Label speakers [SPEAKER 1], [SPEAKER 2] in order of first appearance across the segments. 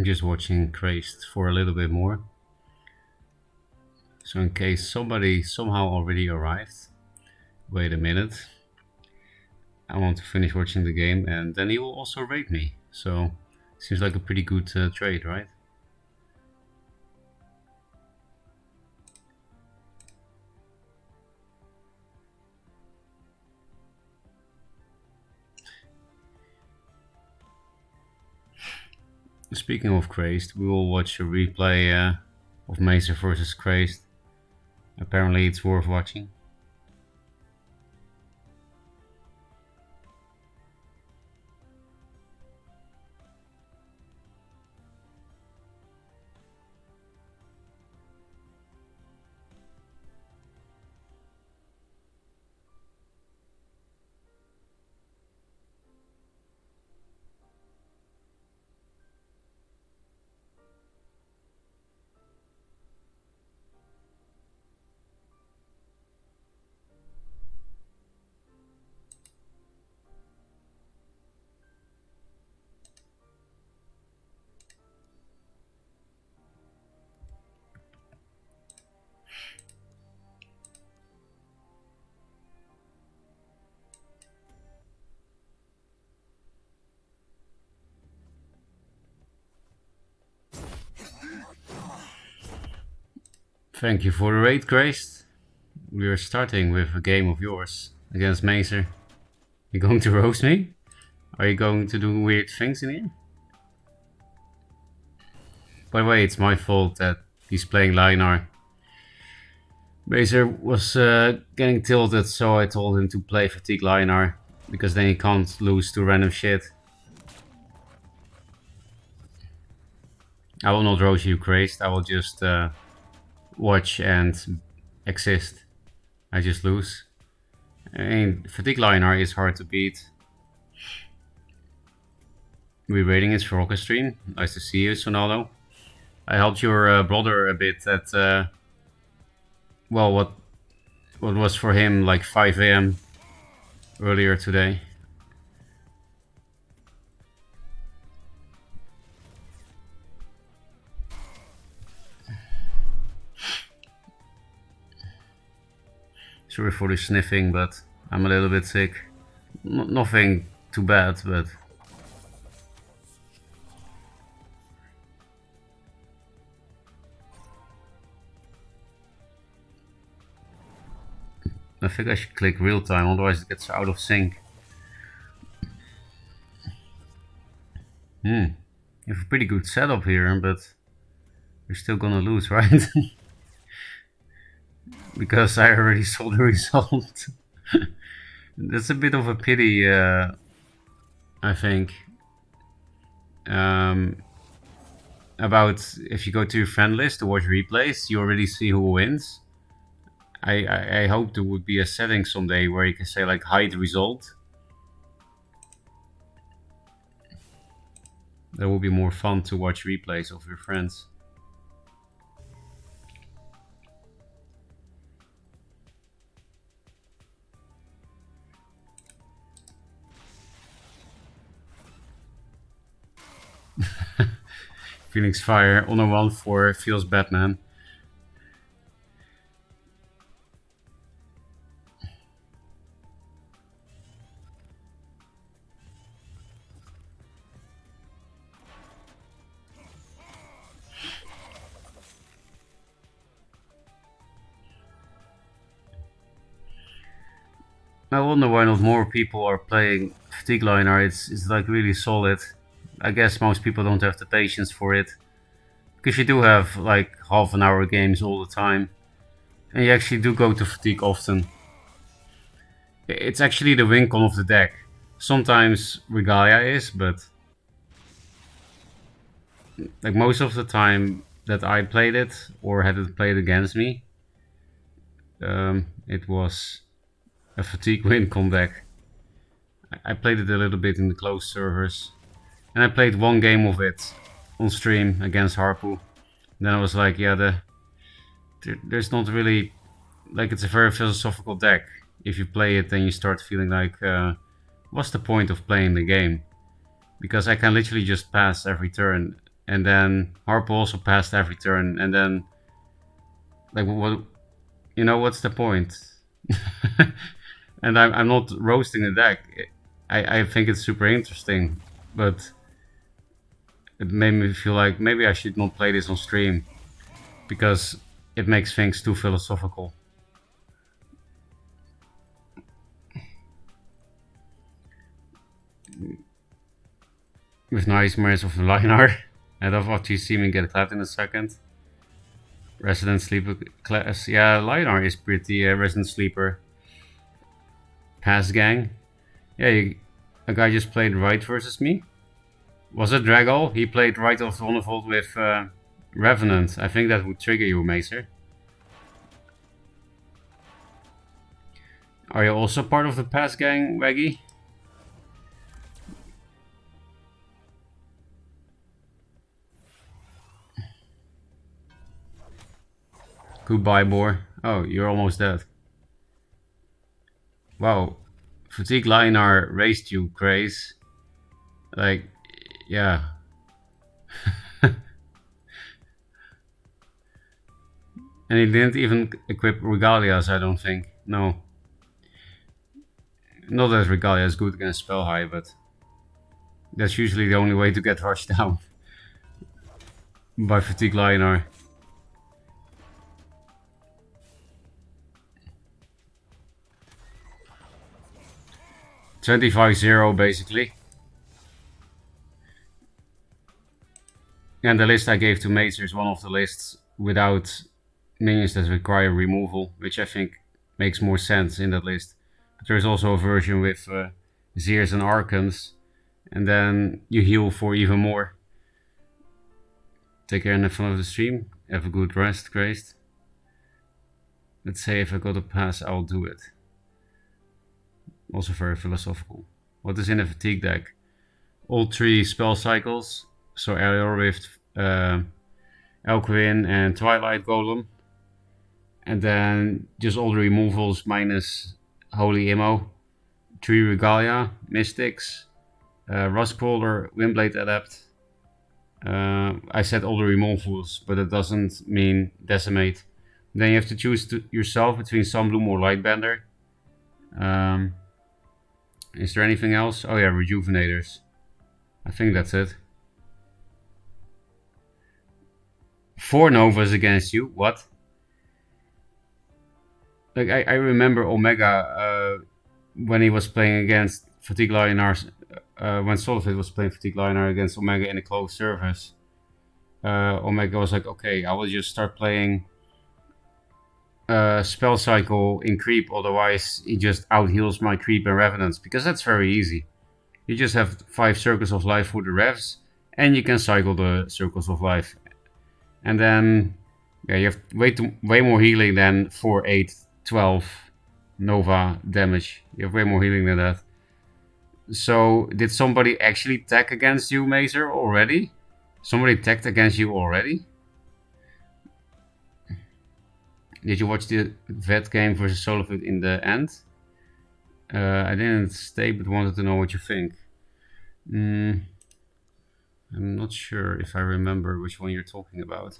[SPEAKER 1] I'm just watching Crazed for a little bit more. So in case somebody somehow already arrived, wait a minute. I want to finish watching the game and then he will also raid me. So seems like a pretty good trade, right? Speaking of Crazed, we will watch a replay of Mazer versus Crazed. Apparently it's worth watching. Thank you for the raid, Crazed. We are starting with a game of yours against Mazer. You going to roast me? Are you going to do weird things in here? By the way, it's my fault that he's playing Linar. Mazer was getting tilted, so I told him to play Fatigue Linar, because then he can't lose to random shit. I will not roast you, Crazed. I will just watch and exist. I just lose. I mean, Fatigue Linar is hard to beat. We're raiding his Ferocca stream. Nice to see you, Sonalo. I helped your brother a bit at, well, what was for him like 5 AM earlier today. Sorry for the sniffing, but I'm a little bit sick. Nothing too bad, but... I think I should click real time, otherwise it gets out of sync. You have a pretty good setup here, but you're still gonna lose, right? Because I already saw the result. That's a bit of a pity, I think. About if you go to your friend list to watch replays, you already see who wins. I hope there would be a setting someday where you can say like hide result. That would be more fun to watch replays of your friends. Phoenix Fire on a 1-4 feels Batman. I wonder why not more people are playing Fatigue Liner. It's like really solid. I guess most people don't have the patience for it. Because you do have like half an hour games all the time. And you actually do go to Fatigue often. It's actually the win con of the deck. Sometimes Regalia is, but... like most of the time that I played it, or had it played against me, it was a Fatigue win con deck. I played it a little bit in the closed servers. And I played one game of it on stream against Harpu. Then I was like, yeah, there's not really... like, it's a very philosophical deck. If you play it, then you start feeling like, what's the point of playing the game? Because I can literally just pass every turn and then Harpo also passed every turn, and then like what, what's the point? And I'm not roasting the deck. I think it's super interesting, but it made me feel like maybe I should not play this on stream because it makes things too philosophical. With nightmares of the Lion-Heart. I love what you see me get clapped in a second. Resident Sleeper class. Yeah, Lion-Heart is pretty Resident Sleeper. Pass gang. Yeah, a guy just played right versus me. Was it Dragol? He played right off Thunderbolt with Revenant. I think that would trigger you, Macer. Are you also part of the pass gang, Waggy? Goodbye, boy. Oh, you're almost dead. Wow. Fatigue Lion-Heart raised you, Craze. Like, yeah. And he didn't even equip Regalias, I don't think. No. Not that Regalia is good against Spell High, but that's usually the only way to get rushed down by Fatigue Lion-Heart. 25-0 basically. And the list I gave to Macer is one of the lists without minions that require removal, which I think makes more sense in that list. But there's also a version with Zeers and Archons, and then you heal for even more. Take care and have fun of the stream. Have a good rest, Grace. Let's say if I got a pass, I'll do it. Also very philosophical. What is in a fatigue deck? All 3 spell cycles. So Aerial Rift, Elquin and Twilight Golem. And then just all the removals minus Holy Immo. 3 Regalia, Mystics, Rustcrawler, Windblade Adept. I said all the removals, but it doesn't mean Decimate. Then you have to choose yourself between Sunbloom or Lightbender. Is there anything else? Oh yeah, Rejuvenators. I think that's it. 4 Novas against you? What? Like I remember Omega when he was playing against Fatigue Lion-Heart, when Solifid was playing Fatigue Lion-Heart against Omega in a closed service. Omega was like, okay, I will just start playing spell cycle in creep, otherwise he just out heals my creep and revenants, because that's very easy. You just have 5 circles of life for the revs, and you can cycle the circles of life. And then yeah, you have way more healing than 4, 8, 12 Nova damage. You have way more healing than that. So did somebody actually tech against you, Mazer, already? Somebody teched against you already? Did you watch the vet game versus Solifid in the end? I didn't stay, but wanted to know what you think. I'm not sure if I remember which one you're talking about.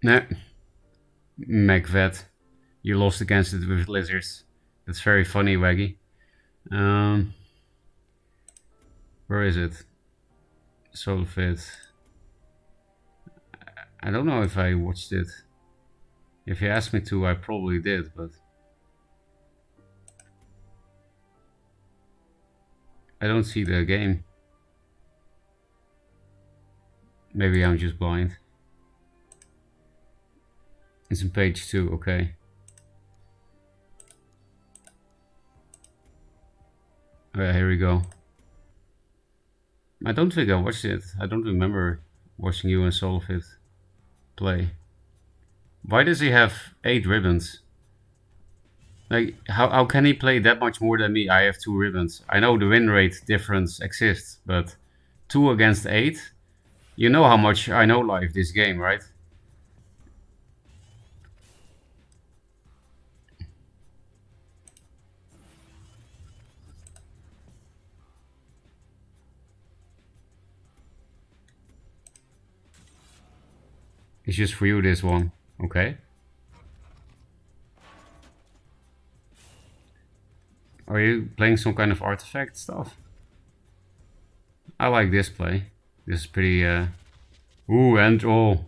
[SPEAKER 1] Nah. MacVet. You lost against it with lizards. That's very funny, Waggy. Where is it? Solifid. I don't know if I watched it. If you asked me to, I probably did, but I don't see the game. Maybe I'm just blind. It's on page 2, okay. Oh yeah, here we go. I don't think I watched it. I don't remember watching you and Solifid play. Why does he have 8 ribbons? Like, how can he play that much more than me? I have 2 ribbons. I know the win rate difference exists, but 2 against 8? You know how much I know live this game, right? It's just for you, this one. Okay. Are you playing some kind of artifact stuff? I like this play. This is pretty, Ooh, and oh,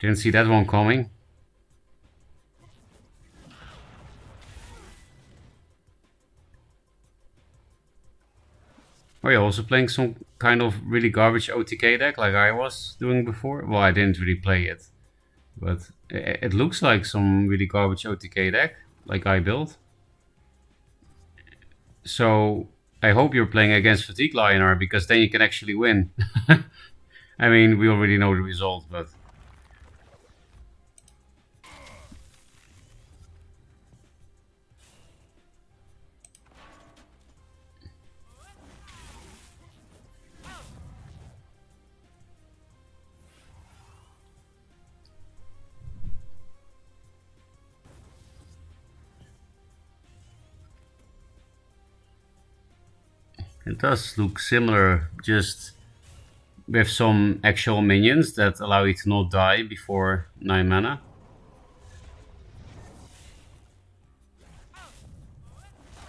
[SPEAKER 1] didn't see that one coming. Are you also playing some kind of really garbage OTK deck like I was doing before? Well, I didn't really play it, but it looks like some really garbage OTK deck like I built. So I hope you're playing against Fatigue Lionar, because then you can actually win. I mean, we already know the result, but... It does look similar, just with some actual minions that allow you to not die before 9 mana.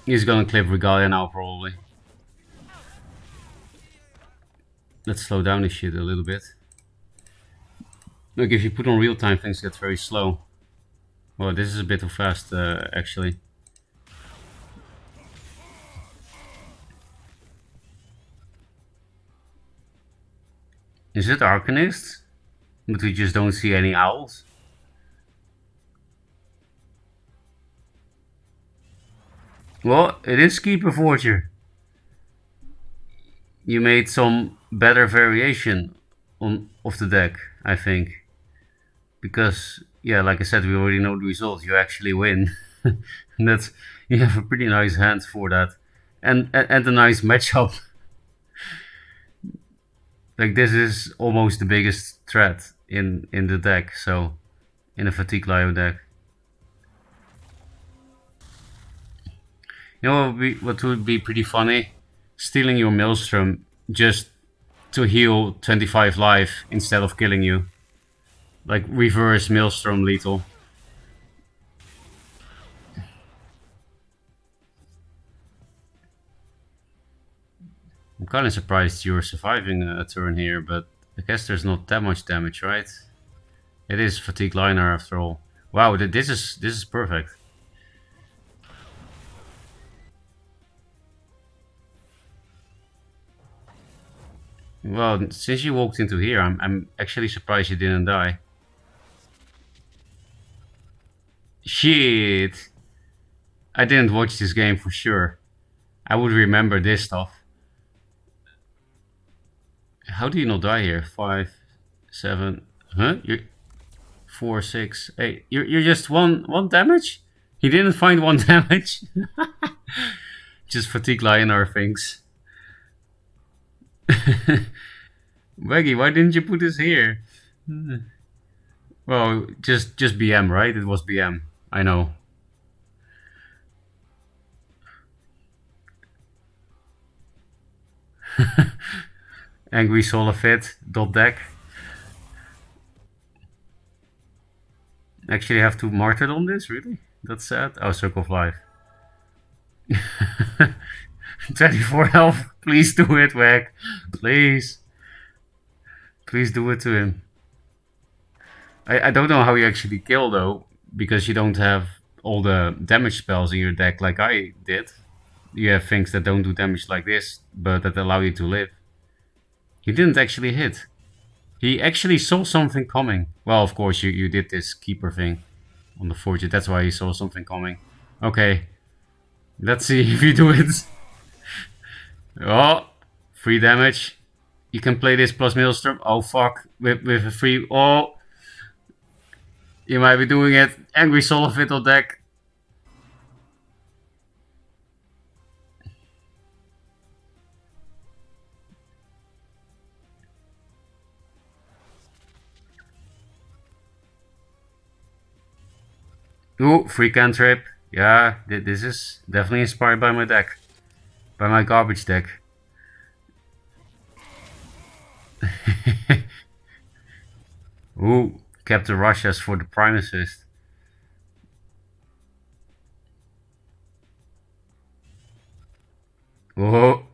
[SPEAKER 1] He's gonna clip Regalia now, probably. Let's slow down this shit a little bit. Look, if you put on real time, things get very slow. Well, this is a bit too fast, actually. Is it Arcanist? But we just don't see any owls. Well, it is Keeper Forger. You made some better variation of the deck, I think. Because, yeah, like I said, we already know the result. You actually win. And that's, you have a pretty nice hand for that. And a nice matchup. Like, this is almost the biggest threat in the deck, so... in a Fatigue Lio deck. You know what would be pretty funny? Stealing your Maelstrom just to heal 25 life instead of killing you. Like, reverse Maelstrom lethal. I'm kind of surprised you're surviving a turn here, but I guess there's not that much damage, right? It is Fatigue Lionar after all. Wow, this is perfect. Well, since you walked into here, I'm actually surprised you didn't die. Shit! I didn't watch this game for sure. I would remember this stuff. How do you not die here? 5, 7, huh? You're 4, 6, 8. You're just one damage? He didn't find one damage. Just Fatigue Lionar things. Waggy, why didn't you put this here? Well, just BM, right? It was BM. I know. Angry Solifit, dot deck. Actually have to martyr on this, really? That's sad. Oh, Circle of Life. 24 health. Please do it, Wag. Please. Please do it to him. I don't know how you actually kill, though, because you don't have all the damage spells in your deck like I did. You have things that don't do damage like this, but that allow you to live. He didn't actually hit. He actually saw something coming. Well, of course, you did this keeper thing on the fortune. That's why he saw something coming. Okay. Let's see if you do it. Oh, 3 damage. You can play this plus Maelstrom. Oh, fuck. With a free... Oh. You might be doing it. Angry Solifit deck. Ooh, free cantrip. Yeah, this is definitely inspired by my deck. By my garbage deck. Ooh, kept the Russias for the Prime Assist. Whoa!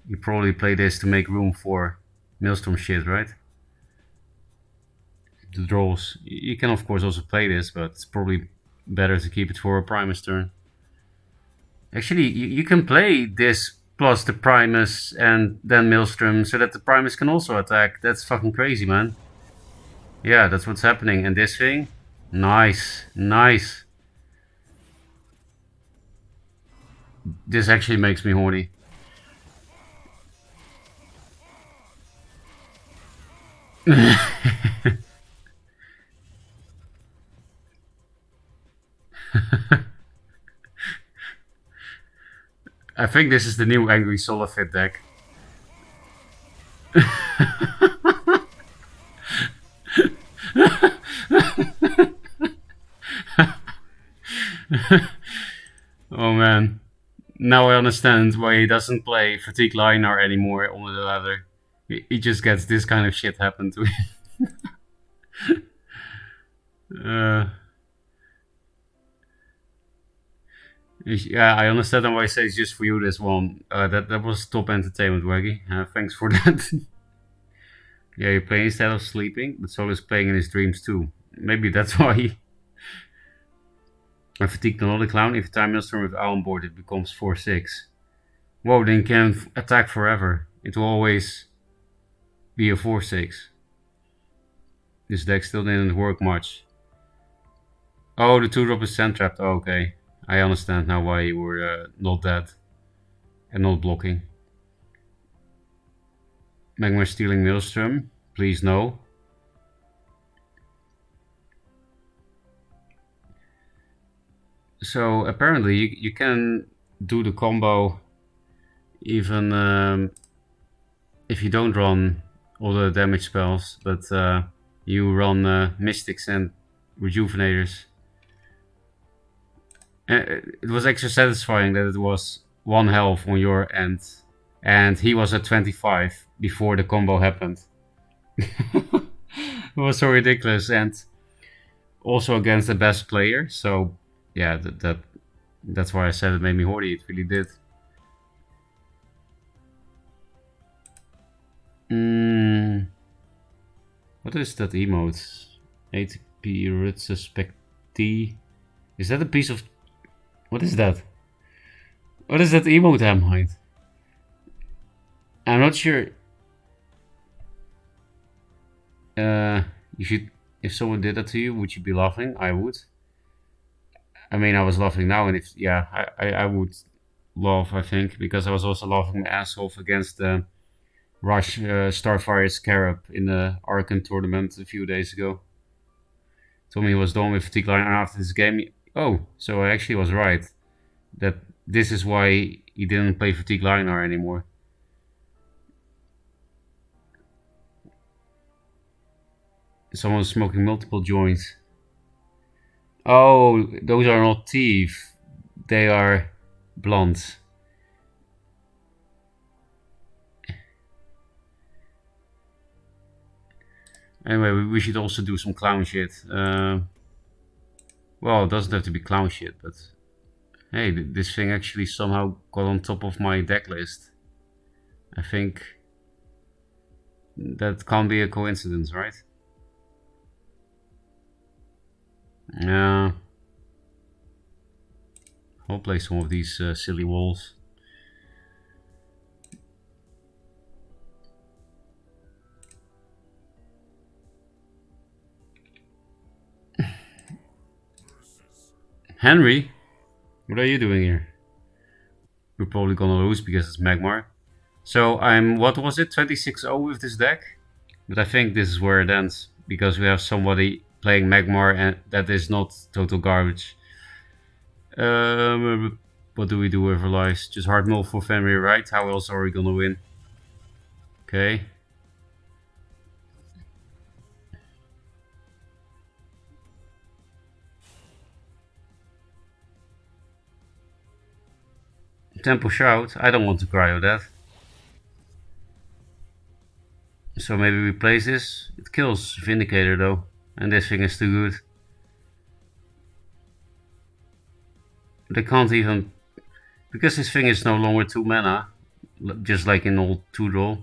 [SPEAKER 1] You probably play this to make room for Maelstrom shit, right? The draws. You can of course also play this, but it's probably better to keep it for a Primus turn. Actually, you can play this plus the Primus and then Maelstrom so that the Primus can also attack. That's fucking crazy, man. Yeah, that's what's happening. And this thing? Nice. Nice. This actually makes me horny. I think this is the new Angry Solifit deck. Oh man. Now I understand why he doesn't play Fatigue Linar anymore on the ladder. He just gets this kind of shit happen to him. Yeah, I understand why I say it's just for you this one. That was top entertainment, Waggy. Thanks for that. Yeah, you play instead of sleeping, but Sol is playing in his dreams too. Maybe that's why he... I fatigued another clown. If time Maelstrom with Owl on board, it becomes 4-6. Whoa, then can attack forever. It will always be a 4-6. This deck still didn't work much. Oh, the 2-drop is sand trapped. Oh, okay. I understand now why you were not dead and not blocking. Magma stealing Maelstrom. Please no. So apparently you can do the combo even if you don't run all the damage spells, but you run Mystics and Rejuvenators. It was extra satisfying that it was 1 health on your end, and he was at 25 before the combo happened. It was so ridiculous, and also against the best player. So yeah, that's why I said it made me horny. It really did. What is that emote? ATP Retrospecti. Is that a piece of... What is that? What is that emote, Hamhind? I'm not sure. You should... If someone did that to you, would you be laughing? I would. I mean, I was laughing now, and if... Yeah, I would laugh, I think, because I was also laughing my ass off against the Rush Starfire Scarab in the Arkan tournament a few days ago. Told me he was done with Fatigue Line after this game. Oh, so I actually was right. That this is why he didn't play Fatigue Linar anymore. Someone's smoking multiple joints. Oh, those are not teeth. They are blondes. Anyway, we should also do some clown shit. Well, it doesn't have to be clown shit, but... Hey, this thing actually somehow got on top of my deck list. I think... That can't be a coincidence, right? Yeah. I'll play some of these silly walls. Henry? What are you doing here? We're probably gonna lose because it's Magmar. So I'm, what was it, 26-0 with this deck? But I think this is where it ends, because we have somebody playing Magmar and that is not total garbage. What do we do with our lives? Just hard mill for Fenrir, right? How else are we gonna win? Okay. Tempo Shout? I don't want to cryo that. So maybe replace this. It kills Vindicator though, and this thing is too good. They can't even, because this thing is no longer 2 mana, just like in old 2-draw.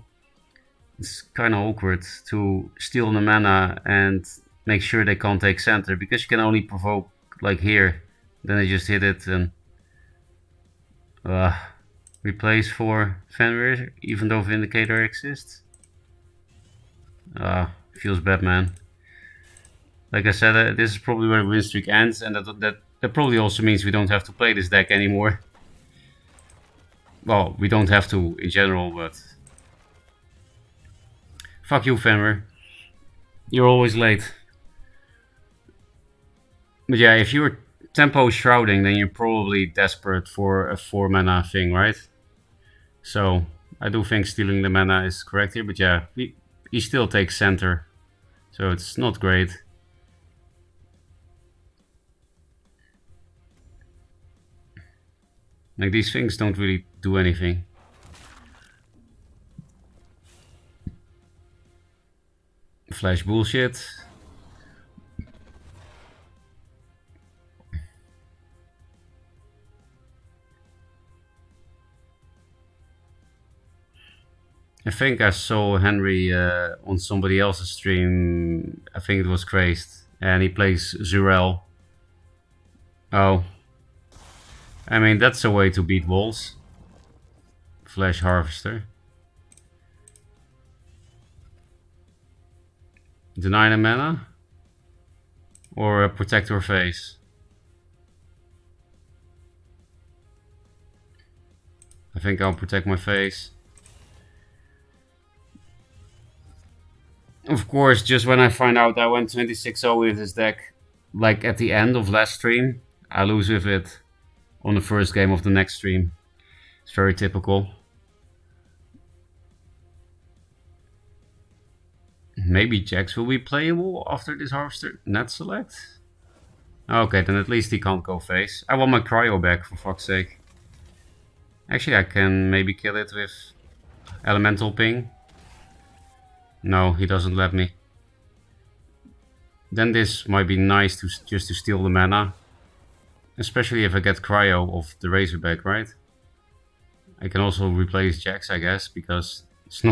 [SPEAKER 1] It's kind of awkward to steal the mana and make sure they can't take center, because you can only provoke like here. Then they just hit it and replace for Fenrir, even though Vindicator exists. Feels bad, man. Like I said, this is probably where the win streak ends, and that probably also means we don't have to play this deck anymore. Well, we don't have to in general, but fuck you, Fenrir. You're always late. But yeah, if you're tempo shrouding, then you're probably desperate for a 4 mana thing, right? So I do think stealing the mana is correct here, but yeah, he still takes center, so it's not great. Like, these things don't really do anything. Flash bullshit. I think I saw Henry on somebody else's stream. I think it was Crazed, and he plays Zurel. Oh. I mean, that's a way to beat walls. Flash Harvester. Deny the mana? Or a Protector Phase? I think I'll protect my face. Of course, just when I find out I went 26-0 with this deck, like at the end of last stream, I lose with it on the first game of the next stream. It's very typical. Maybe Jax will be playable after this Harvester net select? Okay, then at least he can't go face. I want my Cryo back, for fuck's sake. Actually, I can maybe kill it with Elemental Ping. No, he doesn't let me. Then this might be nice to just to steal the mana. Especially if I get Cryo of the Razorback, right? I can also replace Jax, I guess, because it's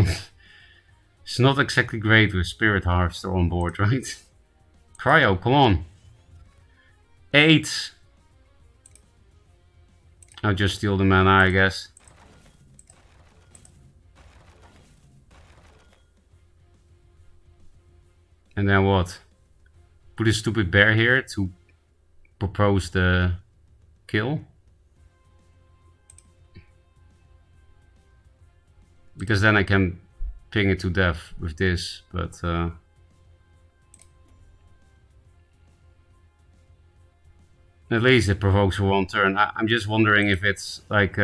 [SPEAKER 1] not exactly great with Spirit Harvester on board, right? Cryo, come on. 8. I'll just steal the mana, I guess. And then what? Put a stupid bear here to propose the kill. Because then I can ping it to death with this, but at least it provokes for 1 turn. I'm just wondering if it's like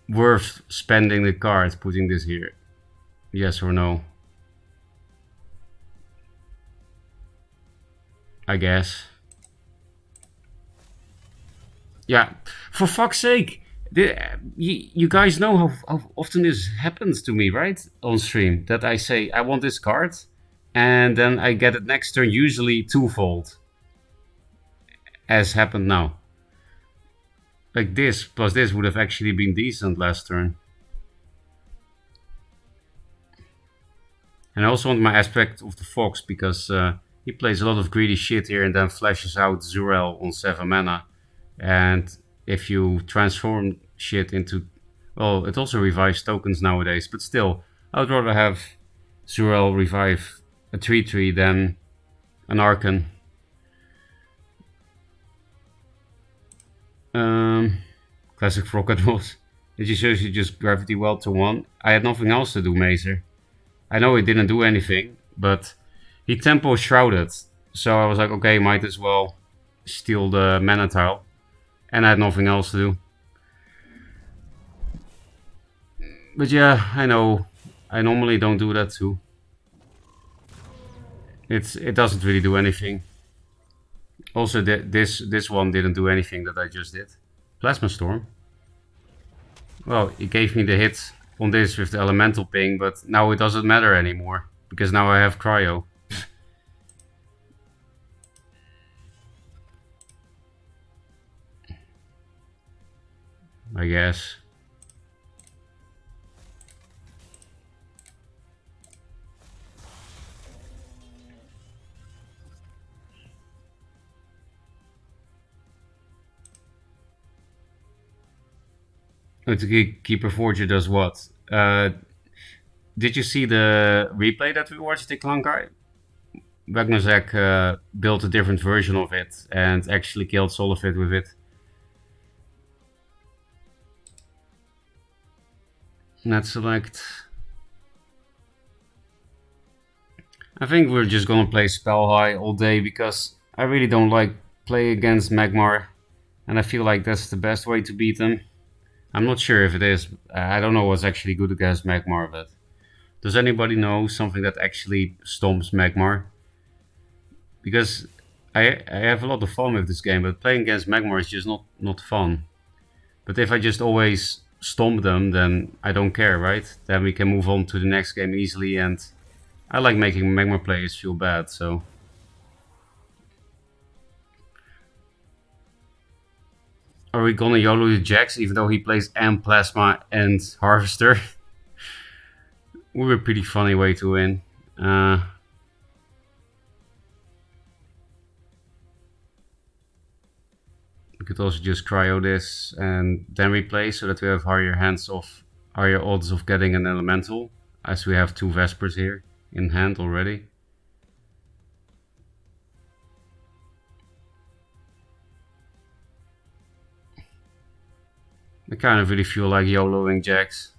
[SPEAKER 1] worth spending the card putting this here. Yes or no? I guess. Yeah, for fuck's sake. You guys know how often this happens to me, right? On stream. That I say, I want this card. And then I get it next turn, usually twofold. As happened now. Like this, plus this would have actually been decent last turn. And I also want my aspect of the Fox, because he plays a lot of greedy shit here and then flashes out Zurel on 7 mana. And if you transform shit into... Well, it also revives tokens nowadays, but still, I would rather have Zurel revive a 3/3 than an Archon. Classic Ferocca draws. Did you seriously just Gravity Weld to 1? I had nothing else to do, Mazer. I know he didn't do anything, but he tempo shrouded. So I was like, okay, might as well steal the mana tile. And I had nothing else to do. But yeah, I know. I normally don't do that too. It doesn't really do anything. Also, this one didn't do anything that I just did. Plasma Storm. Well, it gave me the hit on this with the elemental ping, but now it doesn't matter anymore because now I have cryo. I guess. The Keeper Forger does what? Did you see the replay that we watched, the clan guy? Wagnozek built a different version of it and actually killed Solifit with it. Net select. I think we're just gonna play Spell High all day because I really don't like play against Magmar, and I feel like that's the best way to beat them. I'm not sure if it is. I don't know what's actually good against Magmar, but does anybody know something that actually stomps Magmar? Because I have a lot of fun with this game, but playing against Magmar is just not fun. But if I just always stomp them, then I don't care, right? Then we can move on to the next game easily, and I like making Magmar players feel bad, so... Are we gonna YOLO the Jax even though he plays and Plasma and Harvester? Would be a pretty funny way to win. We could also just cryo this and then replay so that we have higher odds of getting an elemental, as we have 2 Vespers here in hand already. I kind of really feel like YOLOing Jax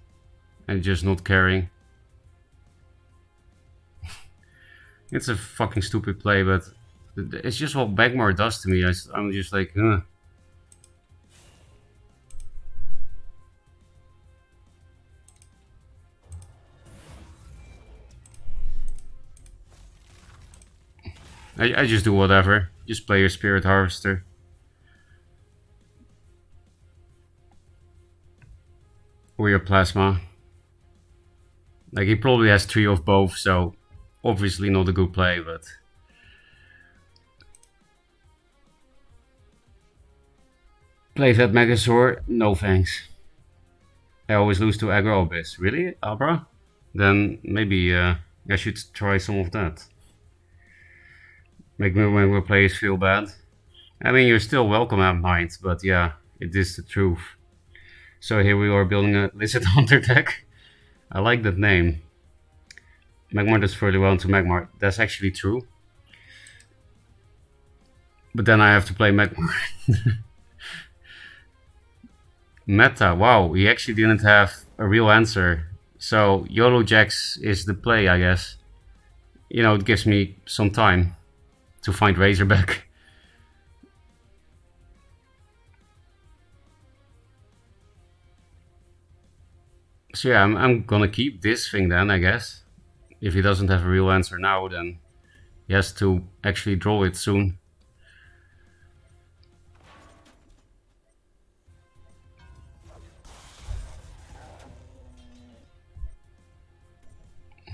[SPEAKER 1] and just not caring. It's a fucking stupid play, but it's just what Magmar does to me. I'm just like, huh. I just do whatever. Just play your Spirit Harvester. Or your Plasma. Like, he probably has 3 of both, so obviously not a good play, but... Play that Megazord? No thanks. I always lose to Aggro Abyss. Really, Abra? Then maybe I should try some of that. Make Magmar players feel bad. I mean, you're still welcome at night, but yeah, it is the truth. So here we are building a Lizard Hunter deck. I like that name. Magmar does fairly well into Magmar. That's actually true. But then I have to play Magmar. Meta, wow, he actually didn't have a real answer. So YOLO Jax is the play, I guess. You know, it gives me some time to find Razorback. So yeah, I'm gonna keep this thing then, I guess. If he doesn't have a real answer now, then he has to actually draw it soon.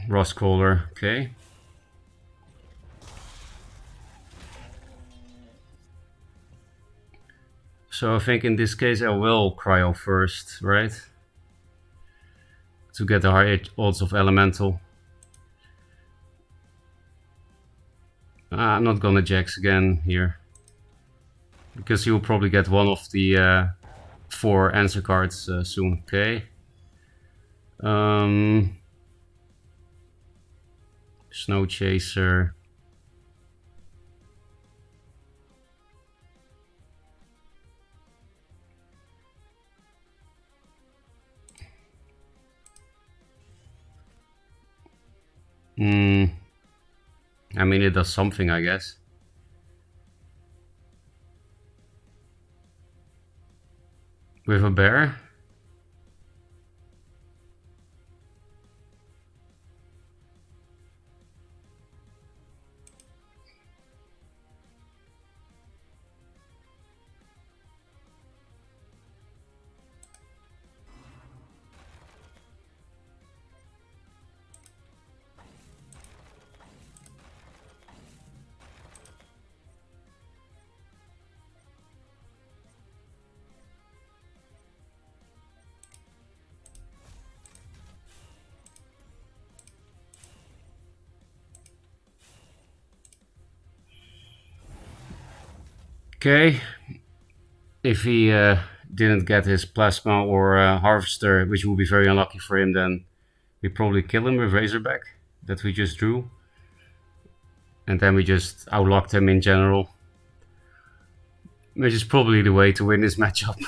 [SPEAKER 1] Rustcaller, okay. So I think in this case I will cryo first, right? To get the higher odds of elemental. I'm not gonna Jax again here. Because he will probably get one of the 4 answer cards soon, okay? Snow Chaser. I mean, it does something, I guess. With a bear? Okay, if he didn't get his plasma or harvester, which would be very unlucky for him, then we probably kill him with Razorback that we just drew. And then we just outlocked him in general. Which is probably the way to win this matchup.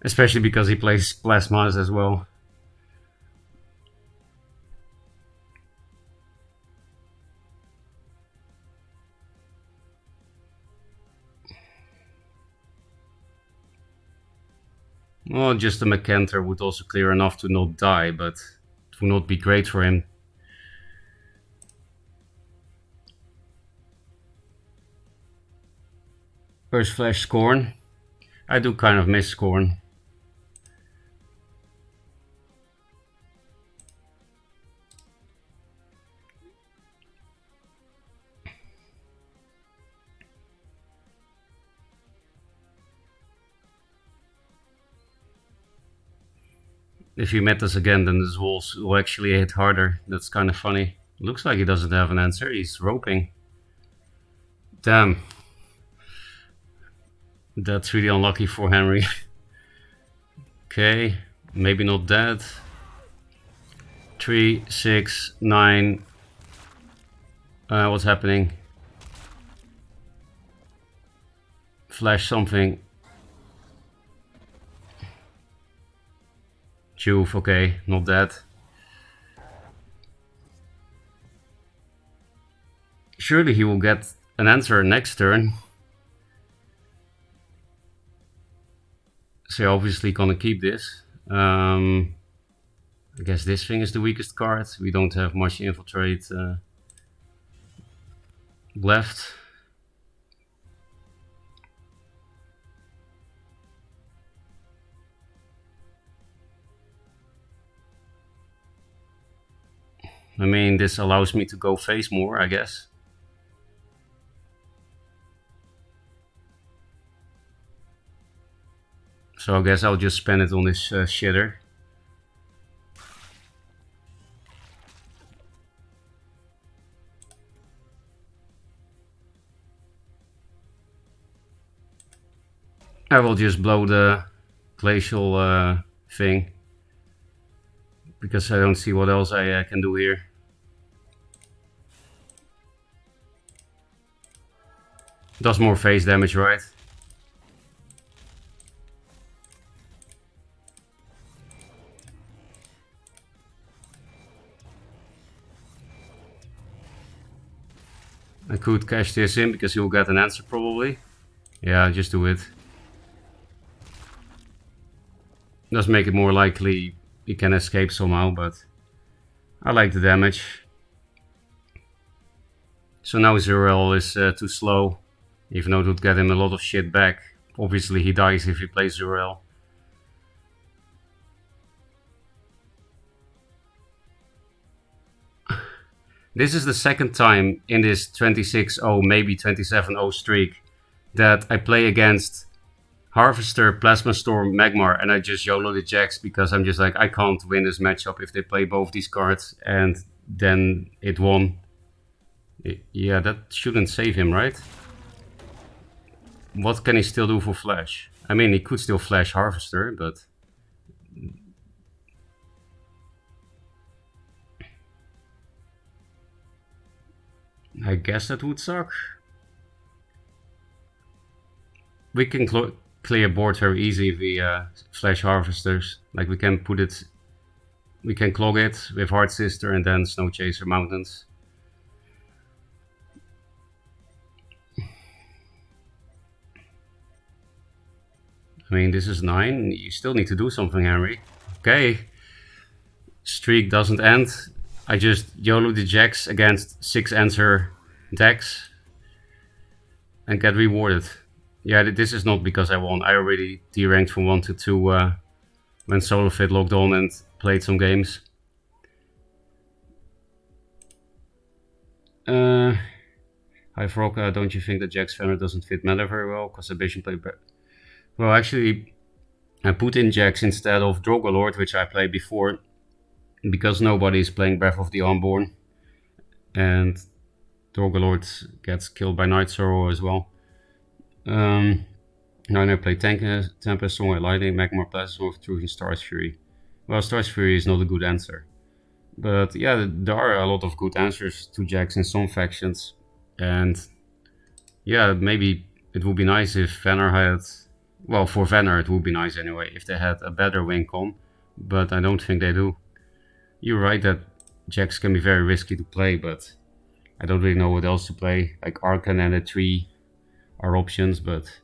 [SPEAKER 1] Especially because he plays plasmas as well. Well, just a Mechanther would also clear enough to not die, but it would not be great for him. First Flash Scorn. I do kind of miss Scorn. If he met us again, then the walls will actually hit harder. That's kind of funny. Looks like he doesn't have an answer. He's roping. Damn. That's really unlucky for Henry. Okay, maybe not dead. 3, 6, 9. What's happening? Flash something. Juve, okay, not dead. Surely he will get an answer next turn. So obviously gonna keep this. I guess this thing is the weakest card. We don't have much infiltrate left. I mean, this allows me to go face more, I guess. So I guess I'll just spend it on this shitter. I will just blow the glacial thing. Because I don't see what else I can do here. Does more face damage, right? I could cash this in because you'll get an answer probably. Yeah, just do it. Does make it more likely he can escape somehow, but I like the damage. So now Zurel is too slow, even though it would get him a lot of shit back. Obviously he dies if he plays Zurel. This is the second time in this 26-0, maybe 27-0 streak that I play against Harvester, Plasma Storm, Magmar, and I just YOLO the Jax because I'm just like, I can't win this matchup if they play both these cards, and then it won. Yeah, that shouldn't save him, right? What can he still do for Flash? I mean, he could still Flash Harvester, but... I guess that would suck. We can clear board very easy via Flash Harvesters. Like we can put it... We can clog it with Heart Sister and then Snow Chaser Mountains. I mean, this is 9. You still need to do something, Henry. Okay. Streak doesn't end. I just YOLO the Jax against 6 answer decks and get rewarded. Yeah, this is not because I won. I already D-ranked from 1 to 2 when SoloFit logged on and played some games. Hi Ferocca, don't you think that Jax Fenrir doesn't fit meta very well? Because Ambition played better. Well, actually, I put in Jax instead of Drogalord, which I played before, because nobody is playing Breath of the Unborn, and Drogalord gets killed by Night Sorrow as well. Um, Now I play Tempest, Sunlight Lightning, Magma Plasma, Intrusion, Star's Fury. Well, Star's Fury is not a good answer. But yeah, there are a lot of good answers to Jax in some factions. And yeah, maybe it would be nice if Vanner had... Well, for Vanner it would be nice anyway, if they had a better win con. But I don't think they do. You're right that Jax can be very risky to play, but I don't really know what else to play. Like Arcan and a 3 are options, but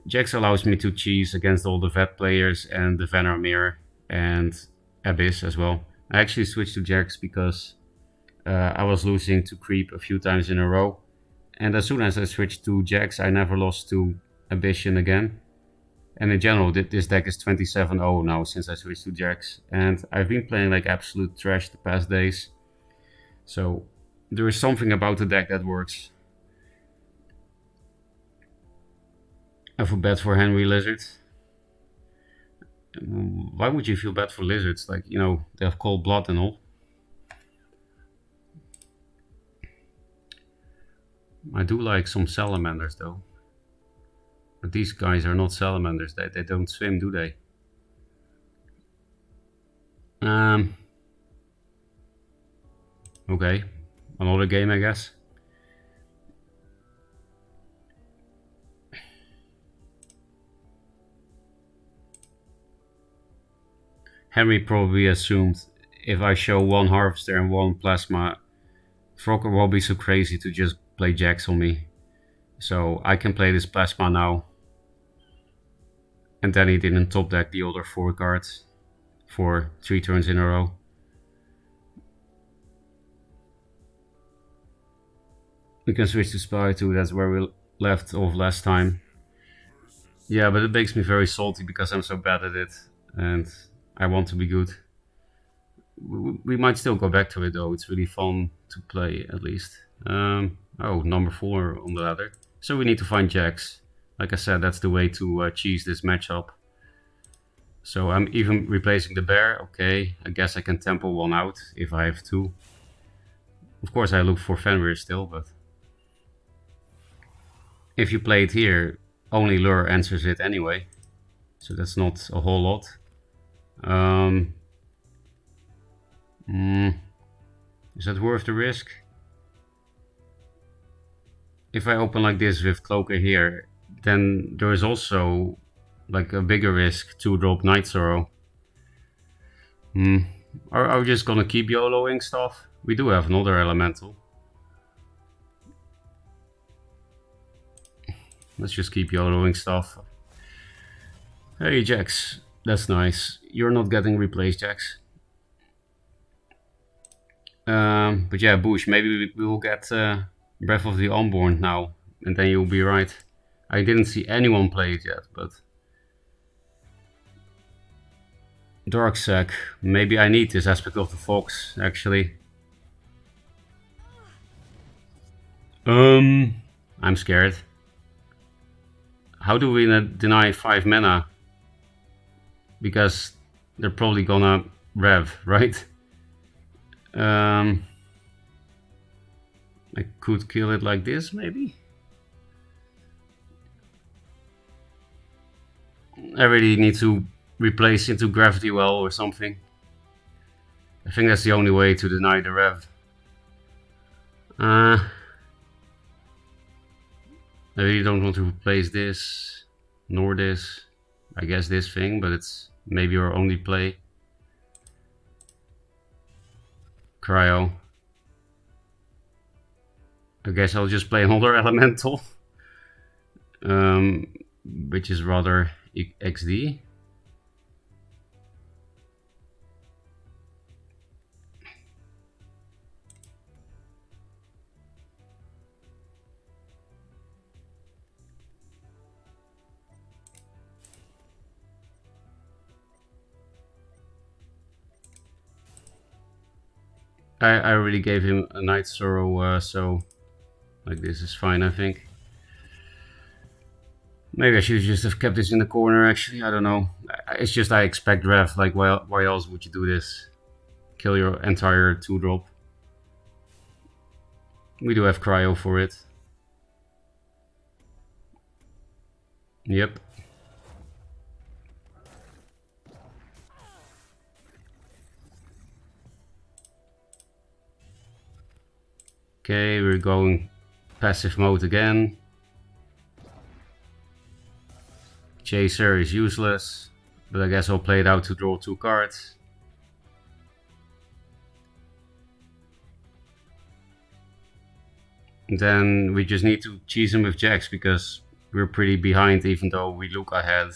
[SPEAKER 1] Jax allows me to cheese against all the vet players and the Vanner Mirror and Abyss as well. I actually switched to Jax because I was losing to Creep a few times in a row. And as soon as I switched to Jax, I never lost to Abyssian again. And in general, this deck is 27-0 now since I switched to Jax. And I've been playing like absolute trash the past days. So there is something about the deck that works. I feel bad for Henry Lizard. Why would you feel bad for lizards? Like, you know, they have cold blood and all. I do like some salamanders though. But these guys are not salamanders. They don't swim, do they? Okay. Another game, I guess. Henry probably assumed if I show one Harvester and one Plasma, Ferocca will be so crazy to just play Jax on me. So I can play this Plasma now. And then he didn't top deck the other 4 cards for 3 turns in a row. We can switch to Spy too, that's where we left off last time. Yeah, but it makes me very salty because I'm so bad at it. And I want to be good. We might still go back to it though. It's really fun to play at least. Oh, number 4 on the ladder. So we need to find Jax. Like I said, that's the way to cheese this matchup. So I'm even replacing the bear. Okay, I guess I can temple one out if I have to. Of course I look for Fenrir still, but... If you play it here, only Lure answers it anyway. So that's not a whole lot. Is that worth the risk? If I open like this with Cloaker here, then there is also like a bigger risk to drop Night Sorrow. Are we just gonna keep YOLOing stuff? We do have another elemental. Let's just keep YOLOing stuff. Hey Jax, that's nice. You're not getting replaced, Jax. But yeah, Bush, maybe we will get Breath of the Unborn now, and then you'll be right. I didn't see anyone play it yet, but... Darksack. Maybe I need this aspect of the Fox, actually. I'm scared. How do we deny 5 mana? Because they're probably gonna rev, right? I could kill it like this, maybe? I really need to replace into Gravity Well or something. I think that's the only way to deny the rev. I really don't want to replace this, nor this. I guess this thing, but it's maybe our only play. Cryo. I guess I'll just play another elemental. Which is rather XD. I already gave him a Night Sorrow, so like this is fine, I think. Maybe I should just have kept this in the corner, actually, I don't know. It's just I expect Rev, like why else would you do this? Kill your entire 2-drop. We do have Cryo for it. Yep. Okay, we're going passive mode again. Chaser is useless, but I guess I'll play it out to draw 2 cards. And then we just need to cheese him with jacks because we're pretty behind even though we look ahead.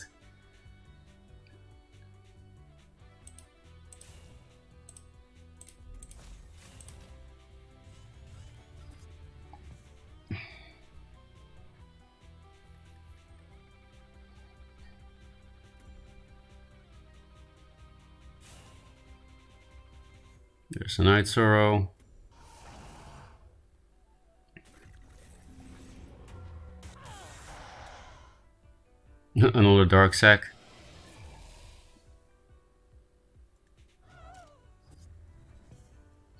[SPEAKER 1] There's a Night Sorrow. Another Dark Sack.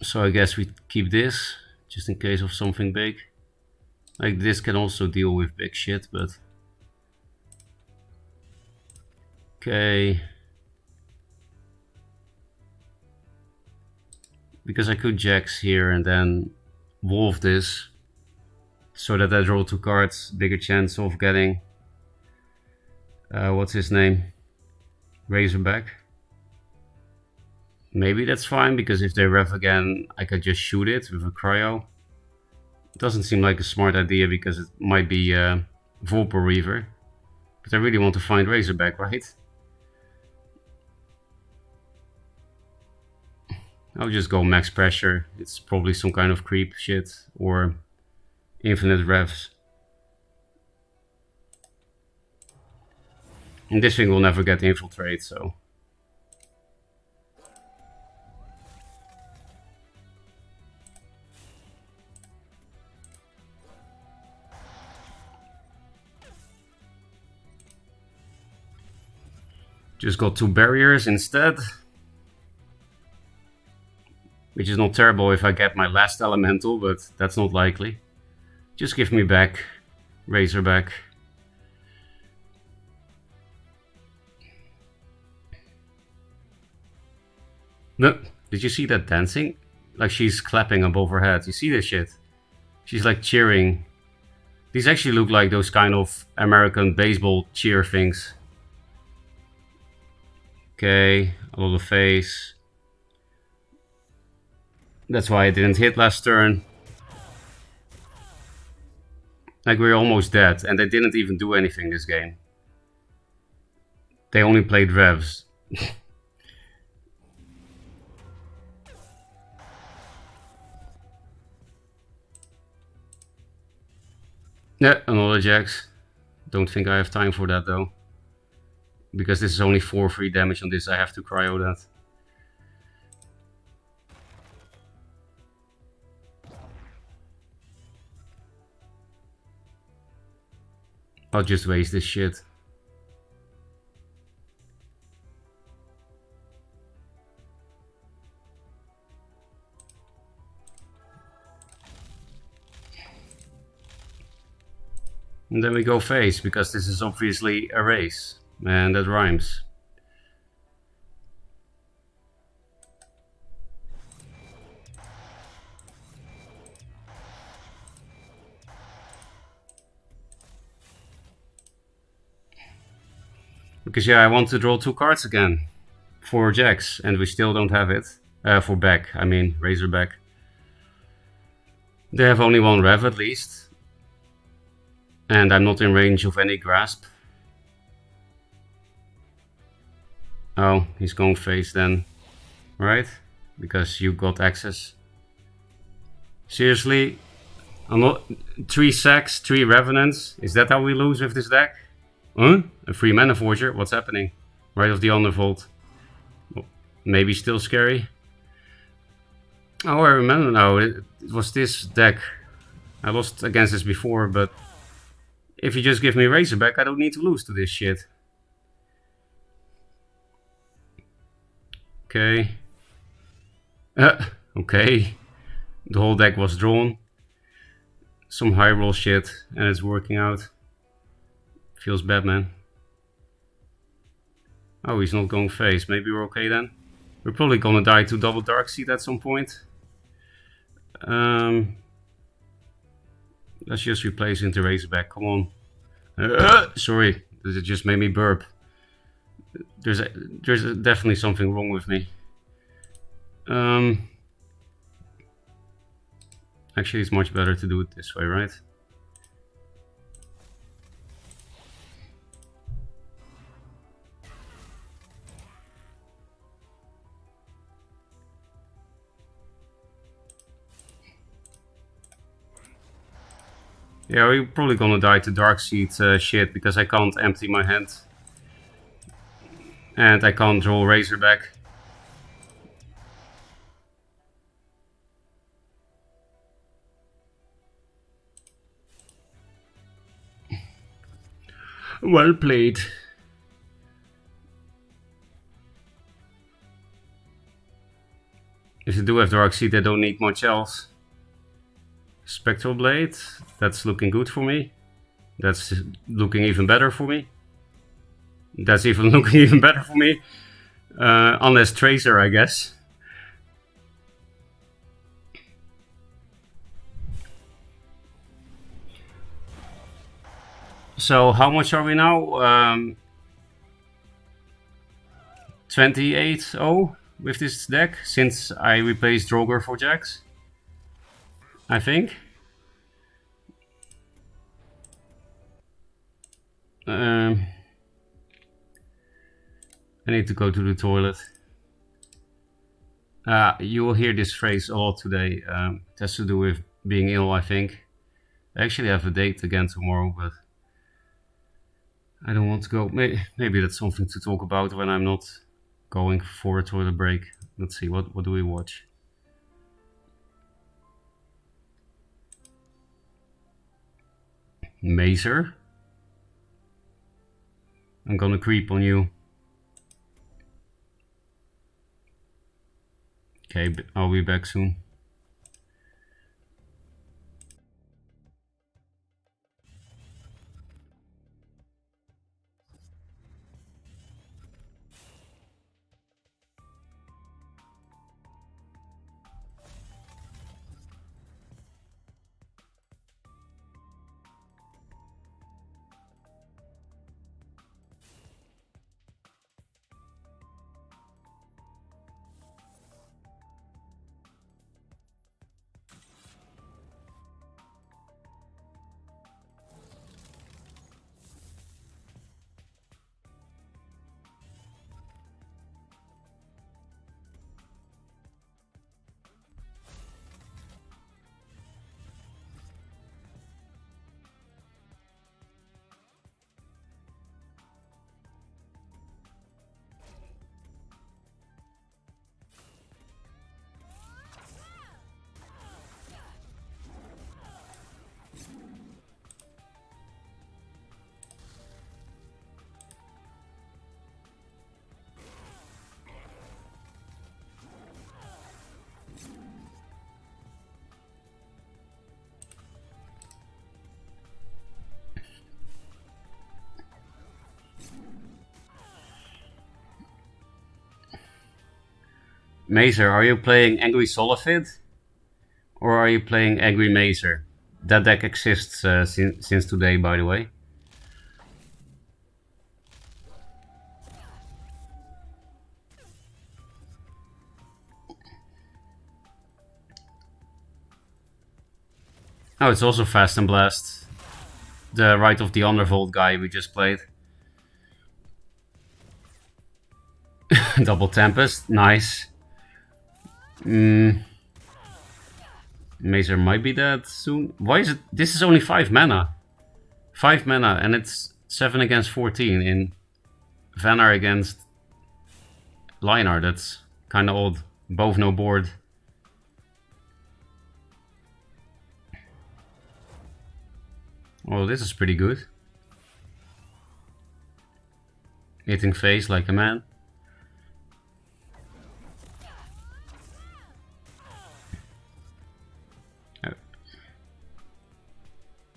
[SPEAKER 1] So I guess we keep this, just in case of something big. Like this can also deal with big shit, but... Okay. Because I could jacks here and then wolf this, so that I draw 2 cards, bigger chance of getting... what's his name? Razorback. Maybe that's fine, because if they rev again, I could just shoot it with a cryo. It doesn't seem like a smart idea, because it might be Volper Reaver. But I really want to find Razorback, right? I'll just go max pressure. It's probably some kind of creep shit, or infinite revs. And this thing will never get infiltrate, so... Just got 2 barriers instead. Which is not terrible if I get my last elemental, but that's not likely. Just give me back Razorback. No, did you see that dancing? Like she's clapping above her head. You see this shit? She's like cheering. These actually look like those kind of American baseball cheer things. Okay, a lot of face. That's why I didn't hit last turn. Like we're almost dead, and they didn't even do anything this game. They only played revs. Yeah, another Jax. Don't think I have time for that though. Because this is only 4 free damage on this, I have to cryo that. I'll just waste this shit. And then we go face, because this is obviously a race. And that rhymes. Because yeah, I want to draw 2 cards again. For Jax, and we still don't have it. For back, I mean Razorback. They have only 1 rev at least. And I'm not in range of any grasp. Oh, he's going face then. Right? Because you got access. Seriously? I'm not 3 sacks, 3 revenants? Is that how we lose with this deck? Huh? A free mana forger? What's happening? Right of the Undervault. Maybe still scary. Oh, I remember now. It was this deck. I lost against this before, but if you just give me Razorback, I don't need to lose to this shit. Okay. Okay. The whole deck was drawn. Some high roll shit, and it's working out. Feels bad, man. Oh, he's not going face. Maybe we're okay then. We're probably gonna die to double Dark Seed at some point. Let's just replace into Razorback. Come on. Sorry, it just made me burp. There's definitely something wrong with me. Actually, it's much better to do it this way, right? Yeah, we're probably gonna die to Darkseed shit because I can't empty my hand. And I can't roll Razorback. Well played. If you do have Darkseed, I don't need much else. Spectral Blade, that's looking good for me. That's looking even better for me. That's even looking even better for me. Unless Tracer, I guess. So how much are we now? 28-0 with this deck since I replaced Droger for Jax, I think. I need to go to the toilet. You will hear this phrase a lot today. It has to do with being ill, I think. I actually have a date again tomorrow, but I don't want to go. Maybe that's something to talk about when I'm not going for a toilet break. Let's see, what do we watch? Mazer. I'm gonna creep on you. Okay, I'll be back soon. Mazer, are you playing Angry Solifid? Or are you playing Angry Mazer? That deck exists since today, by the way. Oh, it's also Fast and Blast. The Rite of the Undervolt guy we just played. Double Tempest, nice. Mazer might be dead soon. Why is it? This is only 5 mana. 5 mana, and it's 7 against 14 in Vanar against Linar. That's kind of odd. Both no board. Oh, this is pretty good. Hitting face like a man.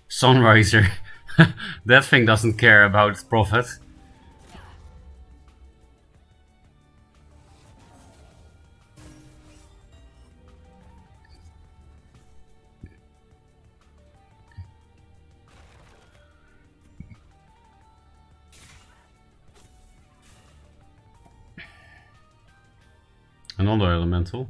[SPEAKER 1] Sunriser. That thing doesn't care about profit. Another elemental.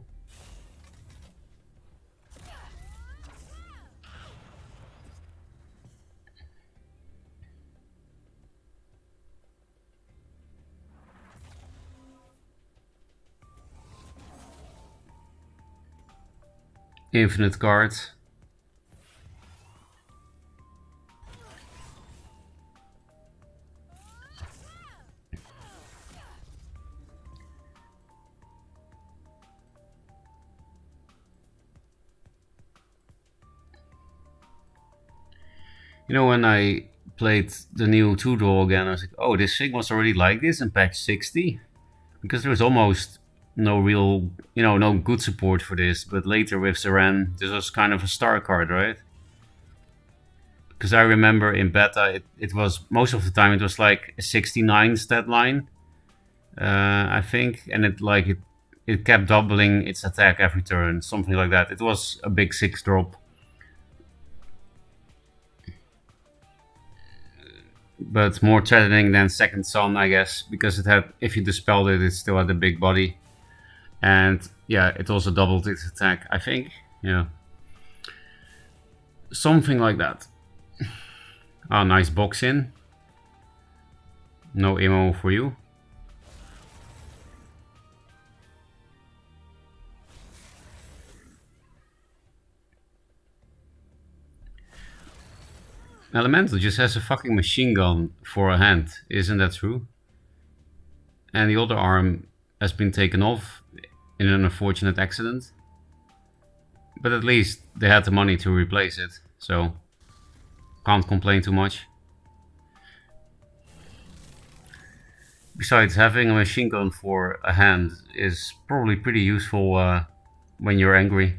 [SPEAKER 1] Infinite cards. You know, when I played the new 2-draw again, I was like, oh, this thing was already like this in patch 60? Because there was almost no real, no good support for this. But later with Zaran, this was kind of a star card, right? Because I remember in beta, it was, most of the time, it was like a 69 stat line, I think. And it kept doubling its attack every turn, something like that. It was a big 6 drop. But more threatening than Second Sun, I guess, because it had, if you dispelled it, it still had a big body. And yeah, it also doubled its attack, I think. Yeah. Something like that. Oh, nice box in. No ammo for you. Elemental just has a fucking machine gun for a hand, isn't that true? And the other arm has been taken off in an unfortunate accident. But at least they had the money to replace it, so can't complain too much. Besides, having a machine gun for a hand is probably pretty useful when you're angry.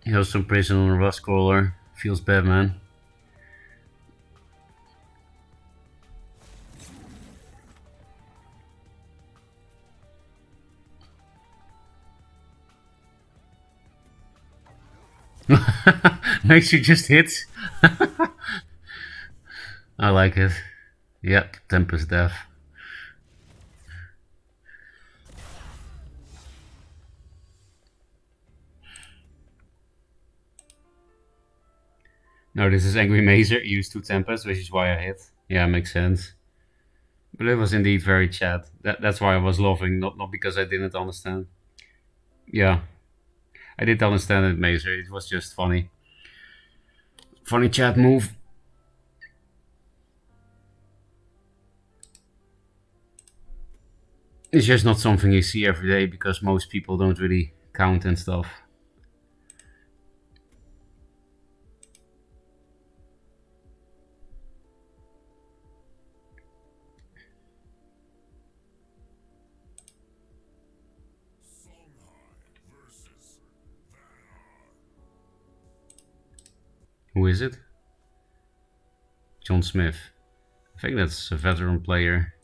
[SPEAKER 1] He has some prison on a rust crawler. Feels bad, man. Makes you just hit. I like it. Yep, Tempest Death. No, this is Angry Mazer. Used 2 Tempest, which is why I hit. Yeah, makes sense. But it was indeed very chat. That's why I was laughing, not because I didn't understand. Yeah, I did understand it, Mazer. It was just funny. Funny chat move. It's just not something you see every day because most people don't really count and stuff. Who is it? John Smith. I think that's a veteran player.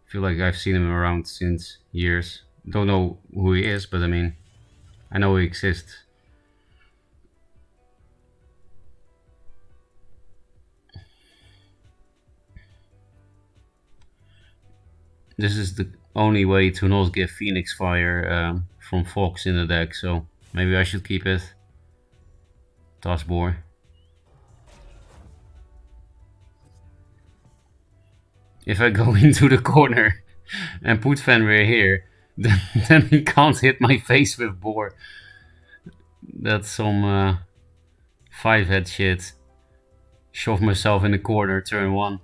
[SPEAKER 1] I feel like I've seen him around since years. Don't know who he is, but I mean, I know he exists. This is the only way to not get Phoenix Fire from Fox in the deck, so maybe I should keep it. Taskboar. If I go into the corner, and put Fenrir here, then he can't hit my face with boar. That's some 5-head shit. Shove myself in the corner, turn 1.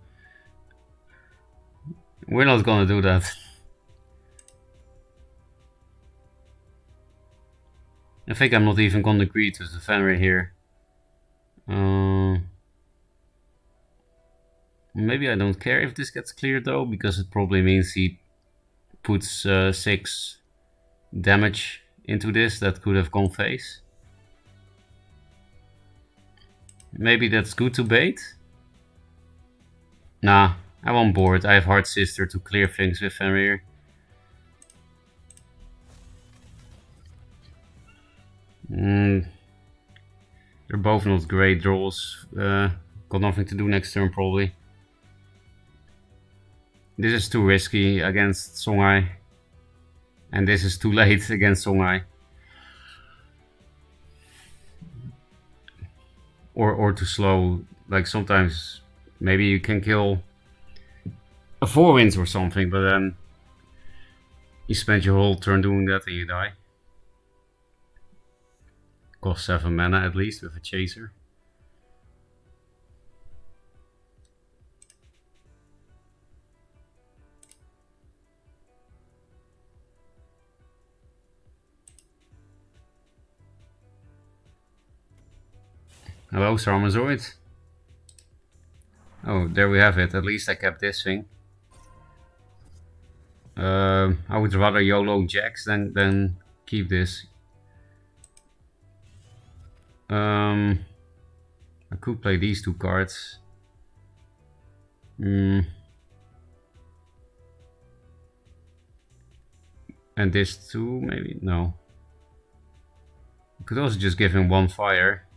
[SPEAKER 1] We're not gonna do that. I think I'm not even gonna agree to the Fenrir here. Maybe I don't care if this gets cleared though, because it probably means he puts 6 damage into this that could have gone face. Maybe that's good to bait? Nah, I'm on board. I have Hard Sister to clear things with Fenrir. They're both not great draws. Got nothing to do next turn probably. This is too risky against Songhai. And this is too late against Songhai. Or too slow. Like sometimes maybe you can kill a 4-winds or something, but then you spend your whole turn doing that and you die. Cost 7 mana at least with a chaser. Hello, Sarmazoid. Oh, there we have it. At least I kept this thing. I would rather YOLO Jax than keep this. I could play these 2 cards. And this too, maybe? No. I could also just give him 1 fire.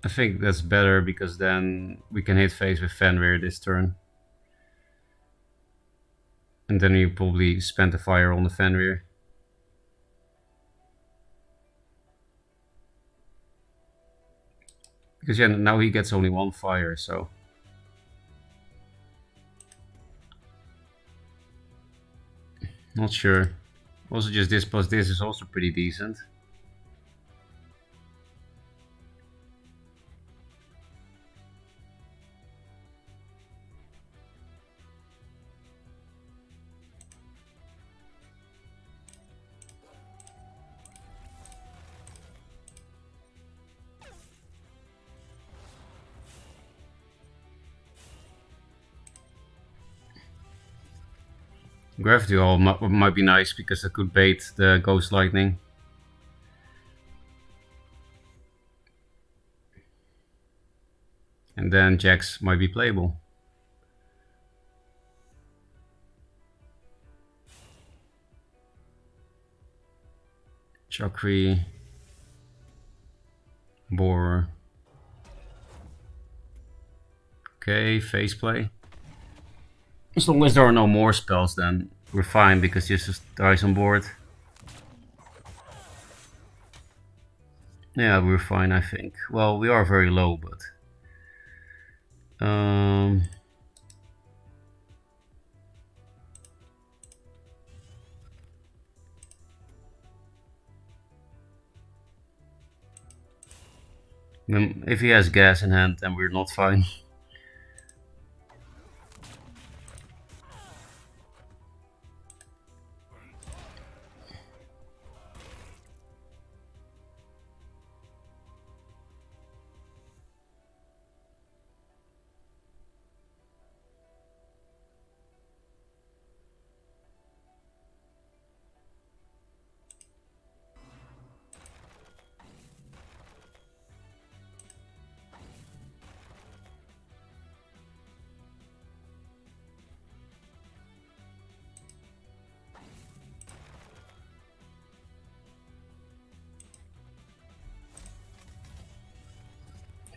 [SPEAKER 1] I think that's better because then we can hit face with Fenrir this turn. And then you probably spend the fire on the Fenrir. Because yeah, now he gets only 1 fire, so... Not sure. Also just this plus this is also pretty decent. Gravity Hall might be nice because I could bait the Ghost Lightning. And then Jax might be playable. Chakri. Boar. Okay, face play. As long as there are no more spells, then we're fine because just dies on board. Yeah, we're fine, I think. Well, we are very low, but... if he has gas in hand, then we're not fine.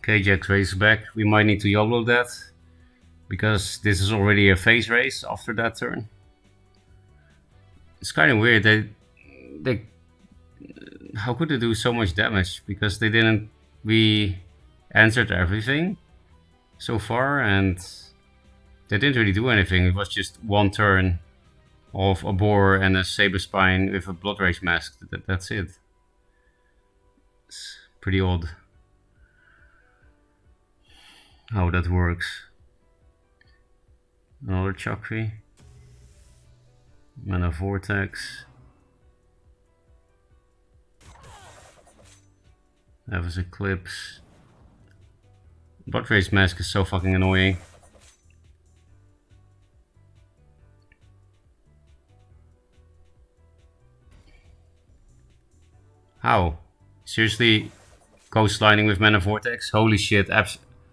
[SPEAKER 1] Okay, Jax race back. We might need to YOLO that, because this is already a phase race after that turn. It's kind of weird. They how could they do so much damage? Because they didn't. We answered everything, so far, and they didn't really do anything. It was just one turn of a boar and a saber spine with a blood rage mask. That's it. It's pretty odd how that works. Another Chakri. Mana Vortex. That was Eclipse. Blood Rage Mask is so fucking annoying. How? Seriously? Ghost Lining with Mana Vortex? Holy shit,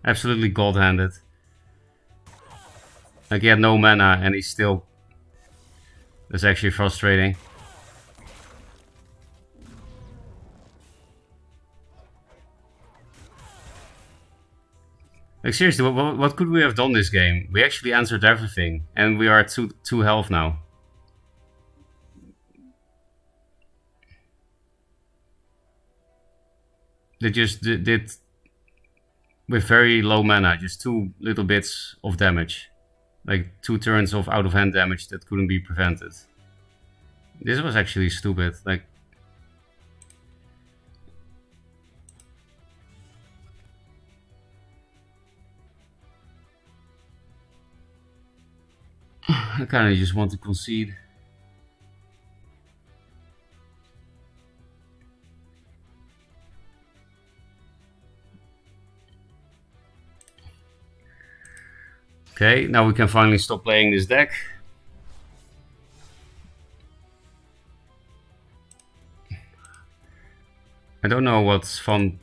[SPEAKER 1] absolutely god-handed. Like, he had no mana and he's still... That's actually frustrating. Like, seriously, what could we have done this game? We actually answered everything, and we are at 2 health now. They just did with very low mana, just 2 little bits of damage. Like 2 turns of out of hand damage that couldn't be prevented. This was actually stupid. Like, I kind of just want to concede. Okay, now we can finally stop playing this deck. I don't know what's fun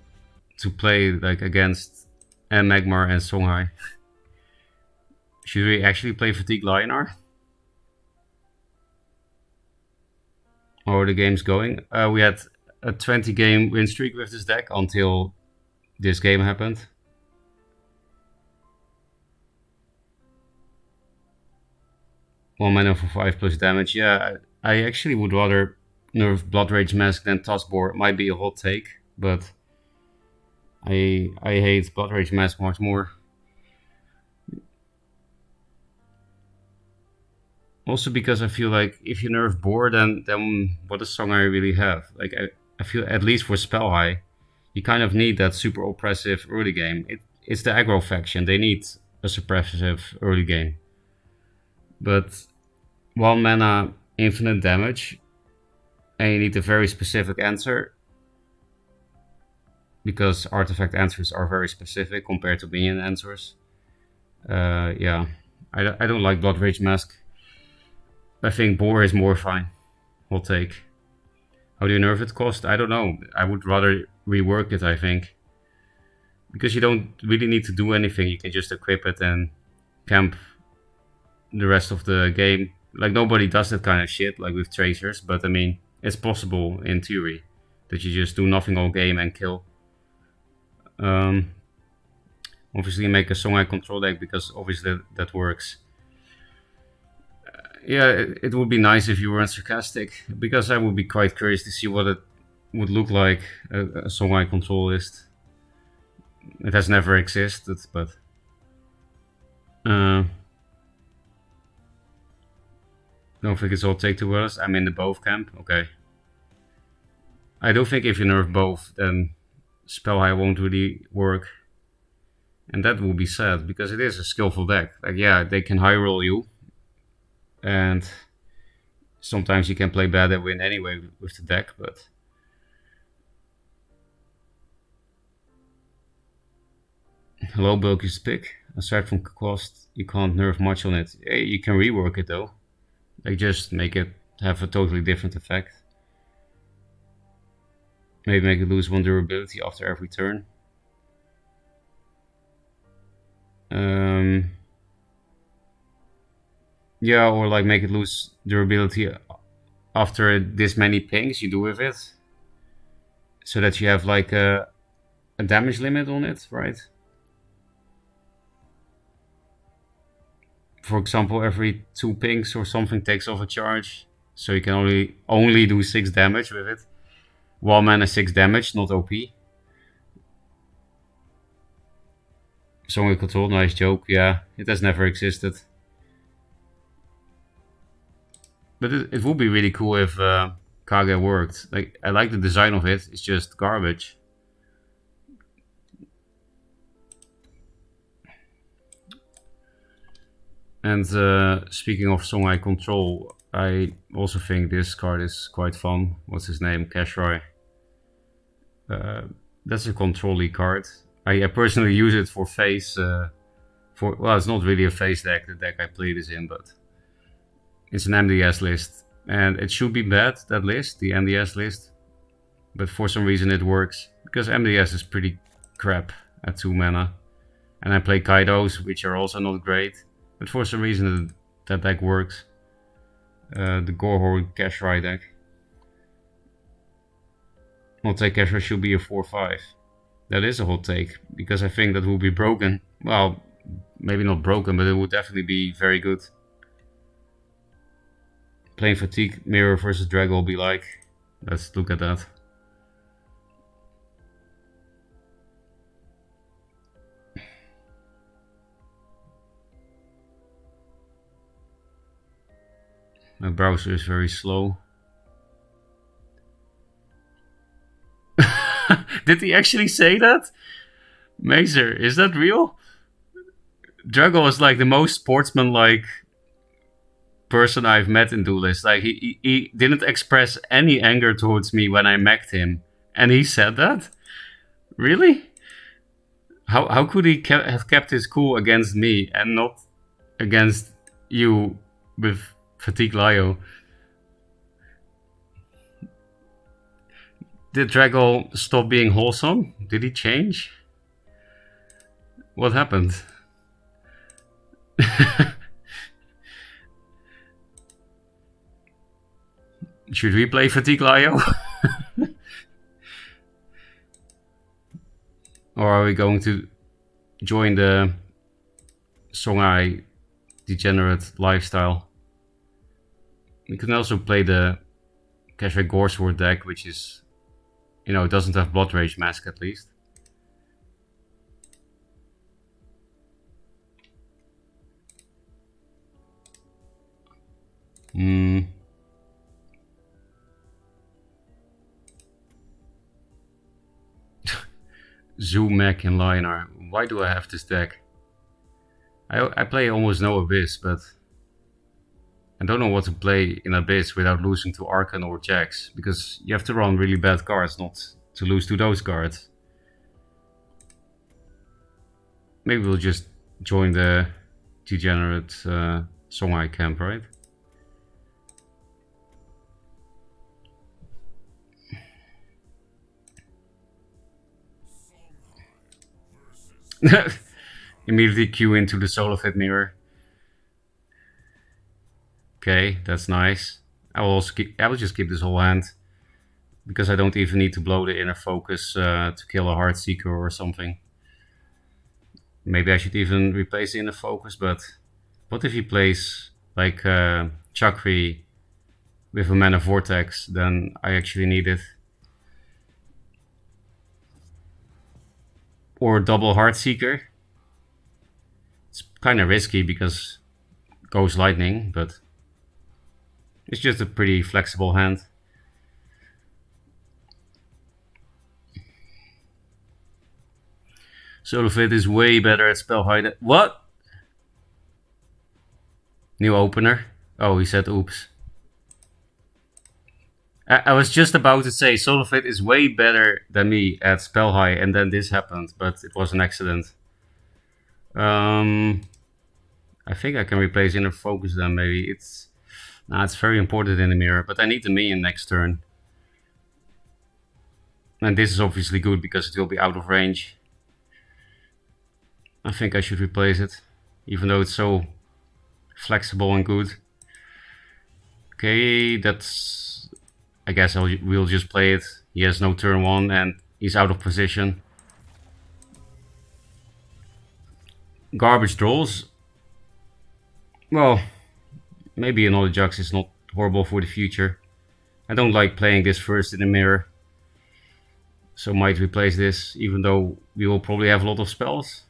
[SPEAKER 1] to play like against Magmar and Songhai. Should we actually play Fatigue Lionar? How are the games going? We had a 20 game win streak with this deck until this game happened. One mana for 5 plus damage. Yeah, I actually would rather nerf Blood Rage Mask than Tuskboar. It might be a hot take, but I hate Blood Rage Mask much more. Also because I feel like if you nerf Boar, then what does Songhai really have? Like, I feel at least for Spell High, you kind of need that super oppressive early game. It's the aggro faction. They need a suppressive early game. But 1 mana infinite damage, and you need a very specific answer, because artifact answers are very specific compared to minion answers. Yeah, I don't like Blood Rage Mask. I think Boar is more fine. Hot take. How do you nerf it? Cost? I don't know. I would rather rework it, I think. Because you don't really need to do anything. You can just equip it and camp the rest of the game. Like, nobody does that kind of shit, like with Tracers. But, I mean, it's possible in theory. That you just do nothing all game and kill. Obviously make a Songhai control deck, because obviously that works. Yeah, it would be nice if you weren't sarcastic, because I would be quite curious to see what it would look like, a Songhai control list. It has never existed, but... don't think it's all take two brothers. I'm in the both camp, okay. I do think if you nerf both, then Spell High won't really work. And that will be sad, because it is a skillful deck. Like, yeah, they can high roll you. And sometimes you can play bad and win anyway with the deck, but... Low bulk is pick. Aside from cost, you can't nerf much on it. You can rework it though. Like, just make it have a totally different effect. Maybe make it lose 1 durability after every turn. Yeah, or like make it lose durability after this many pings you do with it. So that you have like a damage limit on it, right? For example, every 2 pings or something takes off a charge. So you can only do 6 damage with it. 1 mana 6 damage, not OP. Song with control, nice joke. Yeah, it has never existed. But it would be really cool if Kage worked. Like, I like the design of it. It's just garbage. And speaking of Song I control, I also think this card is quite fun. What's his name? Kashrai. That's a control-y card. I personally use it for face. Well, it's not really a face deck. The deck I play this in, but it's an MDS list, and it should be bad, that list, the MDS list. But for some reason it works because MDS is pretty crap at 2 mana, and I play Kaidos, which are also not great. But for some reason that deck works. The Gorehorn Kashrai deck. Hot take Kashrai should be a 4/5. That is a hot take, because I think that will be broken. Well, maybe not broken, but it would definitely be very good. Playing Fatigue Mirror versus Draggle will be like. Let's look at that. My browser is very slow. Did he actually say that? Mazer, is that real? Draggle is like the most sportsman-like person I've met in Duelyst. Like, he didn't express any anger towards me when I mech'd him. And he said that? Really? How could he have kept his cool against me and not against you with Fatigue Lio? Did Draggle stop being wholesome? Did he change? What happened? Should we play Fatigue Lio? Or are we going to join the Songhai degenerate lifestyle? We can also play the Kashrai Goresword deck, which is, you know, it doesn't have Blood Rage Mask at least. Zoo Mech in Lionar. Why do I have this deck? I play almost no Abyss, but I don't know what to play in Abyss without losing to Archon or Jax, because you have to run really bad cards not to lose to those cards. Maybe we'll just join the degenerate Songhai camp, right? Immediately queue into the Soul of It mirror. Okay, that's nice. I will just keep this whole hand, because I don't even need to blow the inner focus to kill a Heartseeker or something. Maybe I should even replace the inner focus, but what if he plays like Chakri with a Mana Vortex? Then I actually need it. Or double Heartseeker. It's kind of risky because Ghost Lightning, but it's just a pretty flexible hand. Soul of It is way better at Spell Hide. What? New opener? Oh, he said oops. I was just about to say Soul of It is way better than me at Spell High, and then this happened, but it was an accident. I think I can replace Inner Focus then, maybe. It's very important in the mirror, but I need the minion next turn. And this is obviously good because it will be out of range. I think I should replace it, even though it's so flexible and good. Okay, that's... I guess we'll just play it. He has no turn 1 and he's out of position. Garbage draws. Well, maybe another Jux is not horrible for the future. I don't like playing this first in the mirror, so might replace this, even though we will probably have a lot of spells.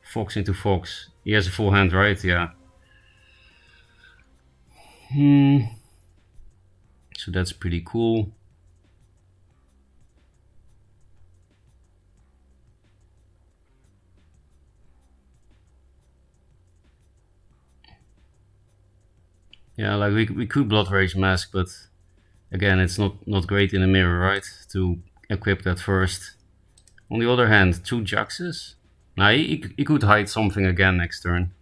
[SPEAKER 1] Fox into Fox. He has a full hand, right? Yeah. So that's pretty cool. Yeah, like we could Blood Rage Mask, but again, it's not great in the mirror, right? To equip that first. On the other hand, 2 Jaxes? Nah, he could hide something again next turn.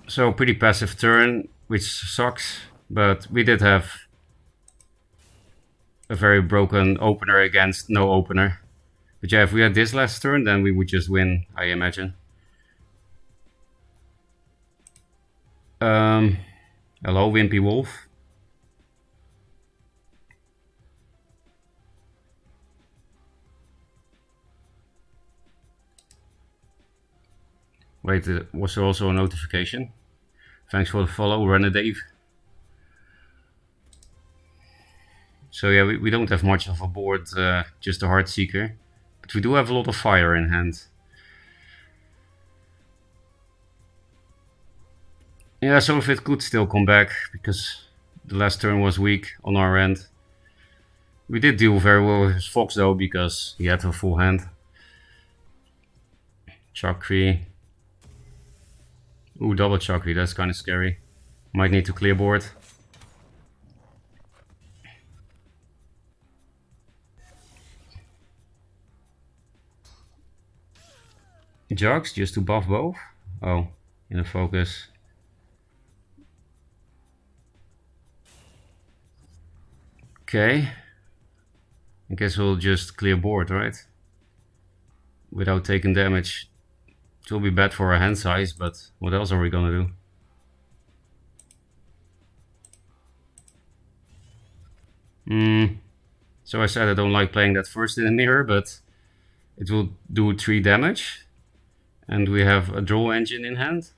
[SPEAKER 1] So pretty passive turn, which sucks, but we did have a very broken opener against no opener. But yeah, if we had this last turn, then we would just win, I imagine. Hello, Wimpy Wolf. Wait, was there also a notification? Thanks for the follow, Renadave. So yeah, we don't have much of a board, just a Heartseeker. But we do have a lot of fire in hand. Yeah, some of it could still come back, because the last turn was weak on our end. We did deal very well with his Fox though, because he had a full hand. Chakri. Ooh, double Chakri, that's kind of scary. Might need to clear board. Jogs, just to buff both? Oh, in a focus. Okay. I guess we'll just clear board, right? Without taking damage. It will be bad for our hand size, but what else are we gonna do? So I said I don't like playing that first in the mirror, but it will do 3 damage. And we have a draw engine in hand.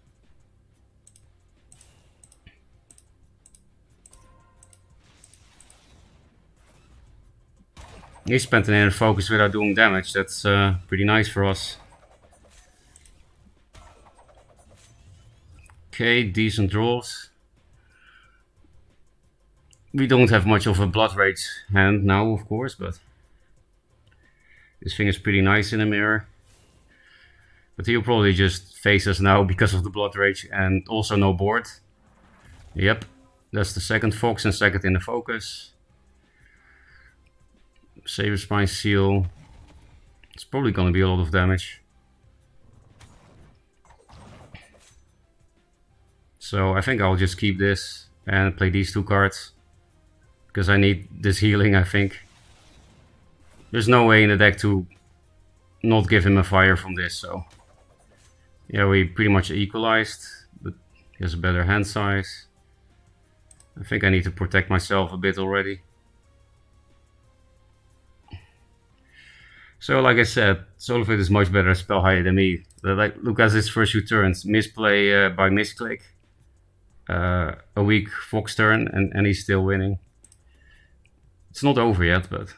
[SPEAKER 1] He spent an inner focus without doing damage. That's pretty nice for us. Okay, decent draws. We don't have much of a Blood Rage hand now, of course, but this thing is pretty nice in the mirror. But he'll probably just face us now because of the Blood Rage and also no board. Yep, that's the second Fox and second in the focus. Saber Spine Seal. It's probably gonna be a lot of damage. So I think I'll just keep this and play these 2 cards. Because I need this healing, I think. There's no way in the deck to not give him a fire from this, so... Yeah, we pretty much equalized, but he has a better hand size. I think I need to protect myself a bit already. So, like I said, Solifid is much better spell higher than me. Like, look at his first 2 turns. Misplay by misclick. A weak Fox turn, and he's still winning. It's not over yet, but...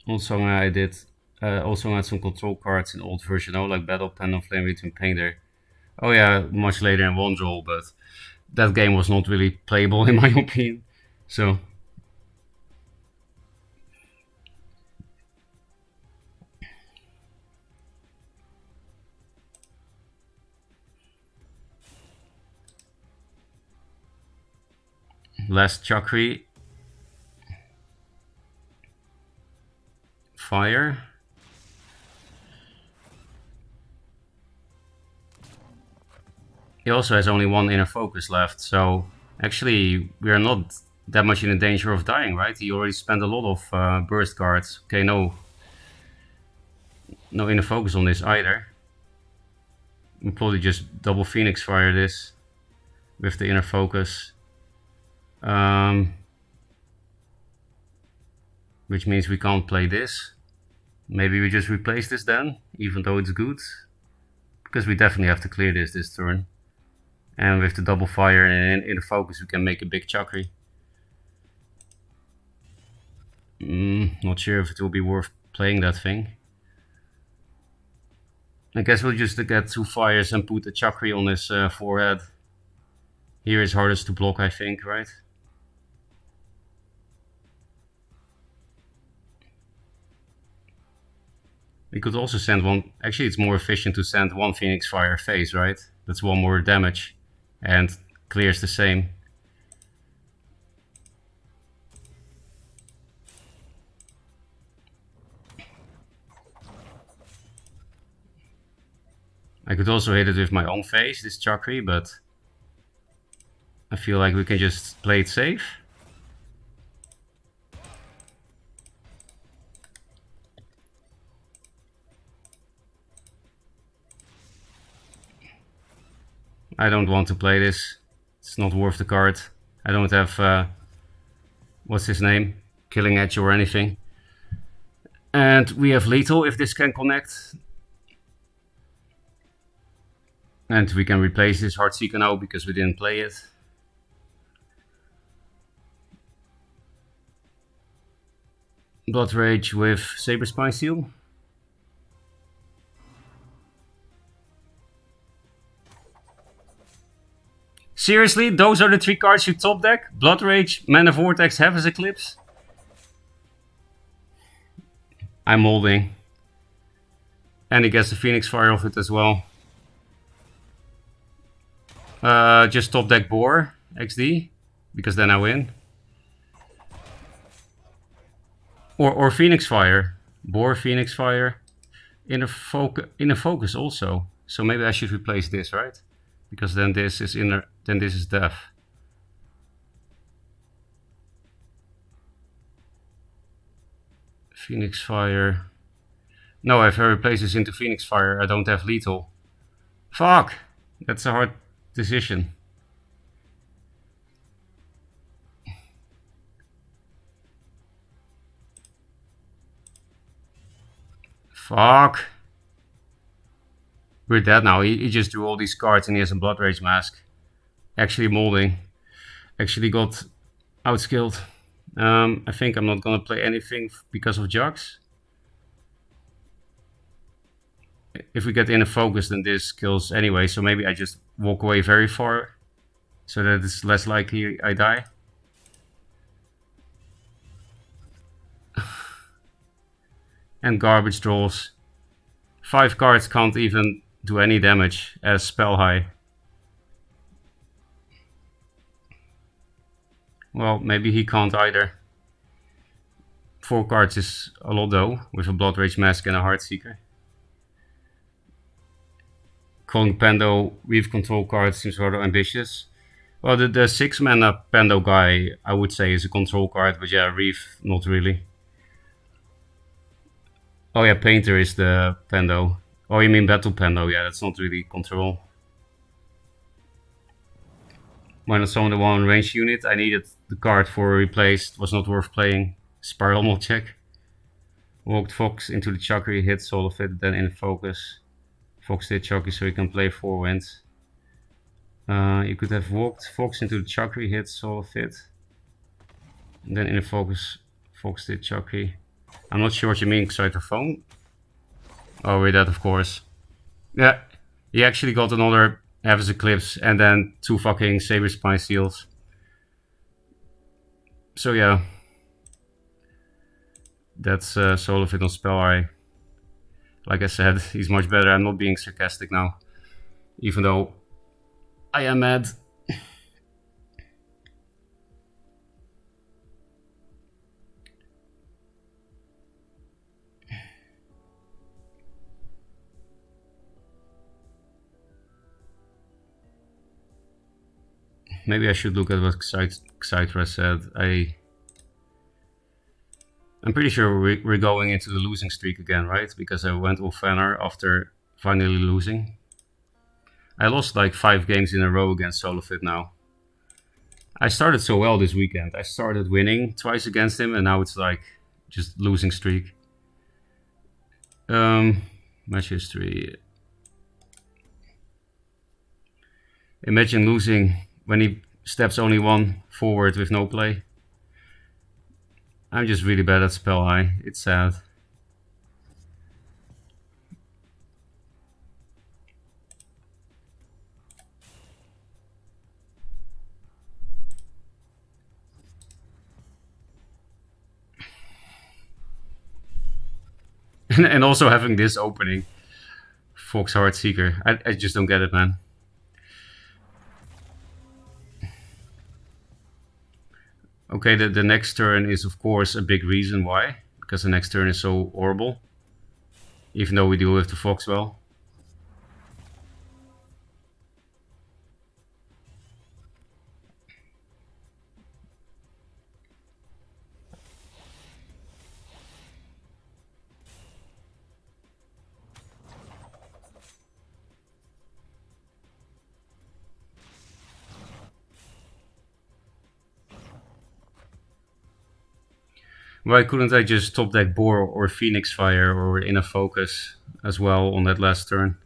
[SPEAKER 1] Also, I did also had some control cards in old version, like Battle Pen, Flame Between Painter. Oh yeah, much later in one draw, but that game was not really playable in my opinion. So less Chakri. Fire. He also has only one inner focus left, so actually we are not that much in the danger of dying, right? He already spent a lot of burst cards. Okay, no inner focus on this either. We'll probably just double Phoenix Fire this with the inner focus. Which means we can't play this. Maybe we just replace this then, even though it's good. Because we definitely have to clear this turn. And with the double fire and inner focus we can make a big Chakri. Not sure if it will be worth playing that thing. I guess we'll just get 2 fires and put the Chakri on his forehead. Here is hardest to block, I think, right? We could also send one. Actually, it's more efficient to send 1 Phoenix Fire face, right? That's 1 more damage and clears the same. I could also hit it with my own face, this Chakri, but I feel like we can just play it safe. I don't want to play this. It's not worth the card. I don't have, what's his name? Killing Edge or anything. And we have lethal if this can connect. And we can replace this Heartseeker now because we didn't play it. Blood Rage with Saber Spine Seal. Seriously, those are the 3 cards you top deck? Blood Rage, Mana Vortex, Heaven's Eclipse? I'm molding. And he gets the Phoenix Fire off it as well. Just top deck Boar XD, because then I win. Or Phoenix Fire. Boar, Phoenix Fire. Inner focus also. So maybe I should replace this, right? Because then this is inner, then this is death. Phoenix Fire. No, if I replace this into Phoenix Fire, I don't have lethal. Fuck! That's a hard decision. Fuck. We're dead now. He just drew all these cards and he has a Blood Rage Mask. Actually molding. Actually got outskilled. I think I'm not gonna play anything because of Jux. If we get in a focus, then this kills anyway, so maybe I just walk away very far so that it's less likely I die. And garbage draws. 5 cards can't even do any damage as spell high. Well, maybe he can't either. 4 cards is a lot though, with a Blood Rage Mask and a Heartseeker. Calling Pando Reef control card seems rather ambitious. Well, the 6 mana Pando guy I would say is a control card, but yeah, Reef not really. Oh yeah, Painter is the Pando. Oh, you mean Battle Pando? Yeah, that's not really control. When I summoned the 1 range unit, I needed the card for replaced. Was not worth playing. Spiral Mold check. Walked Fox into the Chakri, hit Soul of it, then in focus. Fox did Chakri so he can play 4 wins. You could have walked Fox into the Chakri, hit Soul of it. And then in a focus, Fox did Chakri. I'm not sure what you mean, Excitophone. Oh, we're dead, of course. Yeah, he actually got another Heaven's Eclipse and then 2 fucking Saber Spine Seals. So yeah. That's Soul of it on Spell Eye. Like I said, he's much better. I'm not being sarcastic now. Even though I am mad. Maybe I should look at what Xytra said. I'm pretty sure we're going into the losing streak again, right? Because I went off Fanner after finally losing. I lost like 5 games in a row against Solofit now. I started so well this weekend. I started winning twice against him, and now it's like just losing streak. Match history. Imagine losing when he steps only 1 forward with no play. I'm just really bad at spell high. It's sad. And also having this opening, Fox Heart Seeker. I just don't get it, man. Okay, the next turn is of course a big reason why, because the next turn is so horrible. Even though we deal with the Fox well. Why couldn't I just top deck Boar or Phoenix Fire or Inner Focus as well on that last turn?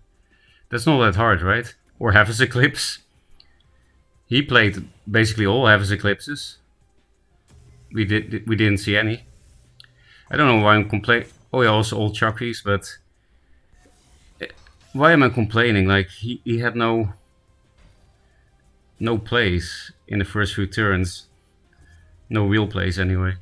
[SPEAKER 1] That's not that hard, right? Or Heaven's Eclipse. He played basically all Heaven's Eclipses. We didn't see any. I don't know why I'm complaining. Oh yeah, also all Chakris, but why am I complaining? Like he had no plays in the first few turns. No real plays anyway.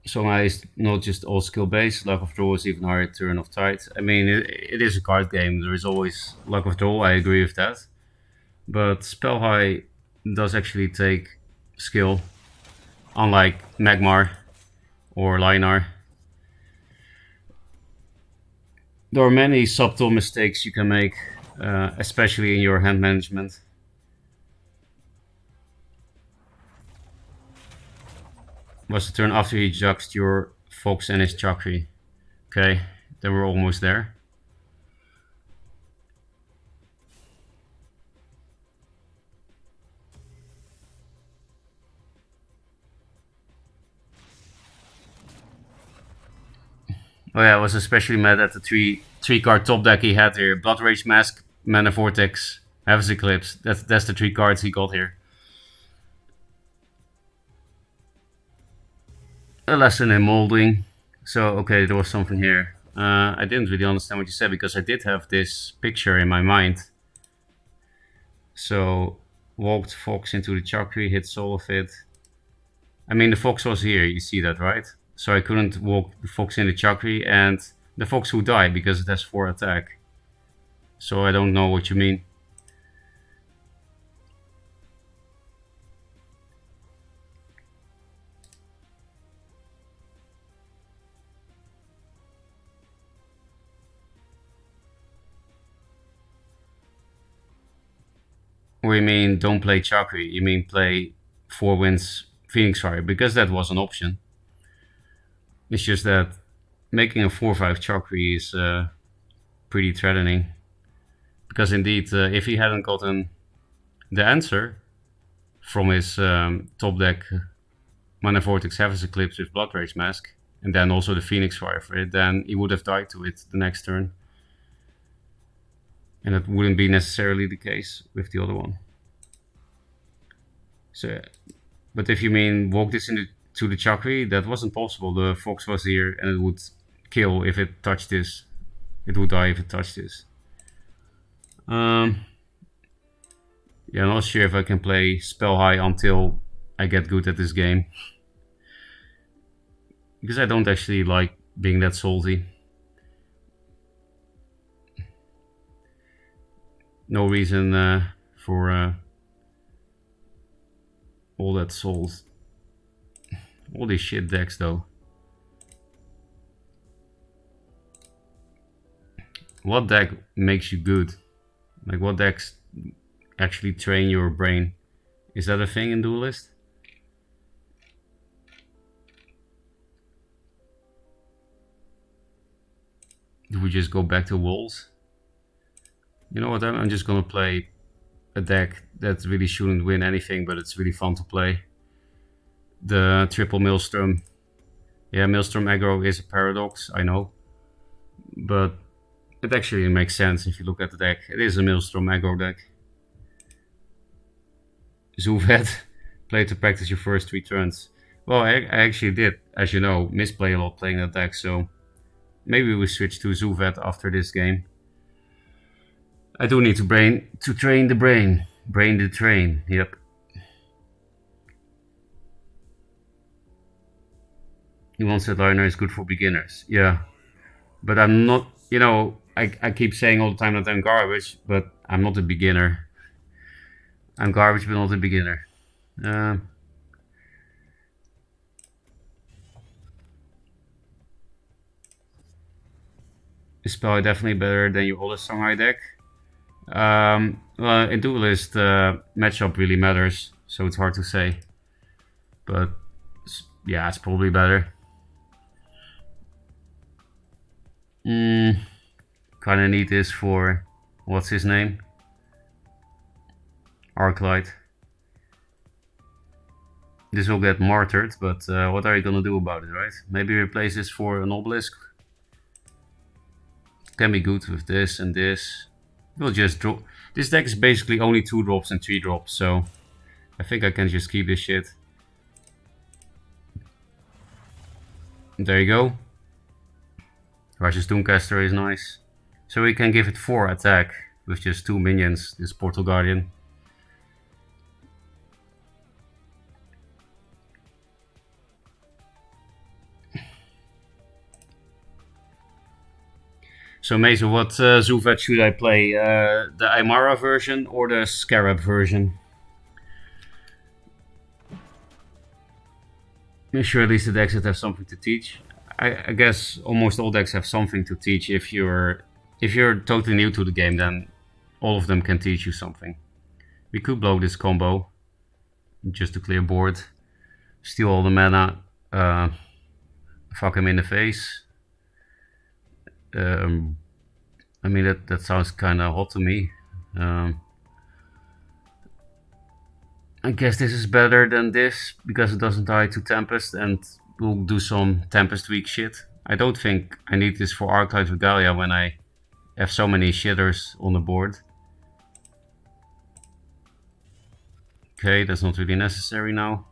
[SPEAKER 1] So is not just all skill based. Luck of draw is even higher turn of tide. I mean, it is a card game. There is always luck of draw. I agree with that. But spell high does actually take skill, unlike Magmar or Linar. There are many subtle mistakes you can make, especially in your hand management. Was the turn after he juxed your Fox and his Chakri. Okay, they were almost there. Oh yeah, I was especially mad at the three card top deck he had here. Blood Rage Mask, Mana Vortex, Heaven's Eclipse. That's the 3 cards he got here. A lesson in molding. So okay, there was something here. I didn't really understand what you said because I did have this picture in my mind. So walked Fox into the Chakri, hit Soul of it. I mean the Fox was here, you see that, right? So I couldn't walk the Fox in the Chakri, and the Fox would die because it has 4 attack. So I don't know what you mean. Or you mean don't play Chakri, you mean play 4 wins Phoenix Fire, because that was an option. It's just that making a 4-5 Chakri is pretty threatening. Because indeed, if he hadn't gotten the answer from his top deck Mana Vortex Heaven's Eclipse with Blood Rage Mask, and then also the Phoenix Fire for it, then he would have died to it the next turn. And that wouldn't be necessarily the case with the other one. So, but if you mean walk this into the Chakri, that wasn't possible. The Fox was here and it would kill if it touched this. It would die if it touched this. Yeah, I'm not sure if I can play spell high until I get good at this game. Because I don't actually like being that salty. No reason for all that souls. All these shit decks though. What deck makes you good? Like what decks actually train your brain? Is that a thing in Duelyst? Do we just go back to walls? You know what, I'm just gonna play a deck that really shouldn't win anything, but it's really fun to play. The triple Maelstrom. Yeah, Maelstrom aggro is a paradox, I know. But it actually makes sense if you look at the deck. It is a Maelstrom aggro deck. Zuvet, play to practice your first 3 turns. Well, I actually did, as you know, misplay a lot playing that deck, so maybe we switch to Zuvet after this game. I do need to train the brain. Brain the train, yep. One set liner is good for beginners, yeah. But I'm not, you know, I keep saying all the time that I'm garbage, but I'm not a beginner. I'm garbage, but not a beginner. Is probably definitely better than your other Shanghai deck. Well, in Duelyst, matchup really matters, so it's hard to say. But yeah, it's probably better. Kinda need this for, what's his name? Arclight. This will get martyred, but what are you gonna do about it, right? Maybe replace this for an obelisk. Can be good with this and this. We'll just draw. This deck is basically only 2 drops and 3 drops, so I think I can just keep this shit. There you go. Righteous Doomcaster is nice. So we can give it 4 attack with just 2 minions, this Portal Guardian. So Mason, what Zuvet should I play? The Aymara version or the Scarab version? Make sure at least the decks that have something to teach. I guess almost all decks have something to teach. If you're totally new to the game, then all of them can teach you something. We could blow this combo just to clear board, steal all the mana, fuck him in the face. I mean that sounds kind of hot to me. I guess this is better than this because it doesn't die to Tempest, and we'll do some Tempest weak shit. I don't think I need this for Arclight Regalia when I have so many shitters on the board. Okay, that's not really necessary now.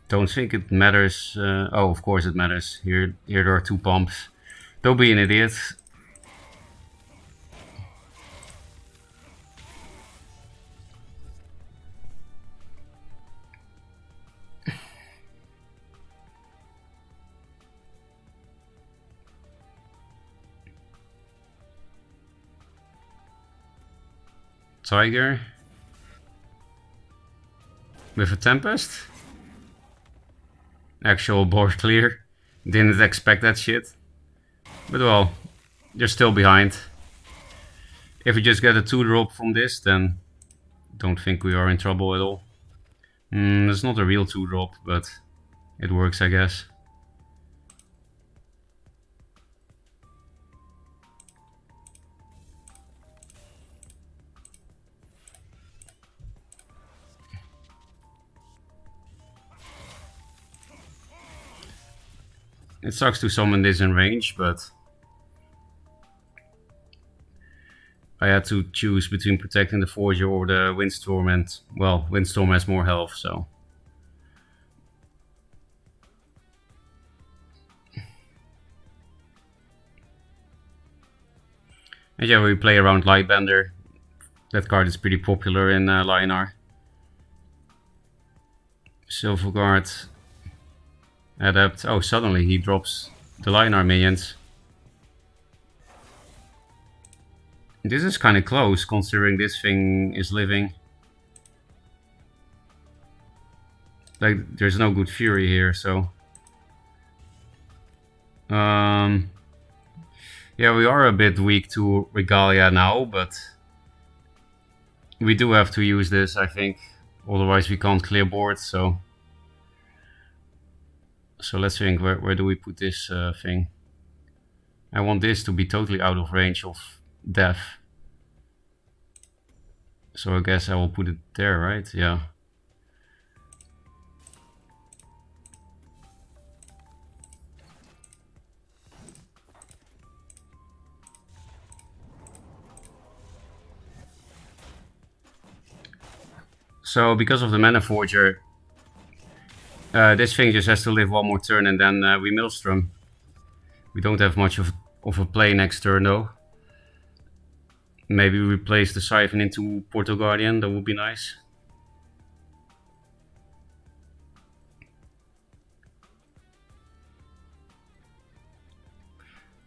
[SPEAKER 1] Don't think it matters. Oh, of course it matters. Here there are 2 pumps. Don't be an idiot. Tiger with a Tempest. Actual board clear. Didn't expect that shit. But well, you're still behind. If we just get a 2-drop from this, then don't think we are in trouble at all. It's not a real 2-drop, but it works, I guess. It sucks to summon this in range, but I had to choose between protecting the Forger or the Windstorm, and well, Windstorm has more health, so And yeah, we play around Lightbender. That card is pretty popular in Lionar. Silverguard. Adept. Oh, suddenly he drops the Lionar minions. This is kind of close, considering this thing is living. Like, there's no good fury here, so... yeah, we are a bit weak to Regalia now, but... we do have to use this, I think. Otherwise we can't clear board, so... So let's think, where do we put this thing? I want this to be totally out of range of death. So I guess I will put it there, right? Yeah. So because of the Mana Forger, this thing just has to live one more turn and then we Maelstrom. We don't have much of a play next turn though. Maybe replace the Siphon into Portal Guardian, that would be nice.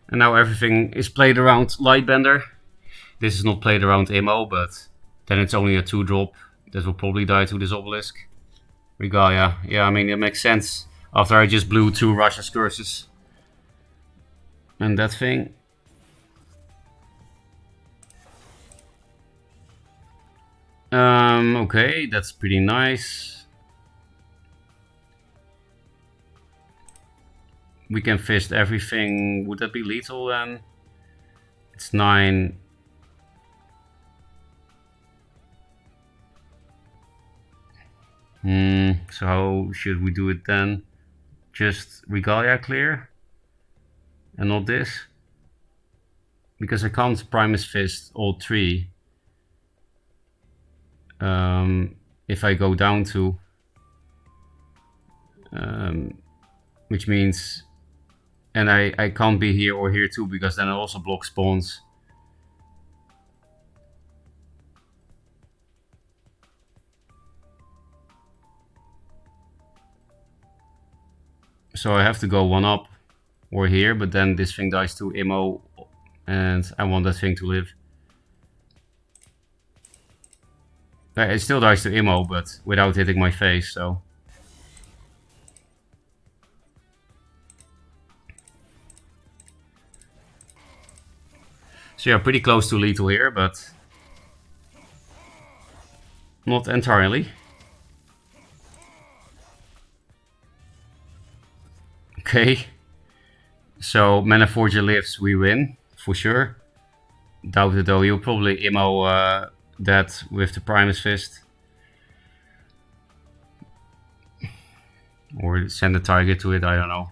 [SPEAKER 1] And now everything is played around Lightbender. This is not played around Imo, but then it's only a 2-drop. That will probably die to this Obelisk. Regalia. Yeah, I mean, it makes sense. After I just blew 2 Russia's Curses. And that thing. Okay, that's pretty nice. We can fist everything. Would that be lethal then? It's 9. So how should we do it then? Just Regalia clear? And not this? Because I can't Primus Fist all 3. If I go down to... which means... And I can't be here or here too, because then I also block spawns. So I have to go 1 up or here, but then this thing dies to Imo and I want that thing to live. It still dies to Imo, but without hitting my face, so... So yeah, pretty close to lethal here, but... not entirely. Okay. So, Mana Forger lives, we win, for sure. Doubt it though, you'll probably Imo that with the Primus Fist. Or send a target to it, I don't know.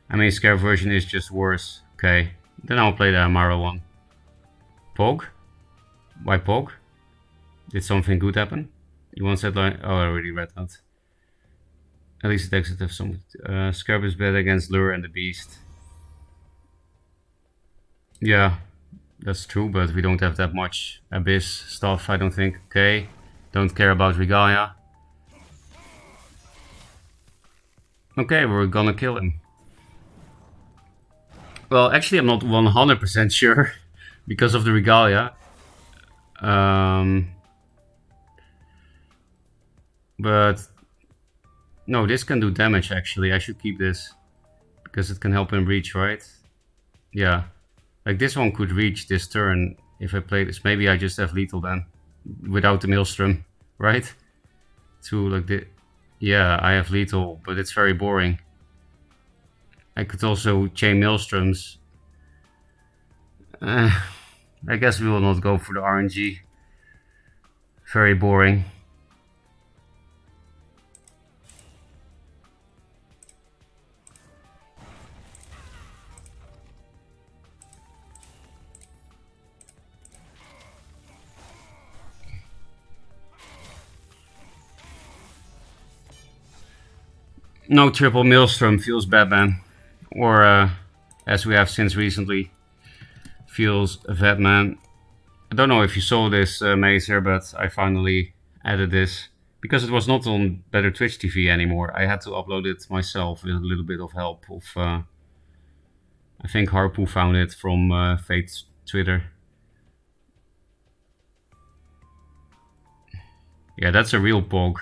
[SPEAKER 1] I mean, Scare version is just worse. Okay, then I'll play the Amara one. Pog? Why Pog? Did something good happen? You want set line? Oh, I already read that. At least it exit have some. Scarab is better against Lure and the Beast. Yeah, that's true, but we don't have that much Abyss stuff, I don't think. Okay, don't care about Regalia. Okay, we're gonna kill him. Well, actually, I'm not 100% sure because of the Regalia. But no, this can do damage actually. I should keep this because it can help him reach, right? Yeah, like this one could reach this turn if I play this. Maybe I just have lethal then without the Maelstrom, right? To like the... Yeah, I have lethal, but it's very boring. I could also chain Maelstroms. I guess we will not go for the RNG. Very boring. No triple Maelstrom feels bad, man. Or as we have since recently, Feels Vetman. I don't know if you saw this, Mazer, but I finally added this because it was not on Better Twitch TV anymore. I had to upload it myself with a little bit of help of. I think Harpo found it from Fate's Twitter. Yeah, that's a real pog.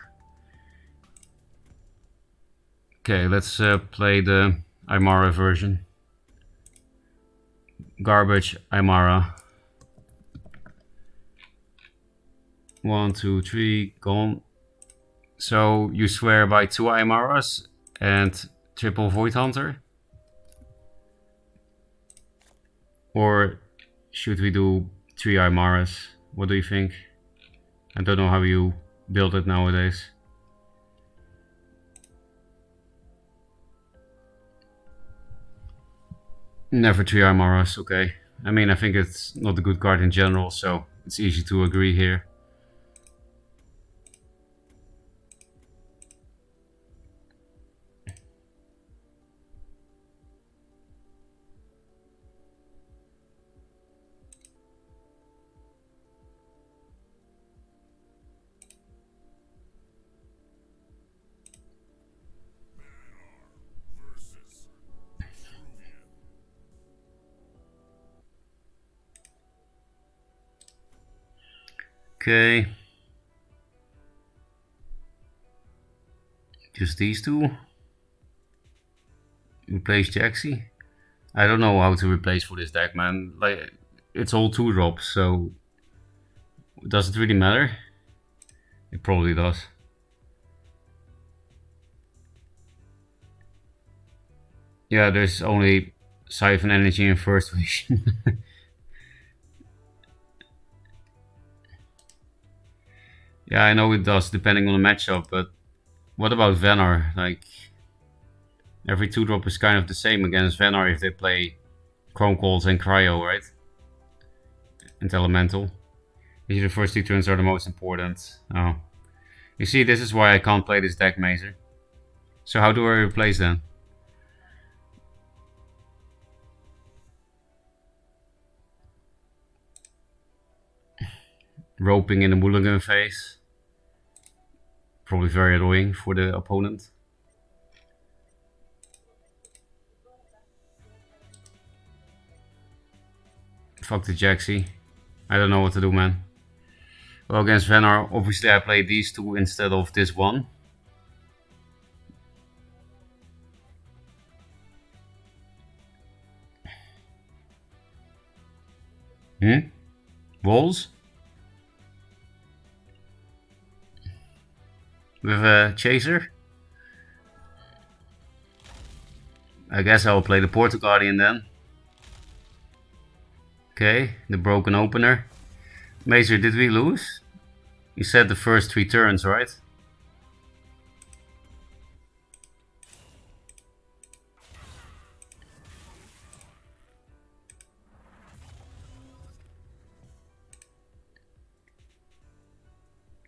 [SPEAKER 1] Okay, let's play the Aymara version. Garbage Aymara. 1, 2, 3, gone. So you swear by 2 Aymaras and triple Void Hunter? Or should we do 3 Aymaras? What do you think? I don't know how you build it nowadays. Never 3 Aymaras, okay. I mean, I think it's not a good card in general, so it's easy to agree here. Okay. Just these two. Replace Jaxi. I don't know how to replace for this deck, man. Like, it's all 2 drops, so does it really matter? It probably does. Yeah, there's only Siphon Energy in first vision. Yeah, I know it does, depending on the matchup, but what about Venar? Like, every 2 drop is kind of the same against Venar if they play Chrome Calls and Cryo, right? And Elemental. Usually the first 2 turns are the most important. Oh. You see, this is why I can't play this deck, Mazer. So how do I replace then? Roping in the mulligan phase. Probably very annoying for the opponent. Fuck the Jaxi. I don't know what to do, man. Well, against Venar, obviously I played these 2 instead of this one. Walls? With a Chaser? I guess I'll play the Portal Guardian then. Okay, the Broken Opener. Mazer, did we lose? You said the first 3 turns, right?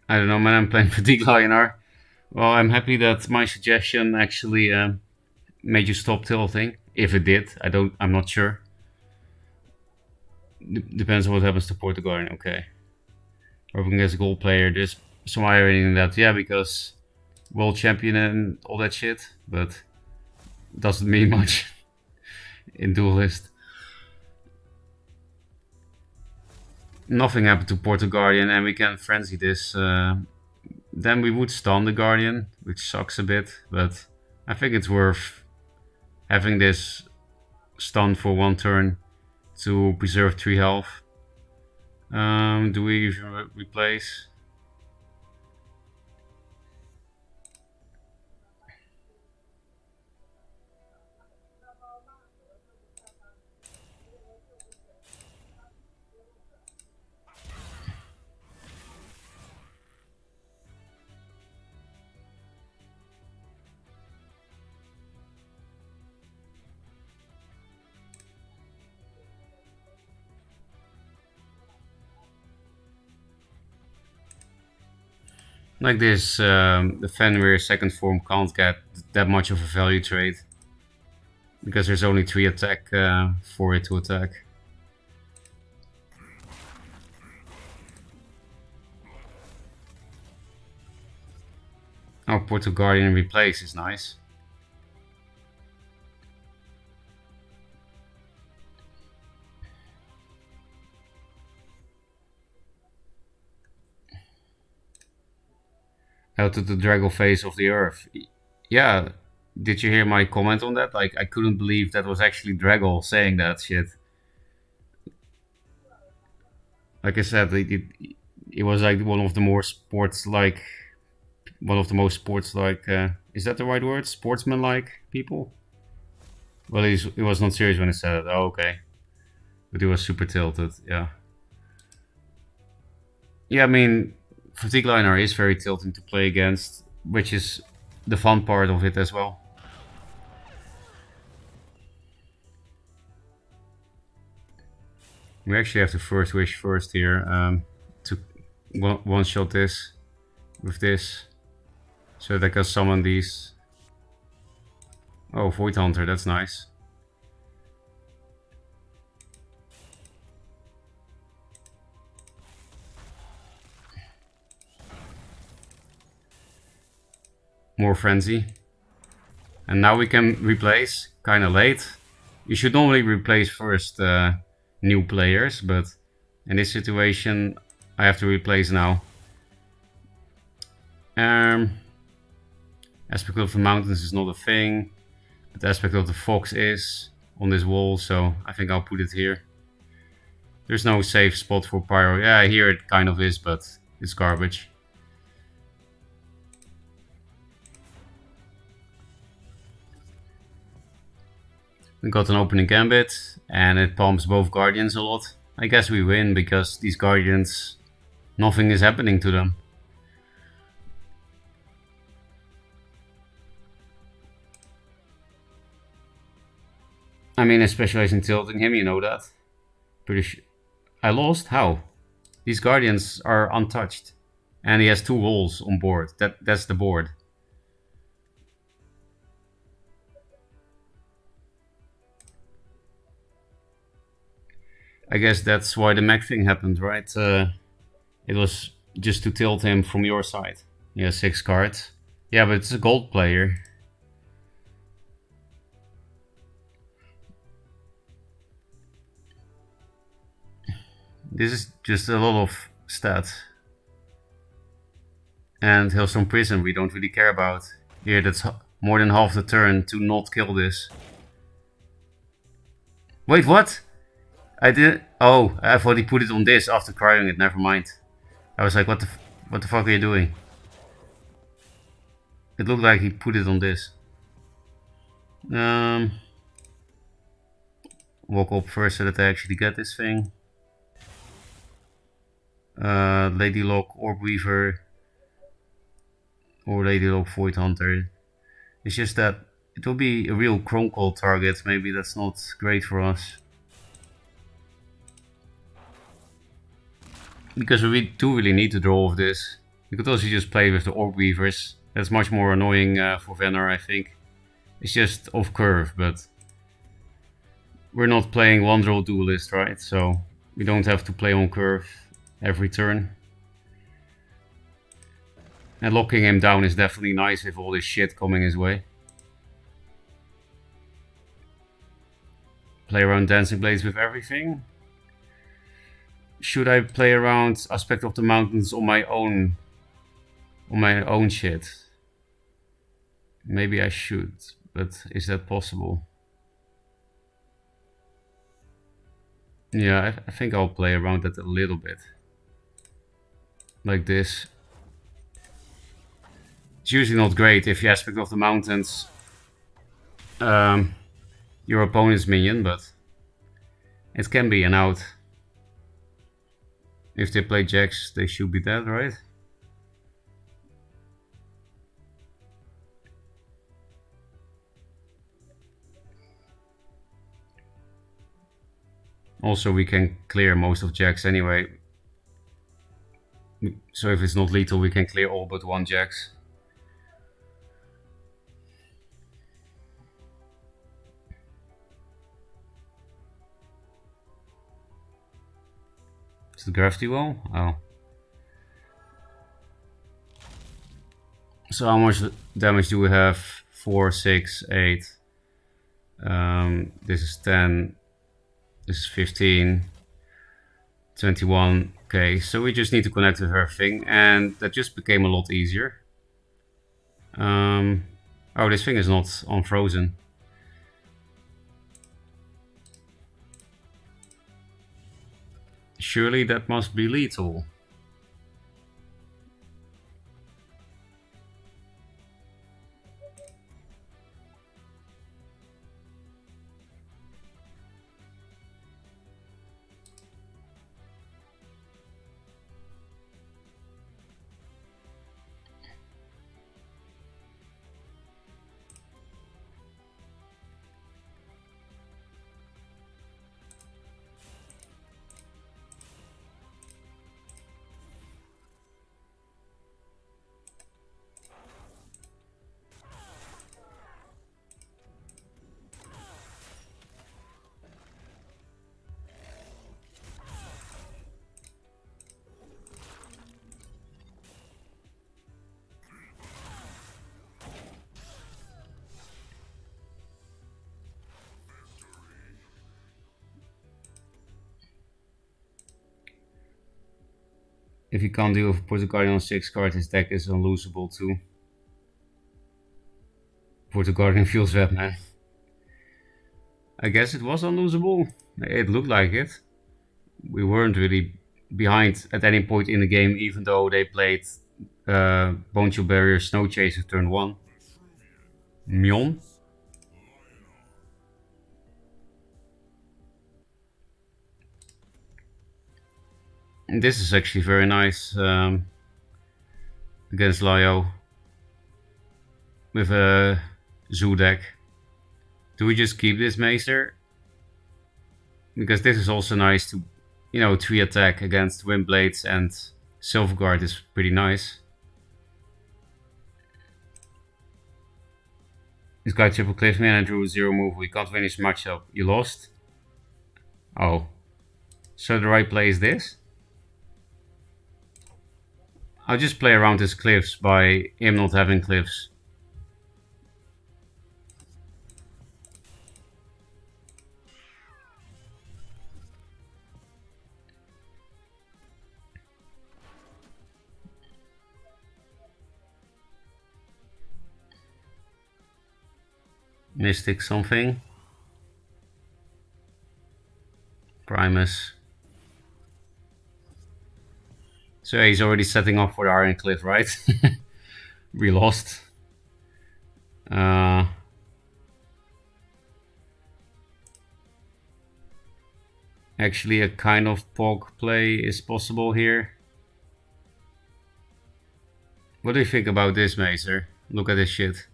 [SPEAKER 1] I don't know, man, I'm playing Fatigue Lionar. Well, I'm happy that my suggestion actually made you stop tilting. If it did, I'm not sure. Depends on what happens to Portal Guardian, okay. Working as a gold player, there's some irony in that, yeah, because world champion and all that shit, but doesn't mean much in Duelyst. Nothing happened to Portal Guardian and we can frenzy this. Then we would stun the Guardian, which sucks a bit, but I think it's worth having this stun for 1 turn to preserve 3 health. Do we even replace? Like this, the Fenrir second form can't get that much of a value trade. because there's only 3 attack for it to attack. Oh, Portal Guardian replace is nice. Out to the Dragon Face of the Earth. Yeah, did you hear my comment on that? Like, I couldn't believe that was actually Dragol saying that shit. Like I said, it was like one of the more sports-like, one of the most sports-like, is that the right word? Sportsman-like people? Well, he was not serious when he said it. Oh, okay. But he was super tilted, yeah. Yeah, I mean, Fatigue Liner is very tilting to play against, which is the fun part of it as well. We actually have to first wish first here to one shot this with this, so that I can summon these. Oh, Void Hunter, that's nice. More Frenzy. And now we can replace, kinda late. You should normally replace first new players, but in this situation I have to replace now. Aspect of the Mountains is not a thing, but the Aspect of the Fox is on this wall, so I think I'll put it here. There's no safe spot for Pyro. Yeah, here it kind of is, but it's garbage. We got an opening gambit, and it pumps both Guardians a lot. I guess we win, because these Guardians, nothing is happening to them. I mean, I specialize in tilting him, you know that. Pretty sure. I lost? How? These Guardians are untouched. And he has 2 walls on board. That's the board. I guess that's why the mech thing happened, right? It was just to tilt him from your side. Yeah, 6 cards. Yeah, but it's a gold player. This is just a lot of stats. And Hailstorm Prison we don't really care about. Here, that's more than half the turn to not kill this. Wait, what? I did. Oh, I thought he put it on this after crying it. Never mind. I was like, what the fuck are you doing? It looked like he put it on this. Walk up first so that I actually get this thing. Lady Lock, Orb Weaver, or Lady Lock Void Hunter. It's just that it will be a real Chrome target. Maybe that's not great for us. Because we do really need to draw off this. You could also just play with the Orb Weavers. That's much more annoying for Venner, I think. It's just off curve, but we're not playing one draw Duelyst, right? So we don't have to play on curve every turn. And locking him down is definitely nice with all this shit coming his way. Play around Dancing Blades with everything. Should I play around Aspect of the Mountains on my own shit? Maybe I should, but is that possible? Yeah, I think I'll play around that a little bit. Like this. It's usually not great if you Aspect of the Mountains your opponent's minion, but it can be an out. If they play jacks, they should be dead, right? Also, we can clear most of jacks anyway. So if it's not lethal, we can clear all but 1 jacks. Is it gravity well? Oh. So how much damage do we have? 4, 6, 8. This is 10. This is 15. 21. Okay, so we just need to connect with everything, and that just became a lot easier. Oh, this thing is not unfrozen. Surely that must be lethal. If you can't deal with Portal Guardian on 6 cards, his deck is unlosable too. Portal Guardian feels web, man. I guess it was unlosable. It looked like it. We weren't really behind at any point in the game, even though they played Bone Chill Barrier Snow Chaser turn 1. Myon. And this is actually very nice against Lyo with a zoo deck. Do we just keep this Maester? Because this is also nice to, 3 attack against Windblades, and Silverguard is pretty nice. This guy triple cliffed me and I drew 0 move. We can't finish matchup. You lost? Oh. So the right play is this? I'll just play around his cliffs by him not having cliffs. Mystic something. Primus. So he's already setting up for the Iron Cliff, right? We lost. Actually, a kind of Pog play is possible here. What do you think about this, Maester? Look at this shit.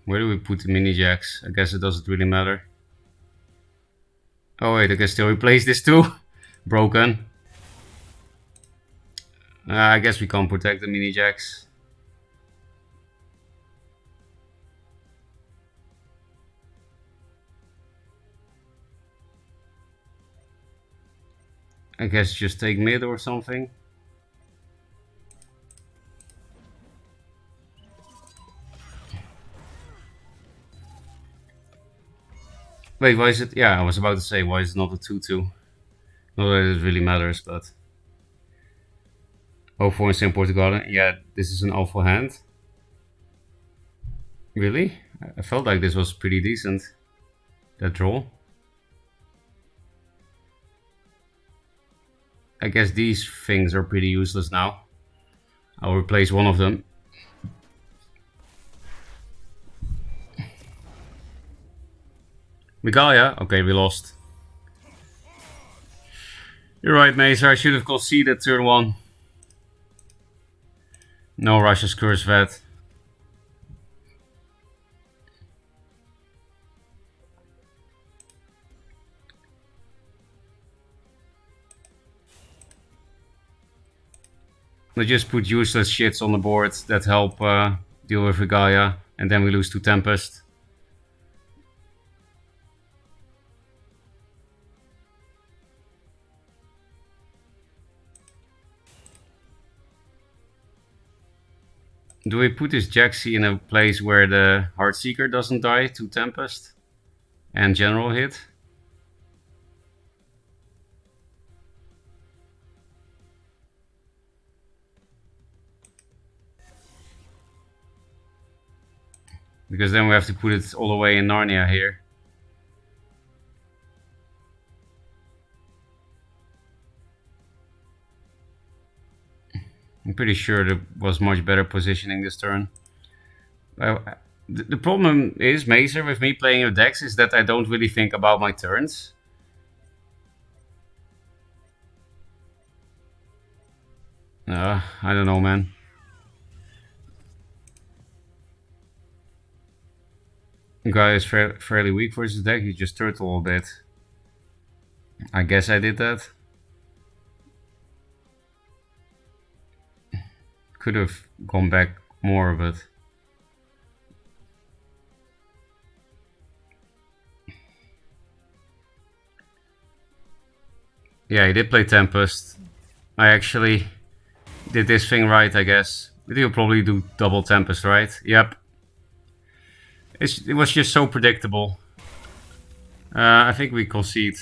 [SPEAKER 1] Where do we put the mini jacks? I guess it doesn't really matter. Oh wait, I can still replace this too. Broken. I guess we can't protect the mini jacks. I guess just take mid or something. Wait, why is it? Yeah, I was about to say, why is it not a 2-2? Not that it really matters, but... 0-4 in St. Portugal. Yeah, this is an awful hand. Really? I felt like this was pretty decent. That draw. I guess these things are pretty useless now. I'll replace one of them. Megalia? Okay, we lost. You're right, Maester. I should have conceded turn 1. No Russia's Curse Vet. Let's just put useless shits on the board that help deal with Gaia, and then we lose to Tempest. Do we put this Jaxi in a place where the Heartseeker doesn't die to Tempest and general hit? Because then we have to put it all the way in Narnia here. I'm pretty sure there was much better positioning this turn. The problem is, Mazer, with me playing your decks is that I don't really think about my turns. I don't know, man. Guy is fairly weak for his deck. He just turtle a bit. I guess I did that. Could have gone back more, but yeah, he did play Tempest. I actually did this thing right, I guess. He'll probably do double Tempest, right? Yep. It was just so predictable. I think we concede.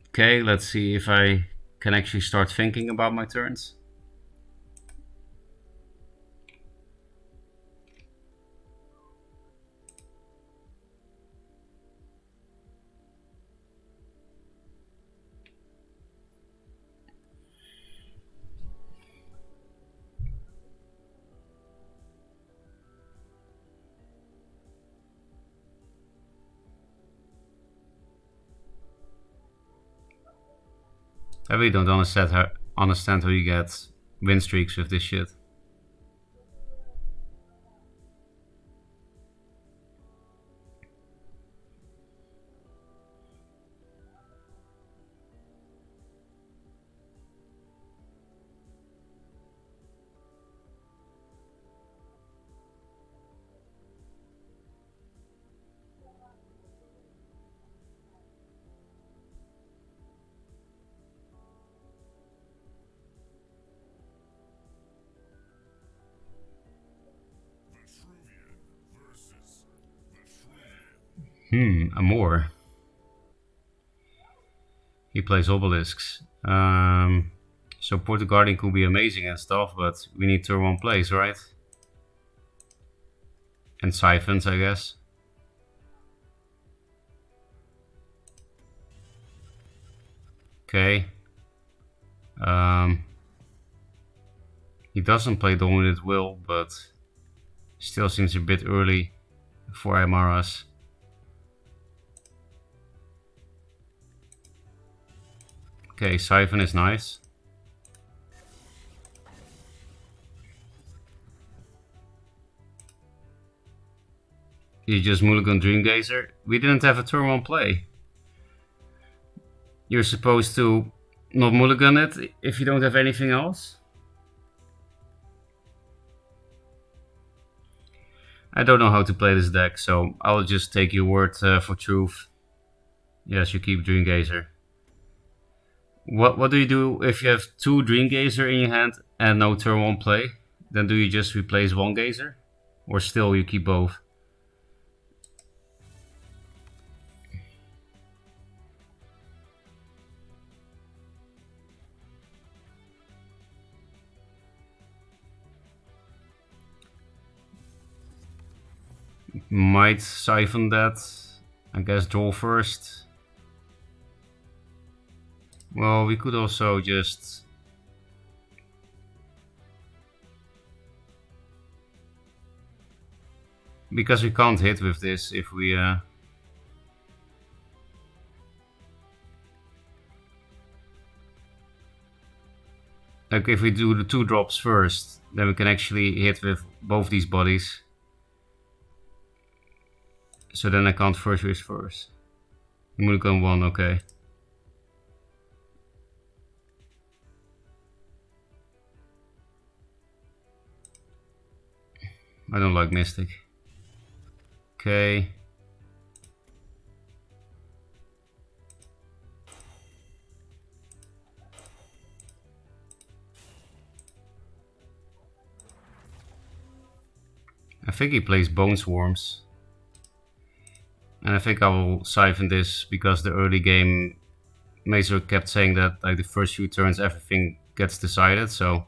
[SPEAKER 1] Okay, let's see if I can actually start thinking about my turns. I really don't understand how you get win streaks with this shit. Amor. He plays obelisks. So Portal Guardian could be amazing and stuff, but we need turn 1 plays, right? And siphons, I guess. Okay. He doesn't play Dominant Will, but still seems a bit early for Aymaras. Okay, Siphon is nice. You just mulligan Dreamgazer. We didn't have a turn 1 play. You're supposed to not mulligan it if you don't have anything else. I don't know how to play this deck, so I'll just take your word for truth. Yes, you keep Dreamgazer. What do you do if you have 2 Dreamgazer in your hand and no turn 1 play? Then do you just replace 1 Gazer? Or still you keep both? Might siphon that. I guess draw first. Well, we could also just... Because we can't hit with this if we... Like if we do the 2 drops first, then we can actually hit with both these bodies. So then I can't first wish first. Moeilijk on 1, okay. I don't like Mystic. Okay. I think he plays Bone Swarms. And I think I will siphon this because the early game Mazer kept saying that like the first few turns everything gets decided, so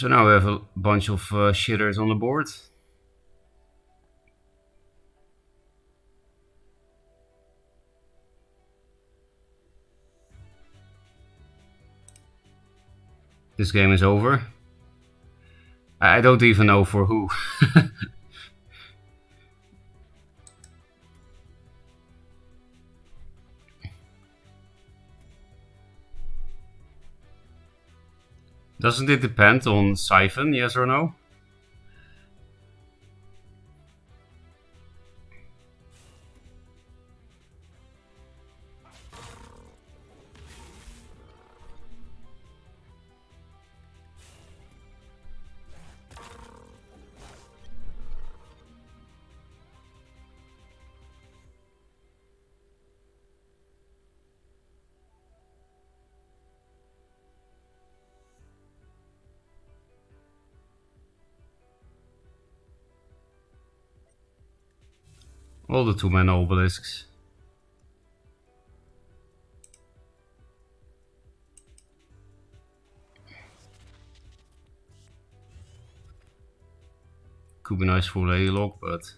[SPEAKER 1] now we have a bunch of shitters on the board. This game is over. I don't even know for who. Doesn't it depend on siphon, yes or no? All the 2-mana obelisks. Could be nice for Lady Lock, but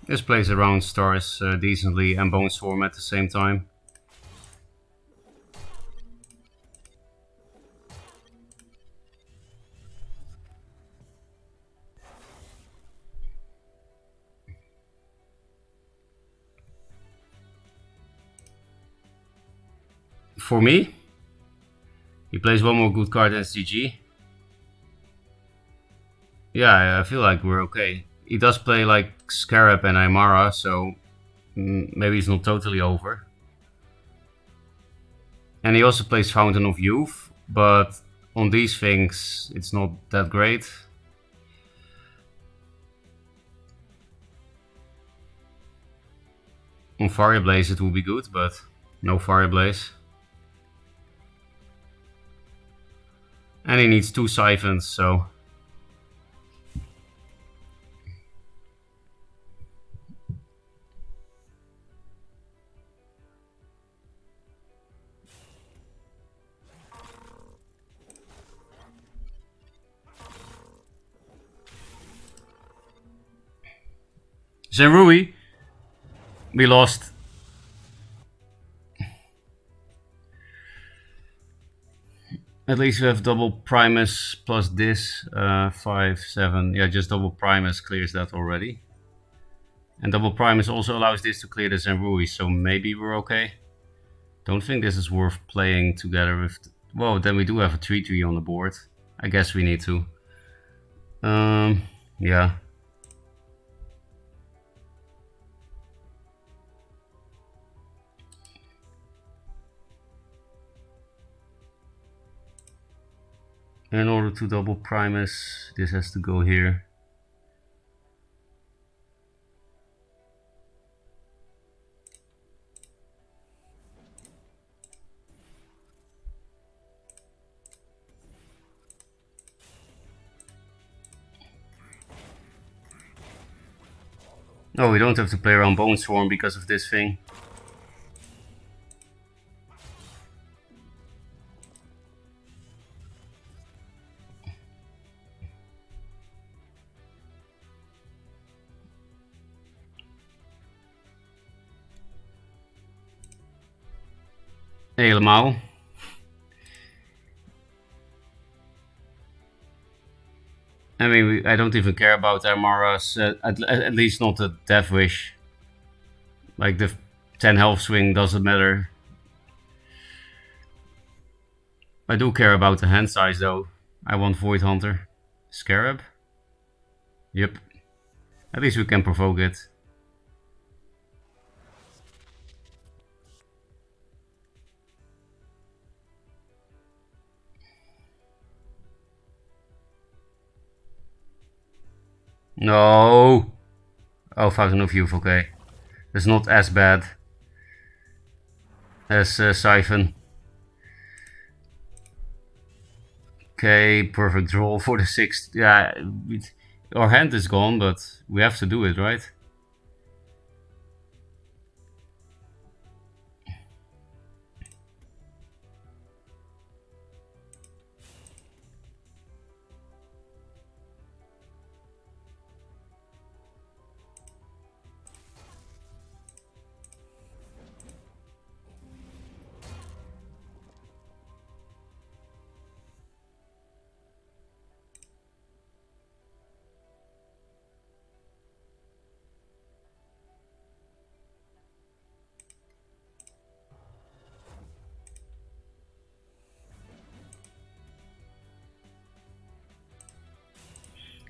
[SPEAKER 1] this plays around stars decently and Bone Swarm at the same time. For me, he plays one more good card than CG. Yeah, I feel like we're okay. He does play like Scarab and Aymara, so maybe he's not totally over. And he also plays Fountain of Youth, but on these things it's not that great. On Fireblaze it would be good, but no Fireblaze. And he needs 2 siphons, so Zenrui, we lost. At least we have double Primus plus this, 5, 7. Yeah, just double Primus clears that already. And double Primus also allows this to clear the Zenrui, so maybe we're okay. Don't think this is worth playing together with... Whoa, then we do have a 3-3 on the board. I guess we need to. Yeah. In order to double Primus, this has to go here. Oh, we don't have to play around Bone Swarm because of this thing. Helemaal. I mean, I don't even care about Amaras, at least not the Death Wish. Like the 10 health swing doesn't matter. I do care about the hand size though. I want Void Hunter. Scarab? Yep. At least we can provoke it. No! Oh, Fountain of Youth, okay. That's not as bad as Siphon. Okay, perfect draw for the 6th. Yeah, our hand is gone, but we have to do it, right?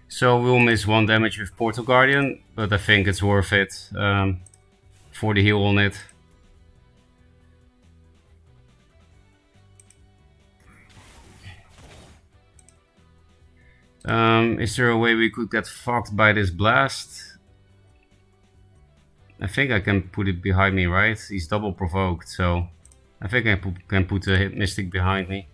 [SPEAKER 1] So we'll miss 1 damage with Portal Guardian, but I think it's worth it for the heal on it. Is there a way we could get fucked by this blast? I think I can put it behind me, right? He's double provoked, so I think I can put the Hit Mystic behind me.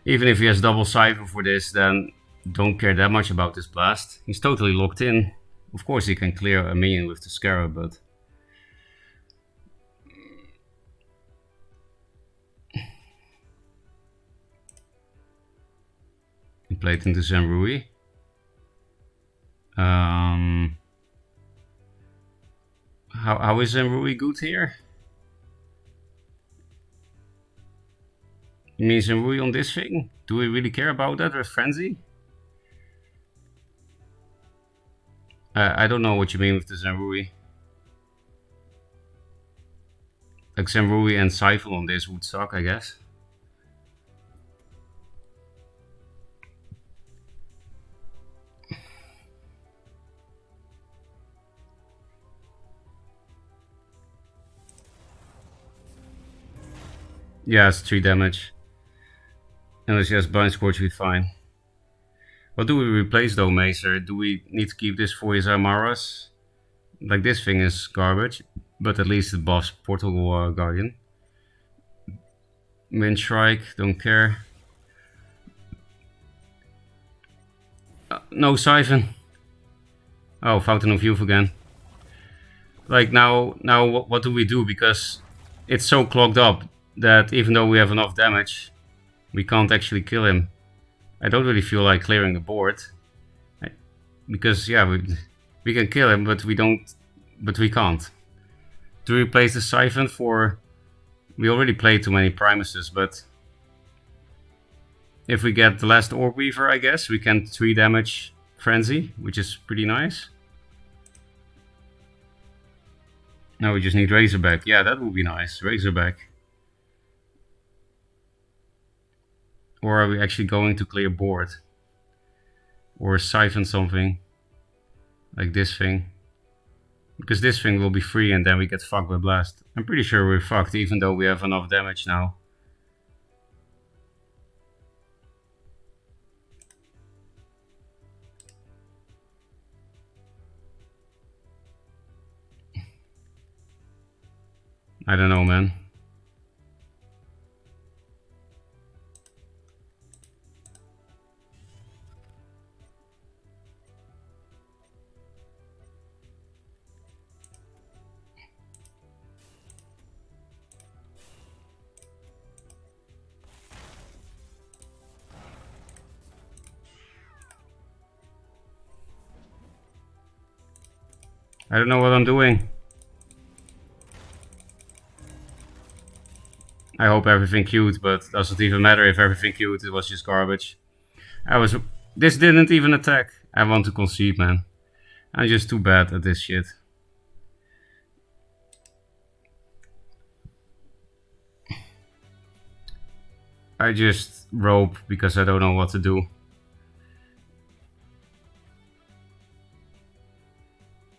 [SPEAKER 1] Even if he has double Siphon for this, then don't care that much about this blast. He's totally locked in. Of course he can clear a minion with the Scarab, but... He played into Zenrui. How is Zenrui good here? You mean Zenrui on this thing? Do we really care about that with Frenzy? I don't know what you mean with the Zenrui. Like Zenrui and Siphon on this would suck, I guess. Yeah, it's 3 damage. Unless he has Blind Scorch, we'd fine. What do we replace though, Macer? Do we need to keep this for his Amaras? Like this thing is garbage, but at least it buffs Portal Guardian. Wind Strike, don't care. No Siphon. Oh, Fountain of Youth again. Like now what do we do? Because it's so clogged up that even though we have enough damage, we can't actually kill him. I don't really feel like clearing the board. Because yeah, we can kill him, but we can't. To replace the Siphon for... We already played too many Primuses, but... If we get the last Orb Weaver, I guess, we can 3 damage Frenzy, which is pretty nice. Now we just need Razorback. Yeah, that would be nice. Razorback. Or are we actually going to clear board? Or Siphon something. Like this thing. Because this thing will be free and then we get fucked by Blast. I'm pretty sure we're fucked even though we have enough damage now. I don't know, man. I don't know what I'm doing. I hope everything queued, but doesn't even matter if everything queued, it was just garbage. This didn't even attack. I want to concede, man. I'm just too bad at this shit. I just rope because I don't know what to do.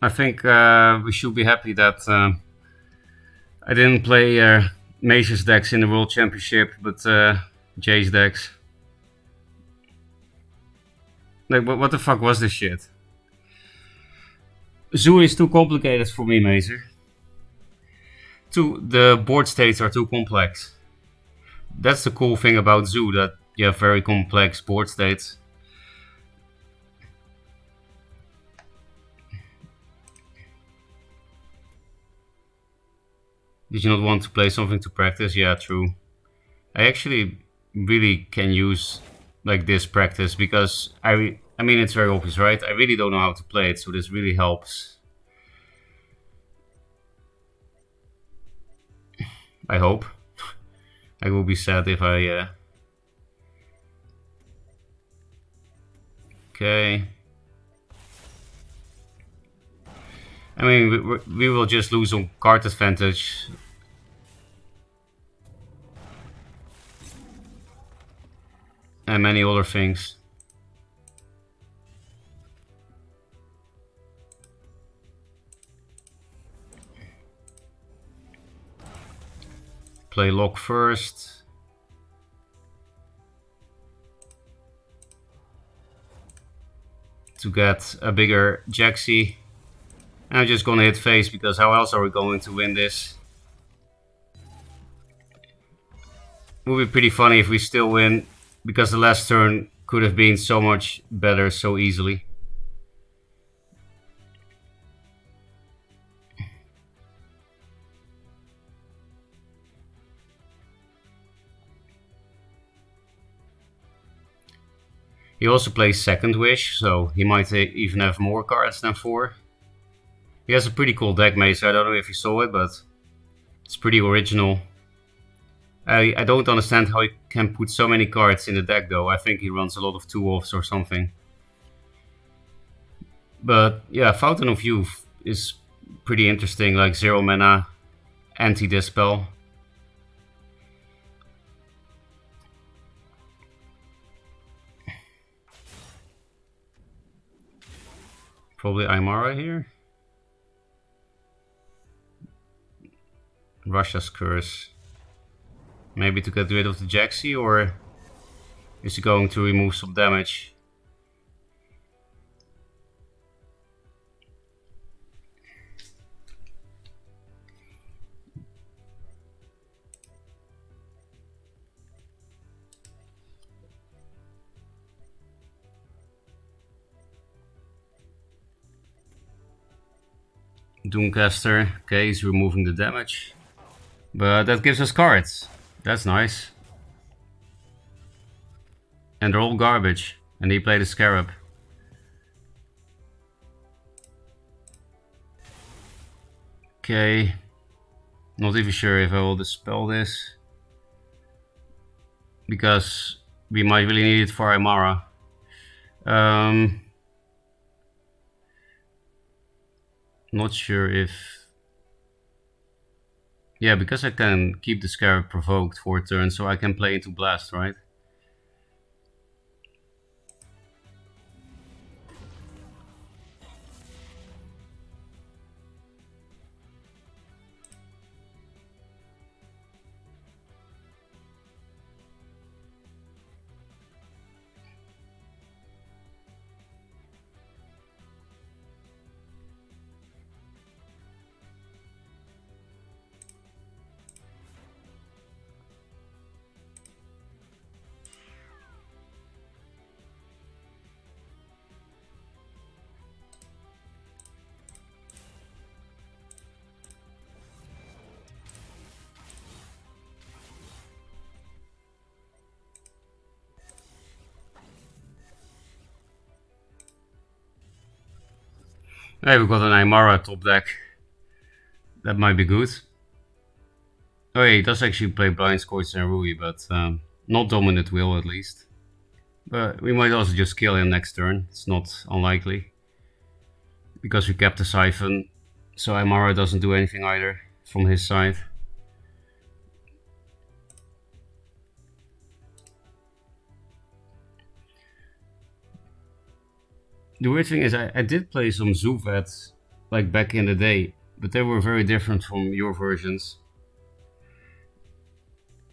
[SPEAKER 1] I think we should be happy that I didn't play Mage's decks in the World Championship, but Jay's decks. Like, what the fuck was this shit? Zoo is too complicated for me, Mazer. The board states are too complex. That's the cool thing about Zoo, that you have very complex board states. Did you not want to play something to practice? Yeah, true. I actually really can use like this practice because I mean it's very obvious, right? I really don't know how to play it, so this really helps. I hope. I will be sad if I okay. I mean, we will just lose on card advantage. And many other things. Play lock first. To get a bigger Jaxi. I'm just gonna hit face because how else are we going to win this? It would be pretty funny if we still win, because the last turn could have been so much better so easily. He also plays Second Wish, so he might even have more cards than 4. He has a pretty cool deck, mate, so I don't know if you saw it, but it's pretty original. I don't understand how he can put so many cards in the deck, though. I think he runs a lot of 2-offs or something. But yeah, Fountain of Youth is pretty interesting, like 0 mana, anti-dispel. Probably Aymara here. Russia's Curse. Maybe to get rid of the Jaxi, or is he going to remove some damage? Doomcaster, okay, he's removing the damage. But that gives us cards. That's nice. And they're all garbage. And he played a Scarab. Okay. Not even sure if I will dispel this. Because we might really need it for Aymara. Not sure if... Yeah, because I can keep the Scarab provoked for a turn, so I can play into Blast, right? Hey, we've got an Aymara top deck. That might be good. Oh yeah, he does actually play Blind Scorch and Rui, but not Dominant Will at least. But we might also just kill him next turn. It's not unlikely. Because we kept the Siphon, so Aymara doesn't do anything either from his side. The weird thing is I did play some Zuvets like back in the day, but they were very different from your versions.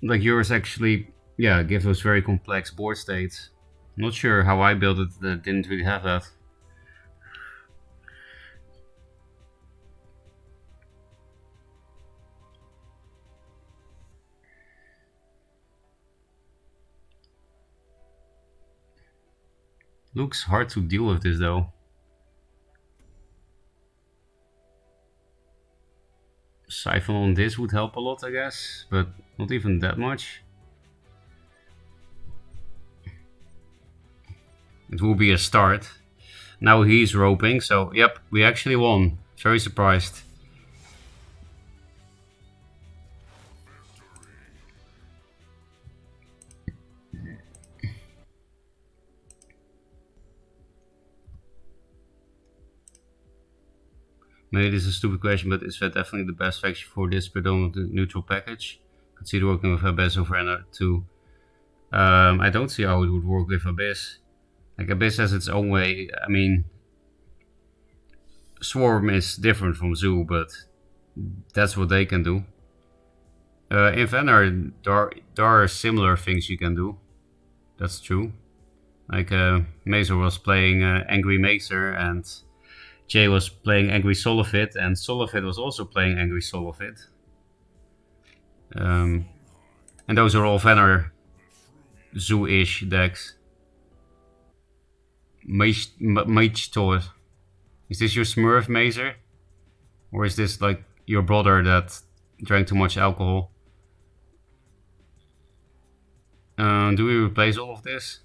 [SPEAKER 1] Like yours actually, yeah, give those very complex board states. I'm not sure how I built it that didn't really have that. Looks hard to deal with this though. Siphon on this would help a lot, I guess, but not even that much. It will be a start. Now he's roping, so yep, we actually won. Very surprised. Maybe this is a stupid question, but is that definitely the best faction for this predominant neutral package? Consider working with Abyss over NR2. I don't see how it would work with Abyss. Like Abyss has its own way. I mean, Swarm is different from Zoo, but that's what they can do. In Vannar, there are similar things you can do. That's true. Like Mazer was playing Angry Mazer, and Jay was playing Angry Solifit, and Solifit was also playing Angry Solifit. And those are all Vannar Zoo-ish decks. Mage Tor. Is this your Smurf Mazer? Or is this like your brother that drank too much alcohol? Do we replace all of this?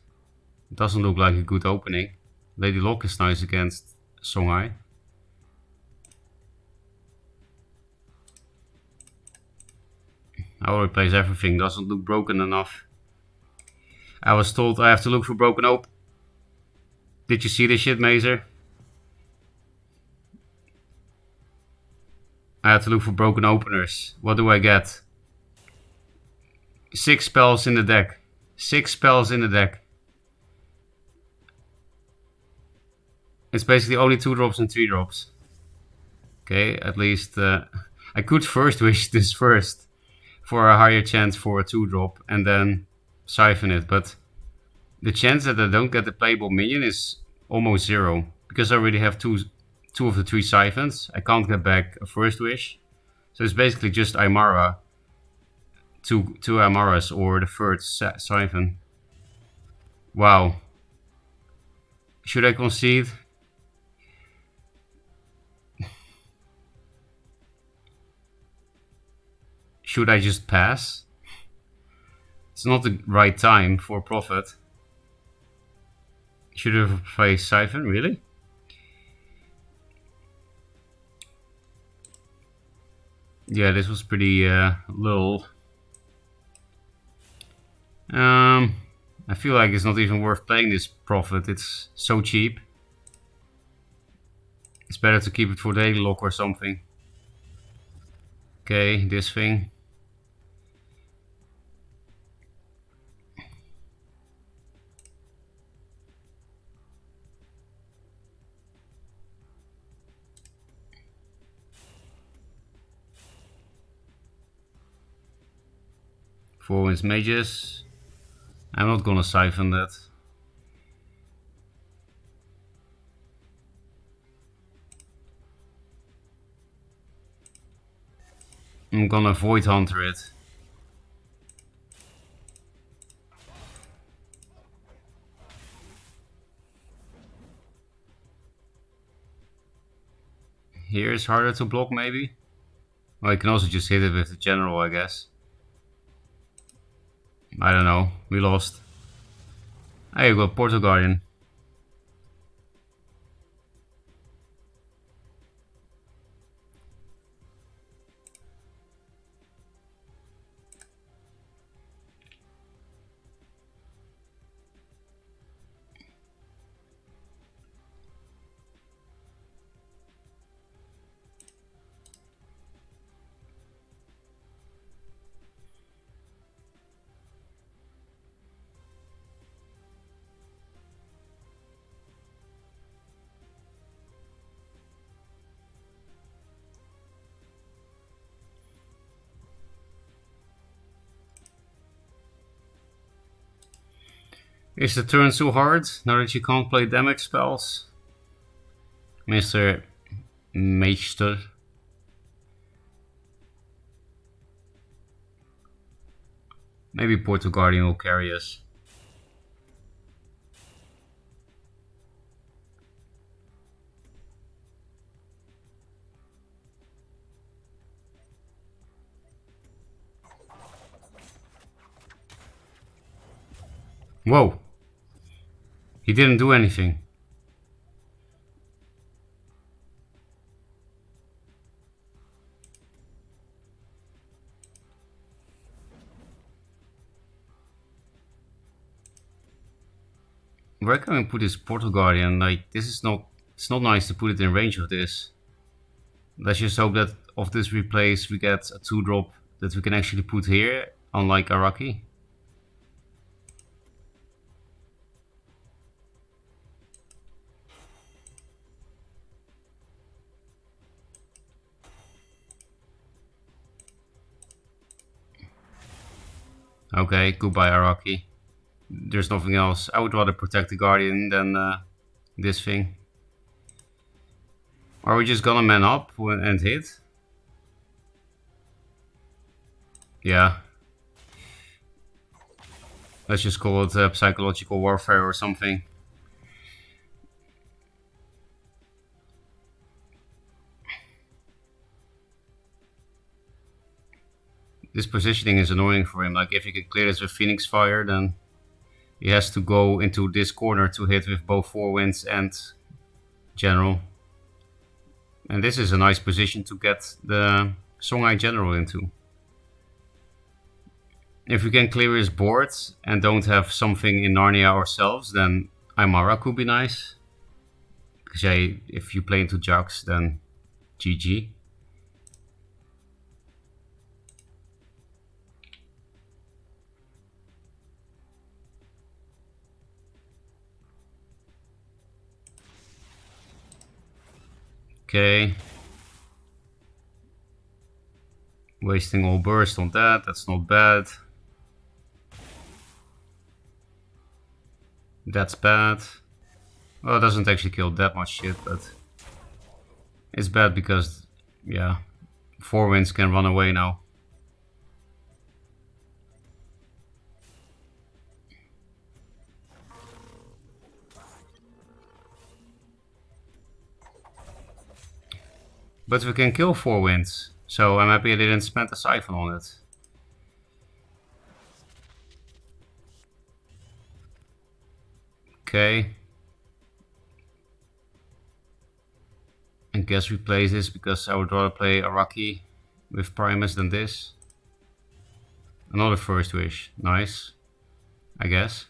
[SPEAKER 1] It doesn't look like a good opening. Lady Locke is nice against Songhai. I will replace everything, doesn't look broken enough. I was told I have to look for broken oak. Did you see this shit, Mazer? I had to look for broken openers. What do I get? 6 spells in the deck. 6 spells in the deck. It's basically only 2 drops and 3 drops. Okay, at least I could first wish this first for a higher chance for a 2 drop and then siphon it, but the chance that I don't get the playable minion is almost 0 because I already have two of the 3 siphons. I can't get back a first wish, so it's basically just Aymara, two Aymaras or the third siphon. Wow. Should I concede? Should I just pass? It's not the right time for profit. Should have played Siphon, really? Yeah, this was pretty low. I feel like it's not even worth playing this profit. It's so cheap. It's better to keep it for daily lock or something. Okay, this thing. Four wins mages. I'm not gonna siphon that. I'm gonna Void Hunter it. Here is harder to block maybe. Well, I can also just hit it with the general, I guess. I don't know, we lost. Hey, you got Portal Guardian. Is the turn too hard now that you can't play damage spells? Mr. Meester. Maybe Portal Guardian will carry us. Whoa! He didn't do anything. Where can we put this Portal Guardian? Like, this is not... It's not nice to put it in range of this. Let's just hope that of this replace we get a 2-drop that we can actually put here, unlike Araki. Okay, goodbye Araki. There's nothing else. I would rather protect the Guardian than this thing. Are we just gonna man up and hit? Yeah. Let's just call it psychological warfare or something. This positioning is annoying for him. Like, if he can clear this with Phoenix Fire, then he has to go into this corner to hit with both 4 winds and General. And this is a nice position to get the Songhai General into. If we can clear his board and don't have something in Narnia ourselves, then Aymara could be nice. Because if you play into Jax, then GG. Okay. Wasting all burst on that, that's not bad. That's bad. Well, it doesn't actually kill that much shit, but it's bad because, yeah, 4 winds can run away now. But we can kill 4 winds, so I'm happy I didn't spend a siphon on it. Okay. I guess we play this because I would rather play Araki with Primus than this. Another first wish, nice, I guess.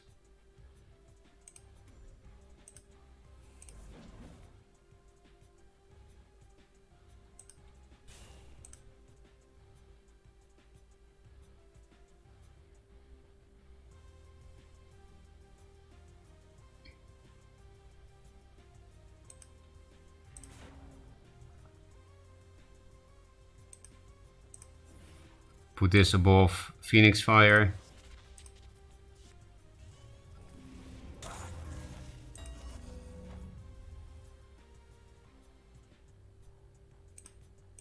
[SPEAKER 1] Put this above Phoenix Fire.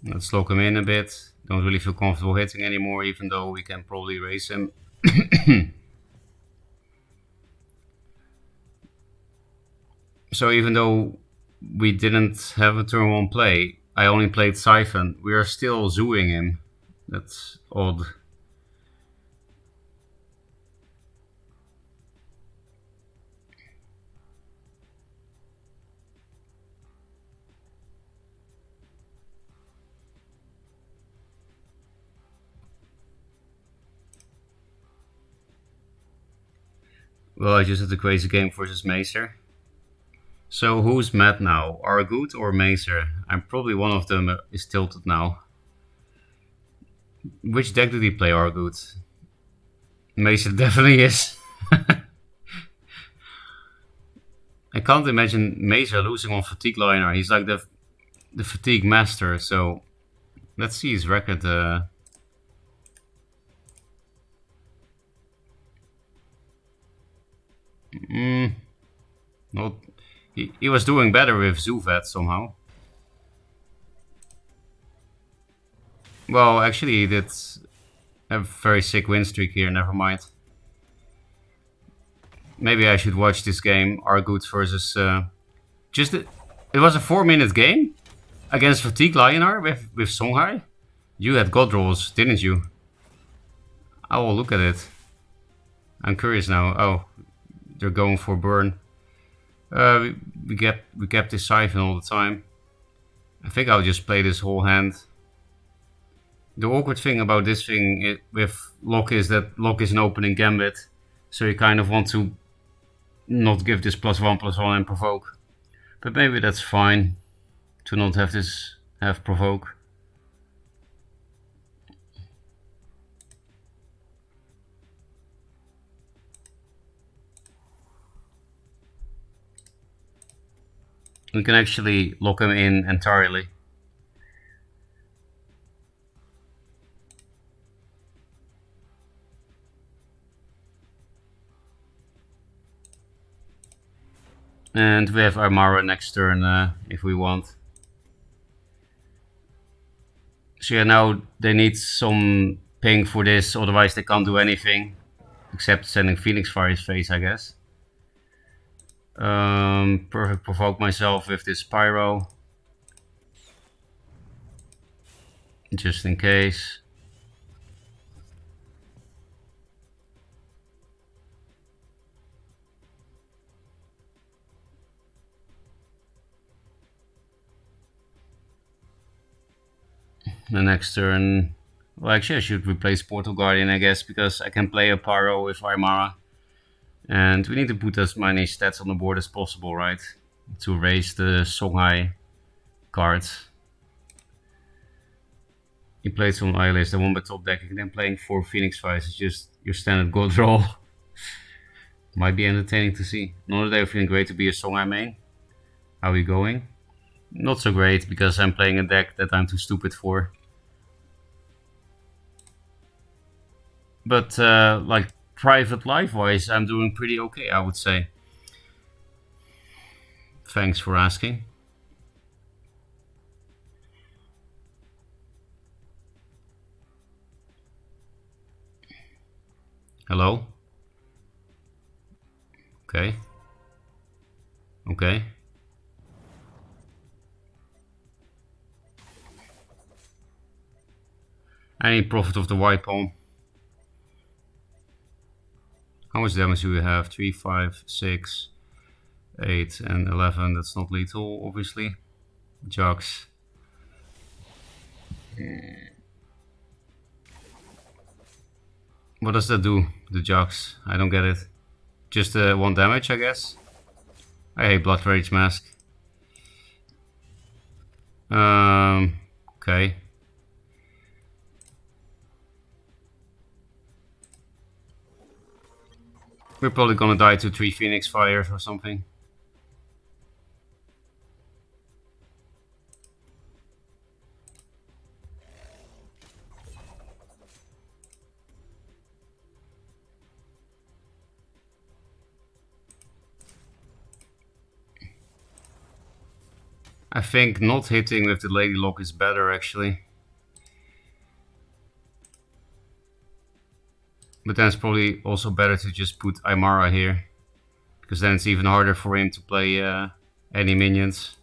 [SPEAKER 1] Let's lock him in a bit. Don't really feel comfortable hitting anymore, even though we can probably raise him. So even though we didn't have a turn 1 play, I only played Siphon, we are still zooing him. That's odd. Well, I just had a crazy game versus Macer. So who's mad now? Argoot or Macer? I'm probably one of them is tilted now. Which deck did he play, Argoot? Macer definitely is. I can't imagine Macer losing on Fatigue Liner. He's like the Fatigue Master, so let's see his record. Mm, not. He was doing better with Zuvet somehow. Well, actually, he did a very sick win streak here. Never mind. Maybe I should watch this game. Argut versus. It was a 4-minute game against Fatigue Lionar with Songhai. You had God rolls, didn't you? I will look at it. I'm curious now. Oh, they're going for burn. We kept this siphon all the time. I think I'll just play this whole hand. The awkward thing about this thing with Lock is that Lock is an opening gambit, so you kind of want to not give this +1/+1 and provoke. But maybe that's fine to not have this have provoke. We can actually lock him in entirely. And we have Armara next turn if we want. So yeah, now they need some ping for this, otherwise they can't do anything. Except sending Phoenix Fire's face, I guess. Perfect provoke myself with this Pyro. Just in case. The next turn, well, actually I should replace Portal Guardian, I guess, because I can play a Pyro with Aymara. And we need to put as many stats on the board as possible, right? To raise the Songhai cards. He played some Duelyst, the one by top deck, and then playing 4 Phoenix Fires is just your standard god roll. Might be entertaining to see. Another day feeling great to be a Songhai main. How are you going? Not so great, because I'm playing a deck that I'm too stupid for. But like private life wise, I'm doing pretty okay, I would say. Thanks for asking. Hello? Okay. Okay. I need profit of the white pawn. How much damage do we have? 3, 5, 6, 8, and 11. That's not lethal, obviously. Jugs. What does that do, the jugs? I don't get it. Just 1 damage, I guess. I hate Blood Rage Mask. Okay. We're probably gonna die to 3 Phoenix Fires or something. I think not hitting with the Lady Lock is better, actually. But then it's probably also better to just put Aymara here. Because then it's even harder for him to play any minions.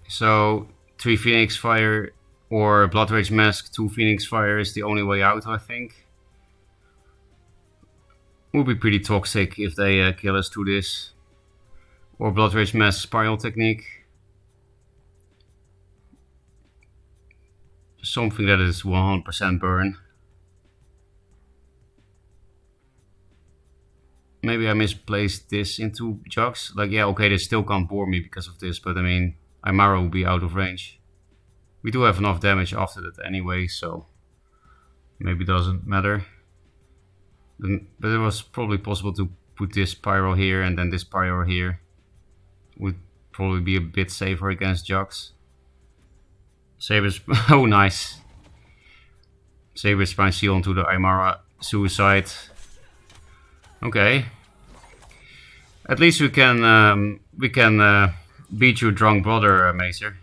[SPEAKER 1] So 3 Phoenix Fire or Blood Rage Mask, 2 Phoenix Fire is the only way out, I think. Would be pretty toxic if they kill us through this. Or Blood Rage Mask Spiral Technique. Something that is 100% burn. Maybe I misplaced this into jugs. Like, yeah, okay, they still can't bore me because of this, but I mean, Aymara will be out of range. We do have enough damage after that anyway, so maybe it doesn't matter. But it was probably possible to put this Pyro here and then this Pyro here. would probably be a bit safer against Jux. Sabers, oh nice. Saber Spine Seal onto the Aymara Suicide. Okay. At least we can beat your drunk brother, Macer.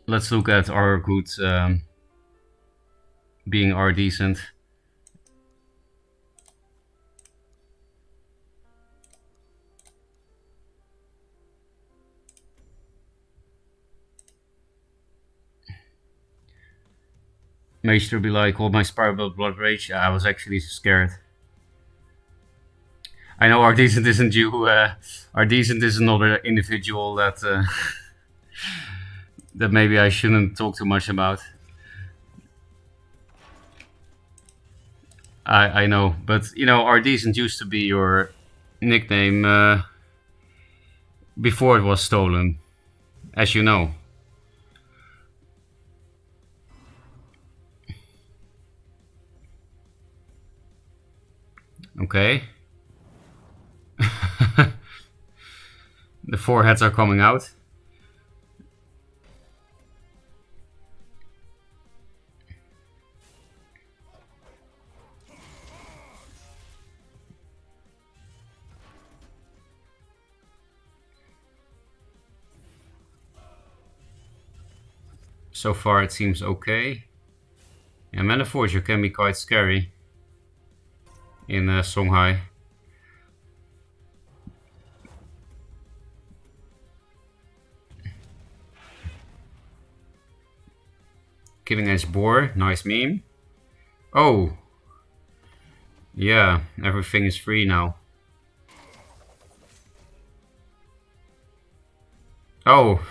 [SPEAKER 1] Let's look at our good being our decent. Maester be like, hold my Spiral Blood Rage. I was actually scared. I know our decent isn't you. Our decent is another individual that that maybe I shouldn't talk too much about. I know, but you know, our decent used to be your nickname before it was stolen, as you know. Okay. The foreheads are coming out. So far it seems okay. Yeah, Mana Forger can be quite scary in Songhai. Killing Edge Boar, nice meme. Oh! Yeah, everything is free now. Oh!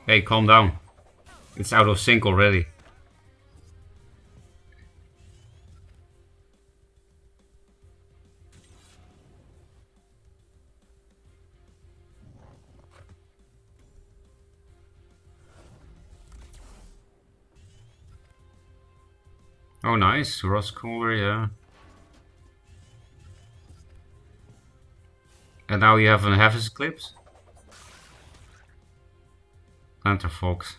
[SPEAKER 1] Hey, calm down. It's out of sync already. Oh, nice. Rust Cooler, yeah. And now you have a Heaven's Eclipse? Lantern Fox.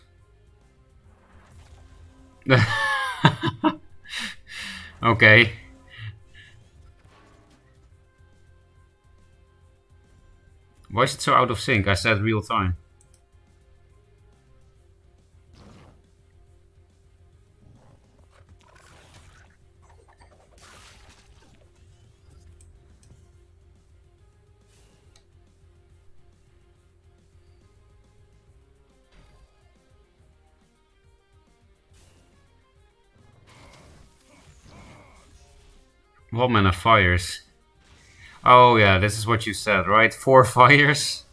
[SPEAKER 1] Okay. Why is it so out of sync? I said real time. What mana fires? Oh yeah, this is what you said, right? 4 fires?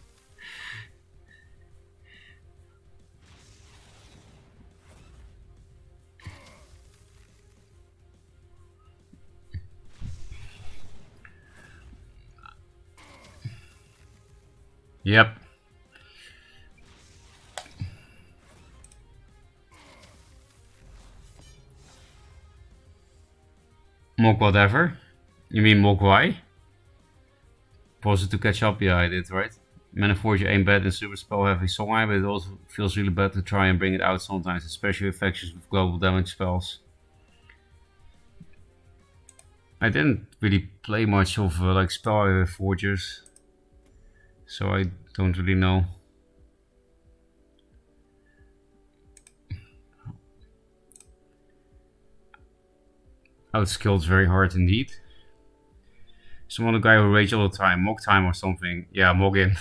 [SPEAKER 1] Yep. Mog whatever? You mean Mogwai? Pause it to catch up? Yeah, I did, right? Mana Forge ain't bad in super spell heavy Songhai, but it also feels really bad to try and bring it out sometimes, especially with factions with global damage spells. I didn't really play much of like spell forgers, so I don't really know. Outskilled very hard indeed. Some other guy who rage all the time, Mog time or something. Yeah, Mogin.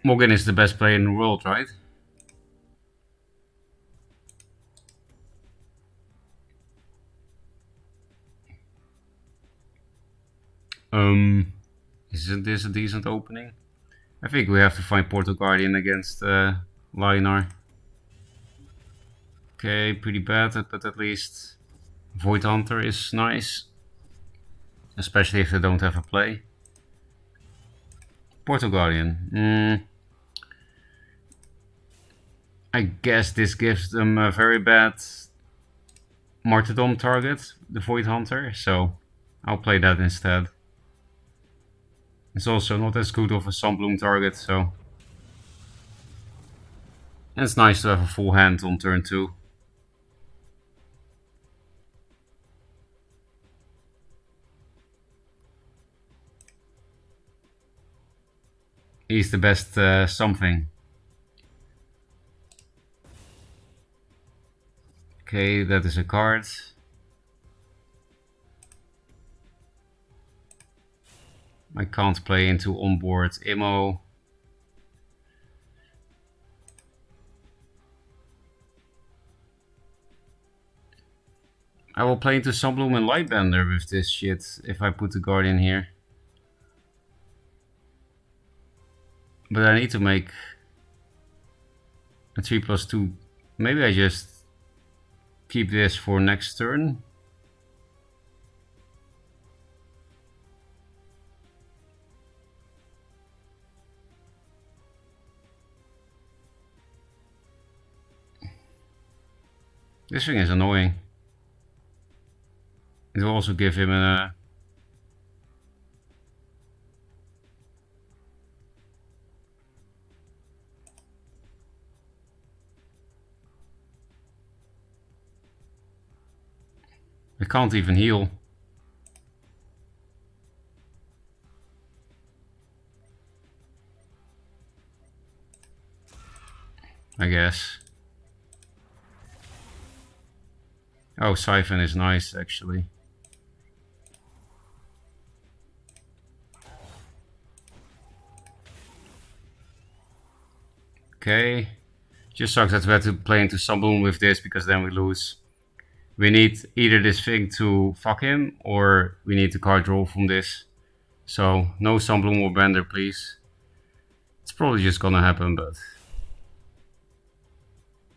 [SPEAKER 1] Mogin is the best player in the world, right? Isn't this a decent opening? I think we have to find Portal Guardian against Lionar. Okay, pretty bad, but at least Void Hunter is nice. Especially if they don't have a play. Portal Guardian. I guess this gives them a very bad martyrdom target, the Void Hunter, so I'll play that instead. It's also not as good of a Sunbloom target, so... And it's nice to have a full hand on turn 2. He's the best something. Okay, that is a card. I can't play into onboard Immo. I will play into Sunbloom and Lightbender with this shit if I put the Guardian here. But I need to make a 3+2. Maybe I just keep this for next turn. This thing is annoying. It will also give him a... I can't even heal. I guess. Oh, Siphon is nice actually. Okay. Just sucks that we had to play into Sunbloom with this because then we lose. We need either this thing to fuck him or we need to card draw from this. So no Sunbloom or Bender, please. It's probably just gonna happen, but...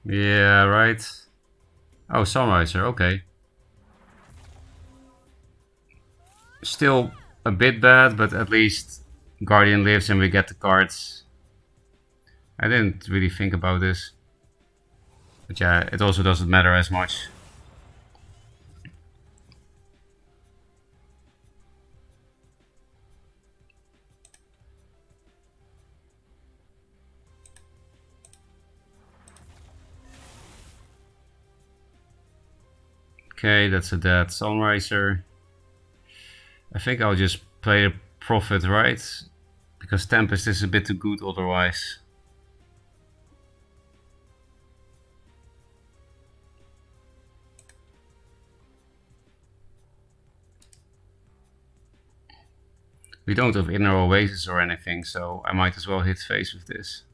[SPEAKER 1] Yeah, right. Oh, Sunriser, okay. Still a bit bad, but at least Guardian lives and we get the cards. I didn't really think about this. But yeah, it also doesn't matter as much. Okay, that's a dead Sunriser. I think I'll just play a Prophet, right? Because Tempest is a bit too good otherwise. We don't have Inner Oasis or anything, so I might as well hit face with this.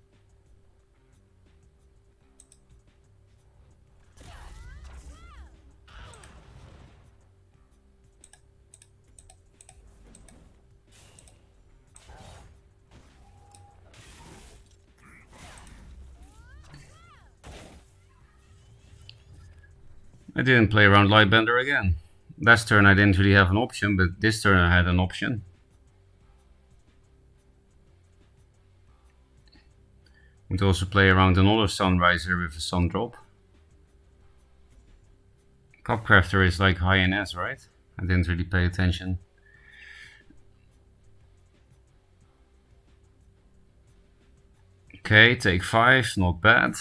[SPEAKER 1] I didn't play around Lightbender again. Last turn I didn't really have an option, but this turn I had an option. Would also play around another Sunriser with a Sun Drop. Cupcrafter is like high in S, right? I didn't really pay attention. Okay, take 5, not bad.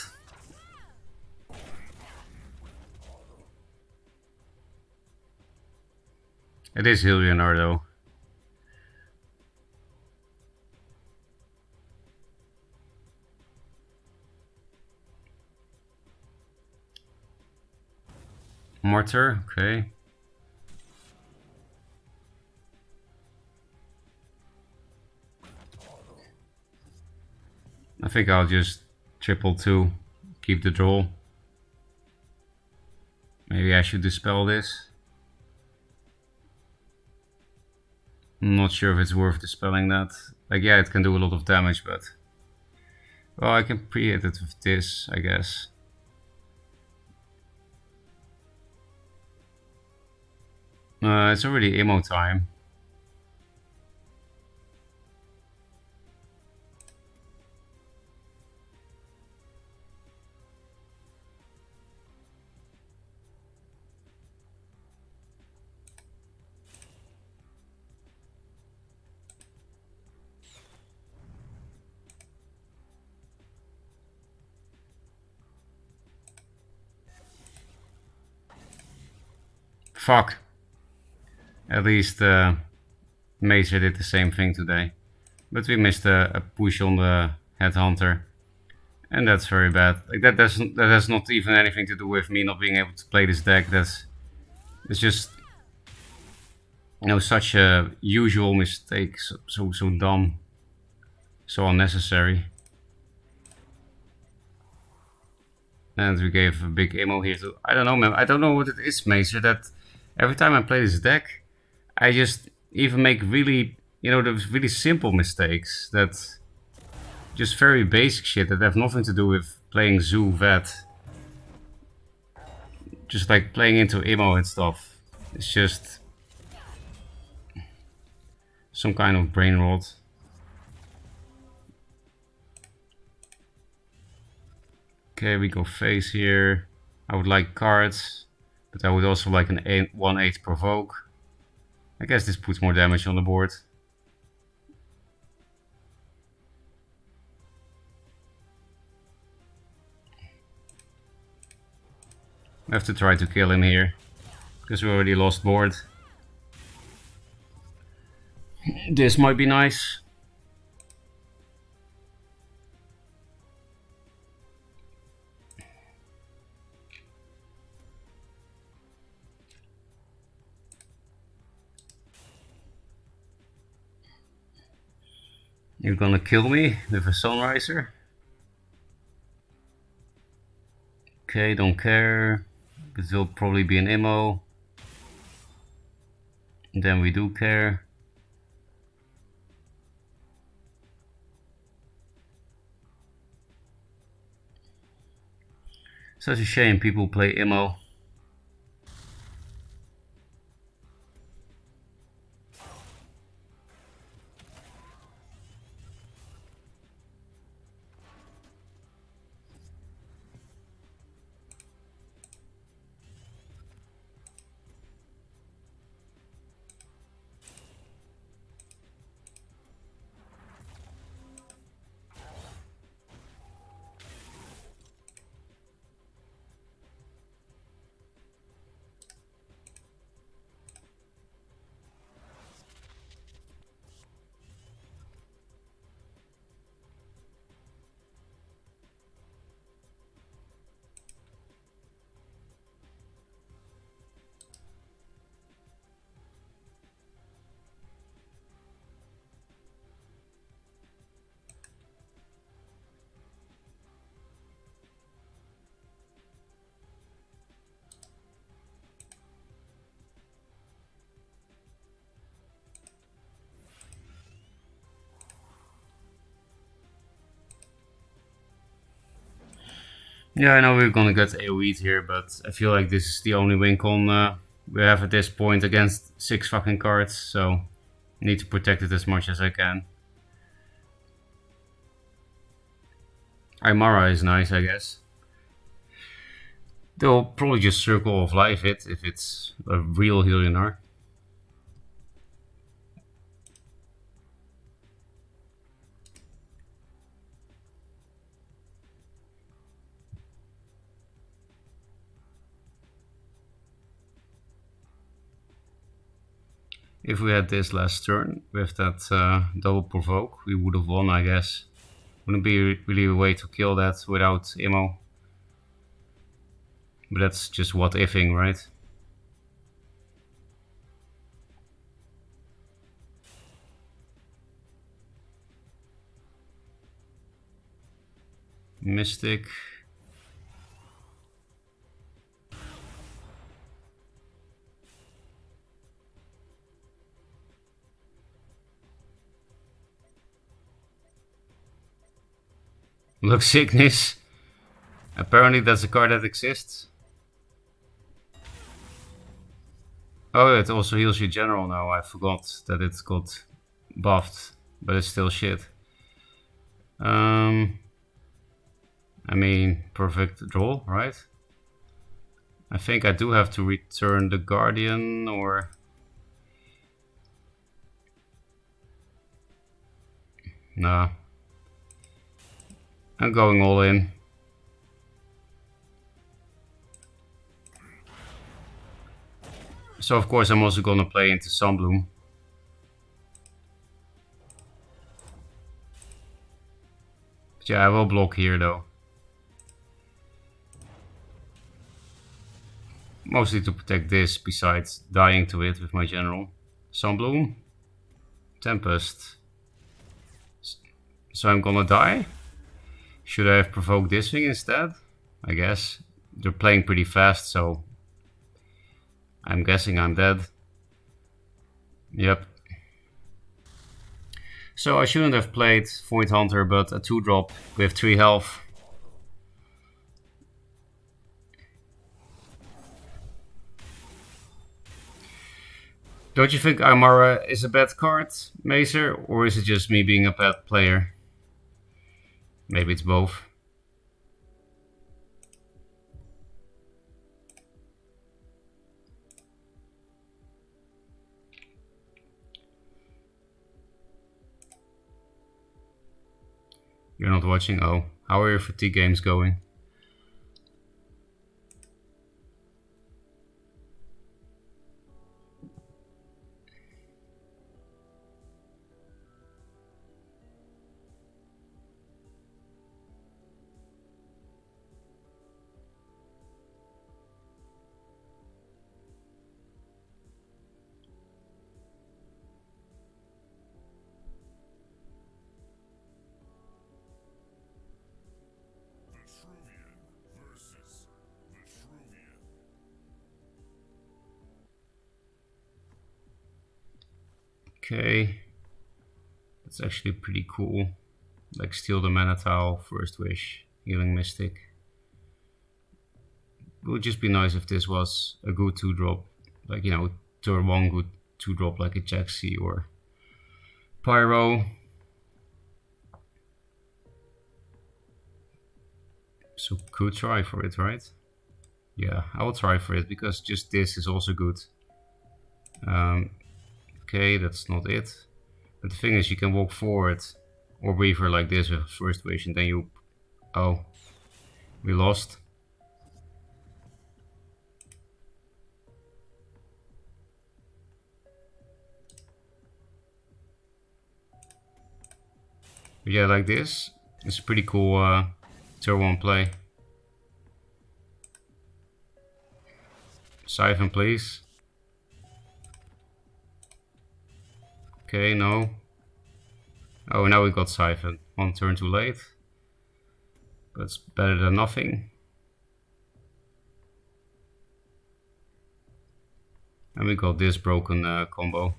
[SPEAKER 1] It is Hillianar though. Mortar, okay. I think I'll just 2-2, keep the draw. Maybe I should dispel this. I'm not sure if it's worth dispelling that. Like, yeah, it can do a lot of damage, but... Well, I can pre-hit it with this, I guess. It's already Immo time. Fuck. At least Mazer did the same thing today. But we missed a push on the Headhunter. And that's very bad. Like that has not even anything to do with me not being able to play this deck. It's just, you know, such a usual mistake, so dumb, so unnecessary. And we gave a big ammo here too. I don't know, man. I don't know what it is, Mazer, that every time I play this deck, I just even make really, you know, those really simple mistakes that just very basic shit that have nothing to do with playing Zoo Vet. Just like playing into ammo and stuff. It's just some kind of brain rot. Okay, we go face here. I would like cards, but I would also like an 1/8 provoke. I guess this puts more damage on the board. I have to try to kill him here, because we already lost board. This might be nice. You're gonna kill me with a Sunriser? Okay, don't care. This will probably be an ammo. Then we do care. Such a shame people play ammo. Yeah, I know we're gonna get AoE'd here, but I feel like this is the only win con we have at this point against 6 fucking cards, so I need to protect it as much as I can. Aymara is nice, I guess. They'll probably just Circle of Life it if it's a real Helionar. If we had this last turn with that double provoke, we would have won, I guess. Wouldn't be really a way to kill that without ammo. But that's just what ifing, right? Mystic. Look, Sickness. Apparently that's a card that exists. Oh, it also heals you general now. I forgot that it got buffed, but it's still shit. I mean, perfect draw, right? I think I do have to return the Guardian, or... Nah. I'm going all in. So of course I'm also gonna play into Sunbloom. But yeah, I will block here though. Mostly to protect this, besides dying to it with my general. Sunbloom. Tempest. So I'm gonna die? Should I have provoked this thing instead? I guess. They're playing pretty fast, so I'm guessing I'm dead. Yep. So I shouldn't have played Void Hunter, but a 2-drop with 3 health. Don't you think Aymara is a bad card, Mazer? Or is it just me being a bad player? Maybe it's both. You're not watching? Oh. How are your fatigue games going? Okay. That's actually pretty cool. Like steal the mana tile, first wish, healing mystic. It would just be nice if this was a good 2-drop. Like, you know, turn 1 good 2-drop like a Jaxi or Pyro. So could try for it, right? Yeah, I will try for it because just this is also good. Okay, that's not it. But the thing is, you can walk forward or Weaver like this with first wish, and then you... Oh, we lost. But yeah, like this. It's a pretty cool turn 1 play. Siphon, please. Okay, no. Oh, now we got Siphon. 1 turn too late. But it's better than nothing. And we got this broken combo.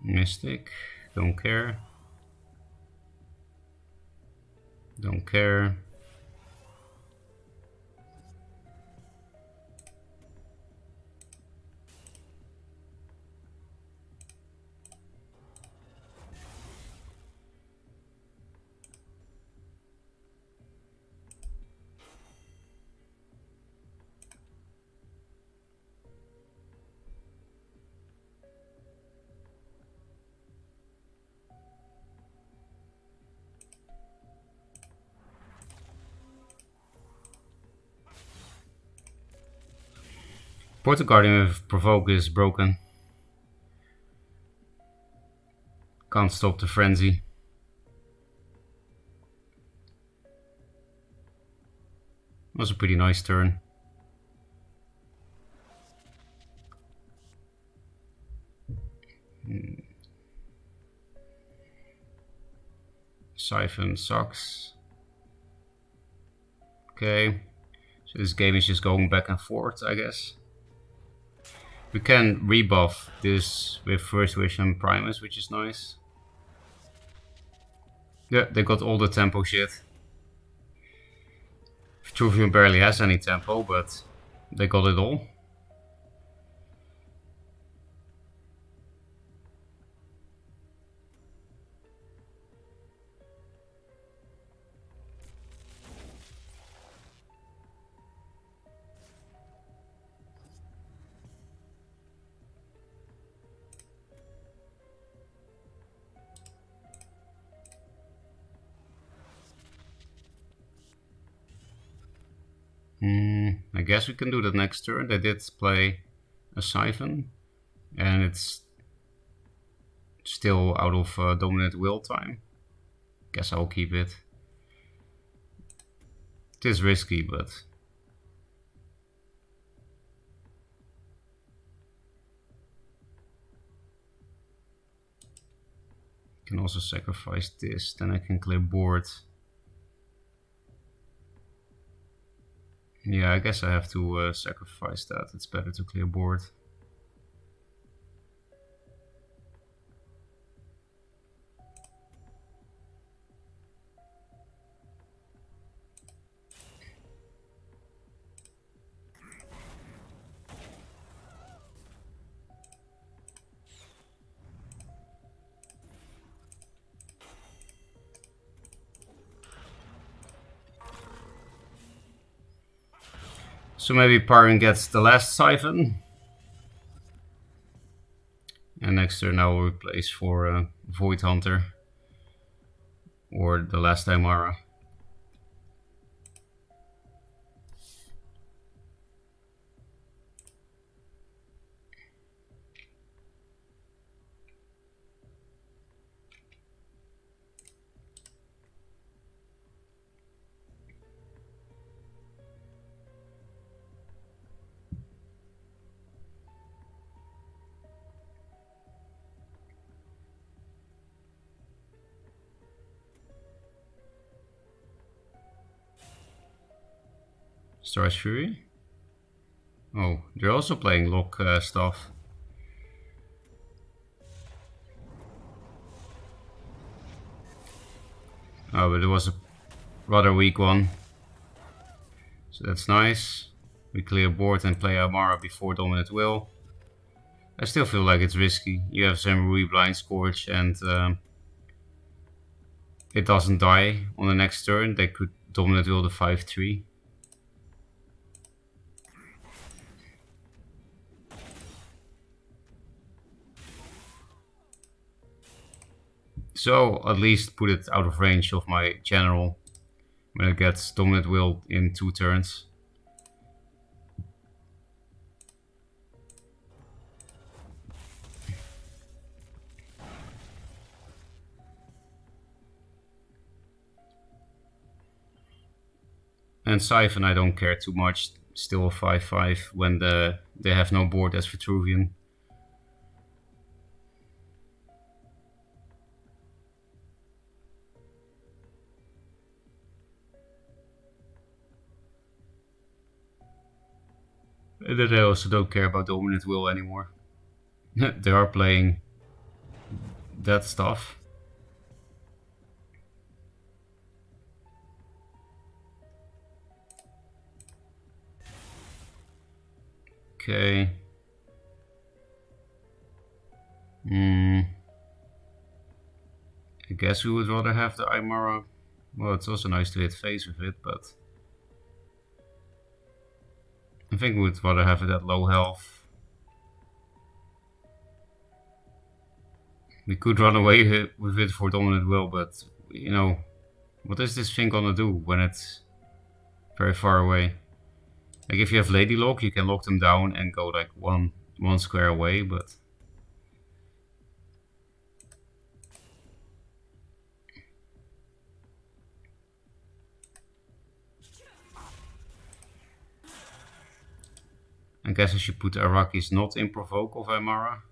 [SPEAKER 1] Mystic, don't care. Don't care. Portal Guardian with Provoke is broken. Can't stop the frenzy. Was a pretty nice turn. Siphon sucks. Okay, so this game is just going back and forth, I guess. We can rebuff this with First Wish and Primus, which is nice. Yeah, they got all the tempo shit. Vitruvium barely has any tempo, but they got it all. guess we can do that next turn. They did play a Siphon, and it's still out of dominant will time. Guess I'll keep it. It is risky, but can also sacrifice this, then I can clear board. Yeah, I guess I have to sacrifice that. It's better to clear board. So maybe Pyron gets the last Siphon. And next turn I will replace for Void Hunter. Or the last Aymara. Star's Fury? Oh, they're also playing lock stuff. Oh, but it was a rather weak one. So that's nice. We clear board and play Aymara before Dominant Will. I still feel like it's risky. You have Zemrui, Blind Scorch, and it doesn't die on the next turn. They could Dominant Will the 5-3. So at least put it out of range of my general when it gets Dominant Will in 2 turns. And Siphon I don't care too much, still a 5-5 when they have no board as Vitruvian. And then I also don't care about Dominant Will anymore. They are playing that stuff. Okay. I guess we would rather have the Aymara. Well, it's also nice to hit face with it, but I think we would rather have it at low health. We could run away with it for Dominant Will, but you know, what is this thing gonna do when it's very far away? Like if you have Lady Lock, you can lock them down and go like one square away, but I guess I should put Araki's not in Provoke of Aymara.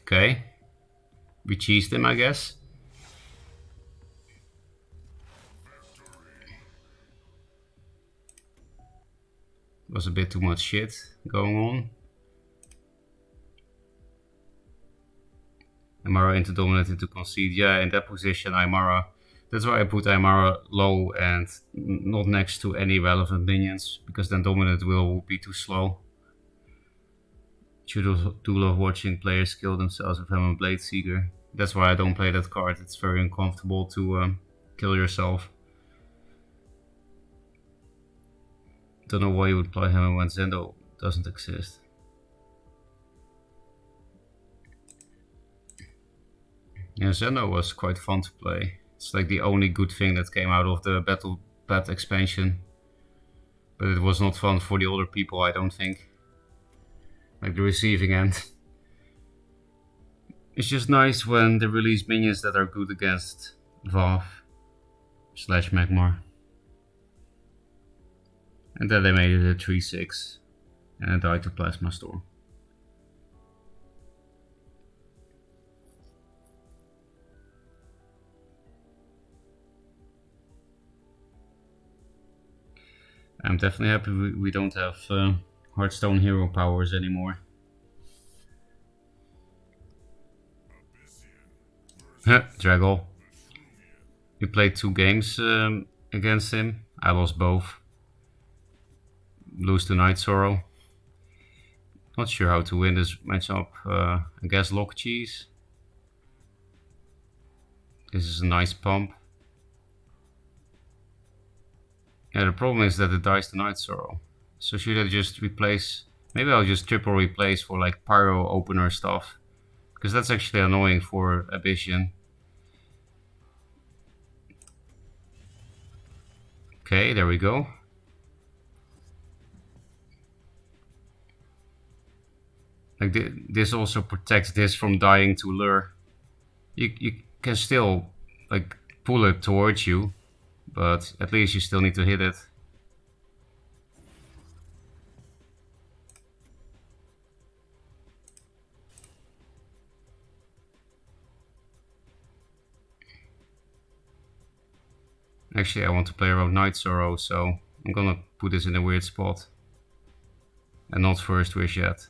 [SPEAKER 1] Okay. We cheesed him, I guess. Was a bit too much shit going on. Aymara into dominant into concede. Yeah, in that position, Aymara That's why I put Aymara low and not next to any relevant minions, because then Dominant will be too slow. Do love watching players kill themselves with Hammer Blade Seeker. That's why I don't play that card. It's very uncomfortable to kill yourself. Don't know why you would play Hammer when Zendo doesn't exist. Yeah, Zendo was quite fun to play. It's like the only good thing that came out of the Battle Pad expansion. But it was not fun for the older people, I don't think. Like the receiving end. It's just nice when they release minions that are good against Valve / Magmar. And then they made it a 3/6 and it died to Plasma Storm. I'm definitely happy we don't have Hearthstone hero powers anymore. Draggle. We played 2 games against him. I lost both. Lose to Night Sorrow. Not sure how to win this matchup. I guess Lock Cheese. This is a nice pump. Yeah, the problem is that it dies to Night Sorrow. So should I just replace... Maybe I'll just triple replace for like Pyro opener stuff. Because that's actually annoying for Abyssian. Okay, there we go. Like this also protects this from dying to Lure. You can still like pull it towards you, but at least you still need to hit it. Actually, I want to play around Night Sorrow, so I'm gonna put this in a weird spot. And not First Wish yet.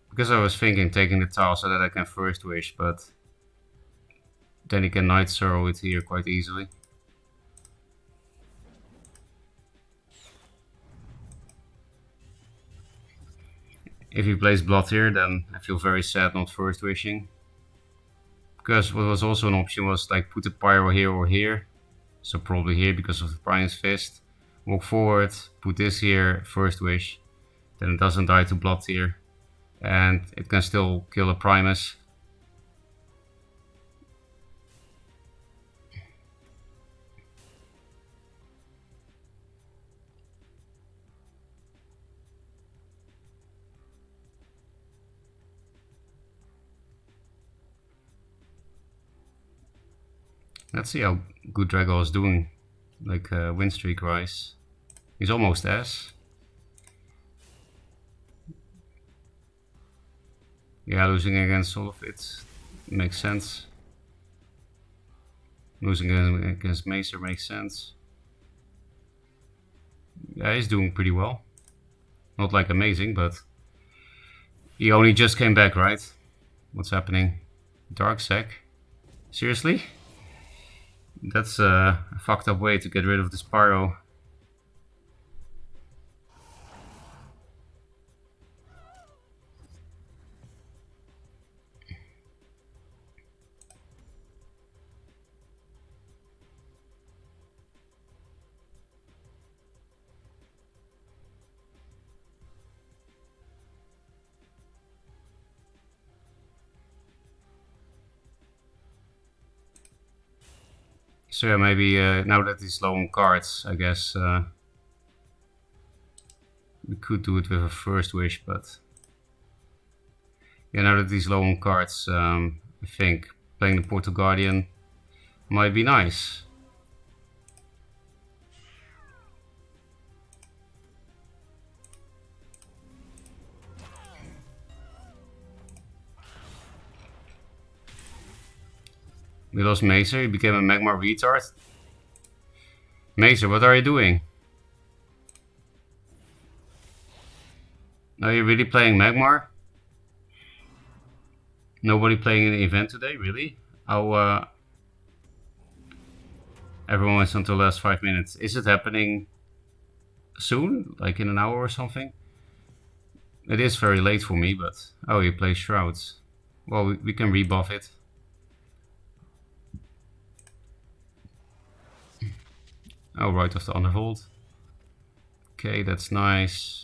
[SPEAKER 1] Because I was thinking taking the tile so that I can First Wish, but then you can Night Sorrow it here quite easily. If he plays Blood here, then I feel very sad not First Wishing. Because what was also an option was like put the Pyro here or here. So probably here because of the Prime's Fist. Walk forward, put this here, First Wish. Then it doesn't die to Blood here. And it can still kill a Primus. Let's see how good Drago is doing. Like win streak rise. He's almost S. Yeah, losing against Solofit makes sense. Losing against Macer makes sense. Yeah, he's doing pretty well. Not like amazing, but he only just came back, right? What's happening? Dark Sec? Seriously? That's a fucked up way to get rid of the Spyro. So yeah, maybe now that he's low on cards, I guess we could do it with a First Wish, but yeah, now that he's low on cards, I think playing the Portal Guardian might be nice. We lost Macer, he became a Magmar retard. Macer, what are you doing? Are you really playing Magmar? Nobody playing in the event today, really? Oh, everyone waits until the last 5 minutes. Is it happening soon? Like in an hour or something? It is very late for me, but... Oh, you play Shrouds. Well, we can rebuff it. Oh, right of the Undervolt. Okay, that's nice.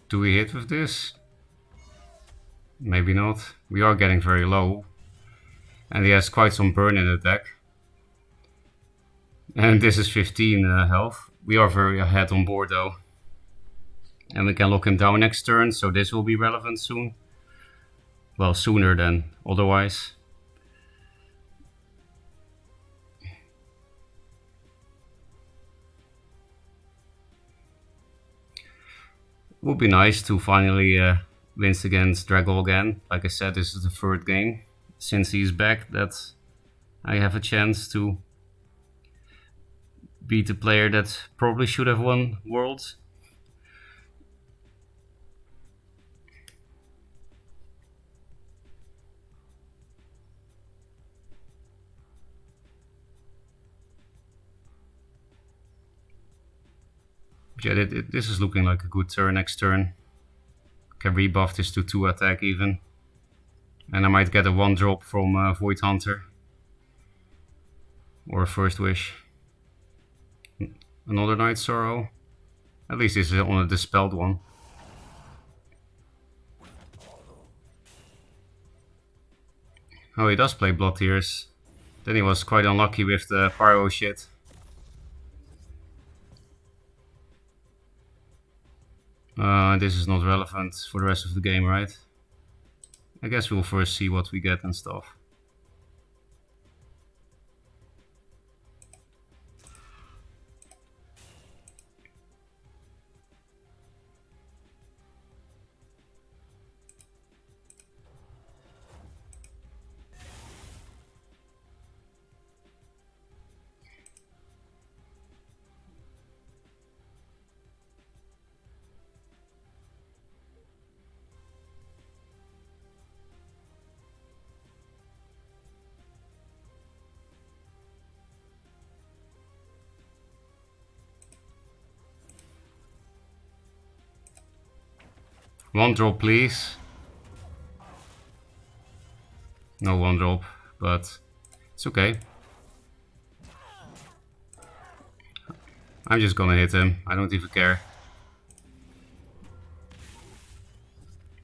[SPEAKER 1] Do we hit with this? Maybe not. We are getting very low. And he has quite some burn in the deck. And this is 15 health. We are very ahead on board though. And we can lock him down next turn, so this will be relevant soon. Well, sooner than otherwise. Would be nice to finally win against Dragol again. Like I said, this is the third game since he's back that I have a chance to beat the player that probably should have won Worlds. Yeah, this is looking like a good turn next turn. Can rebuff this to 2 attack even. And I might get a 1-drop from Void Hunter. Or a First Wish. Another Night Sorrow. At least this is on a dispelled one. Oh, he does play Blood Tears. Then he was quite unlucky with the Pyro shit. This is not relevant for the rest of the game, right? I guess we'll first see what we get and stuff. One drop, please. No 1-drop, but it's okay. I'm just gonna hit him. I don't even care.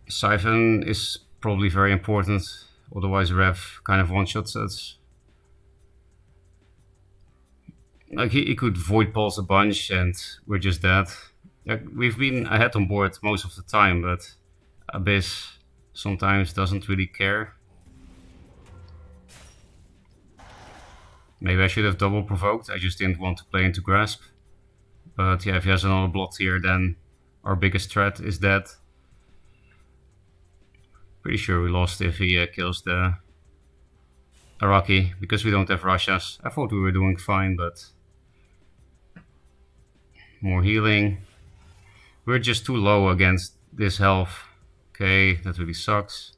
[SPEAKER 1] Siphon is probably very important. Otherwise, Rev kind of one-shots us. Like he could Void Pulse a bunch, and we're just dead. Like, we've been ahead on board most of the time, but Abyss sometimes doesn't really care. Maybe I should have double provoked. I just didn't want to play into Grasp. But yeah, if he has another Blood here, then our biggest threat is dead. Pretty sure we lost if he kills the Araki, because we don't have Russias. I thought we were doing fine, but... More healing. We're just too low against this health. Okay, that really sucks.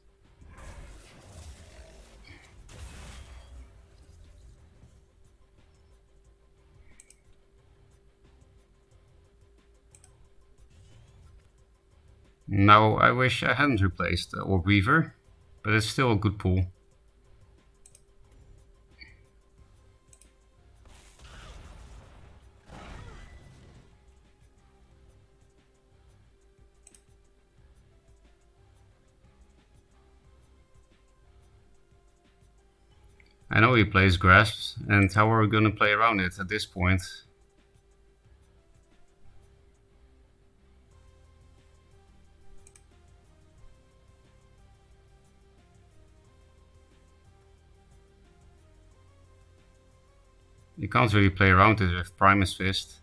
[SPEAKER 1] Now I wish I hadn't replaced the Orb Weaver, but it's still a good pull. I know he plays grasps, and how are we gonna play around it at this point? You can't really play around it with Primus Fist.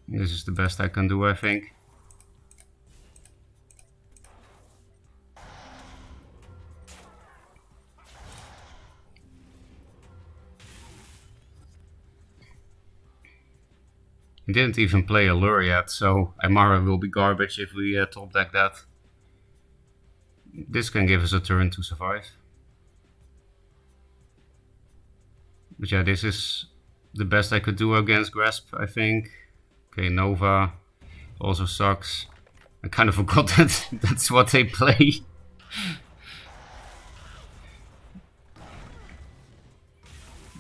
[SPEAKER 1] This is the best I can do, I think. He didn't even play a lure yet, so Aymara will be garbage if we top deck that. This can give us a turn to survive. But yeah, this is the best I could do against Grasp, I think. Okay, Nova also sucks. I kind of forgot that that's what they play.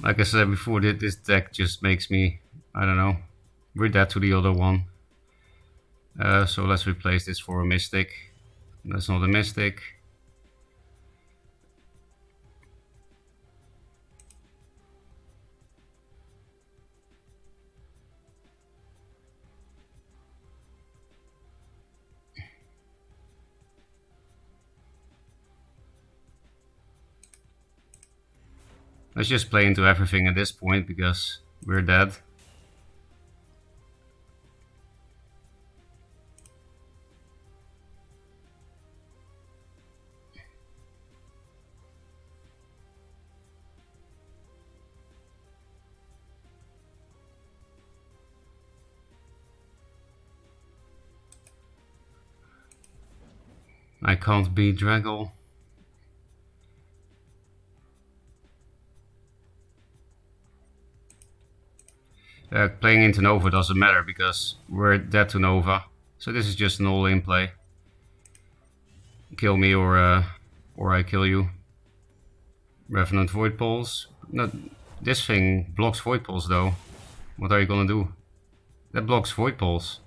[SPEAKER 1] Like I said before, this deck just makes me, I don't know, we're dead to the other one. So let's replace this for a Mystic. That's not a Mystic. Let's just play into everything at this point because we're dead. I can't beat Draggle. Playing into Nova doesn't matter because we're dead to Nova. So this is just an all-in play. Kill me or I kill you. Revenant Void Pulse. No, this thing blocks Void Pulse though. What are you gonna do? That blocks Void Pulse.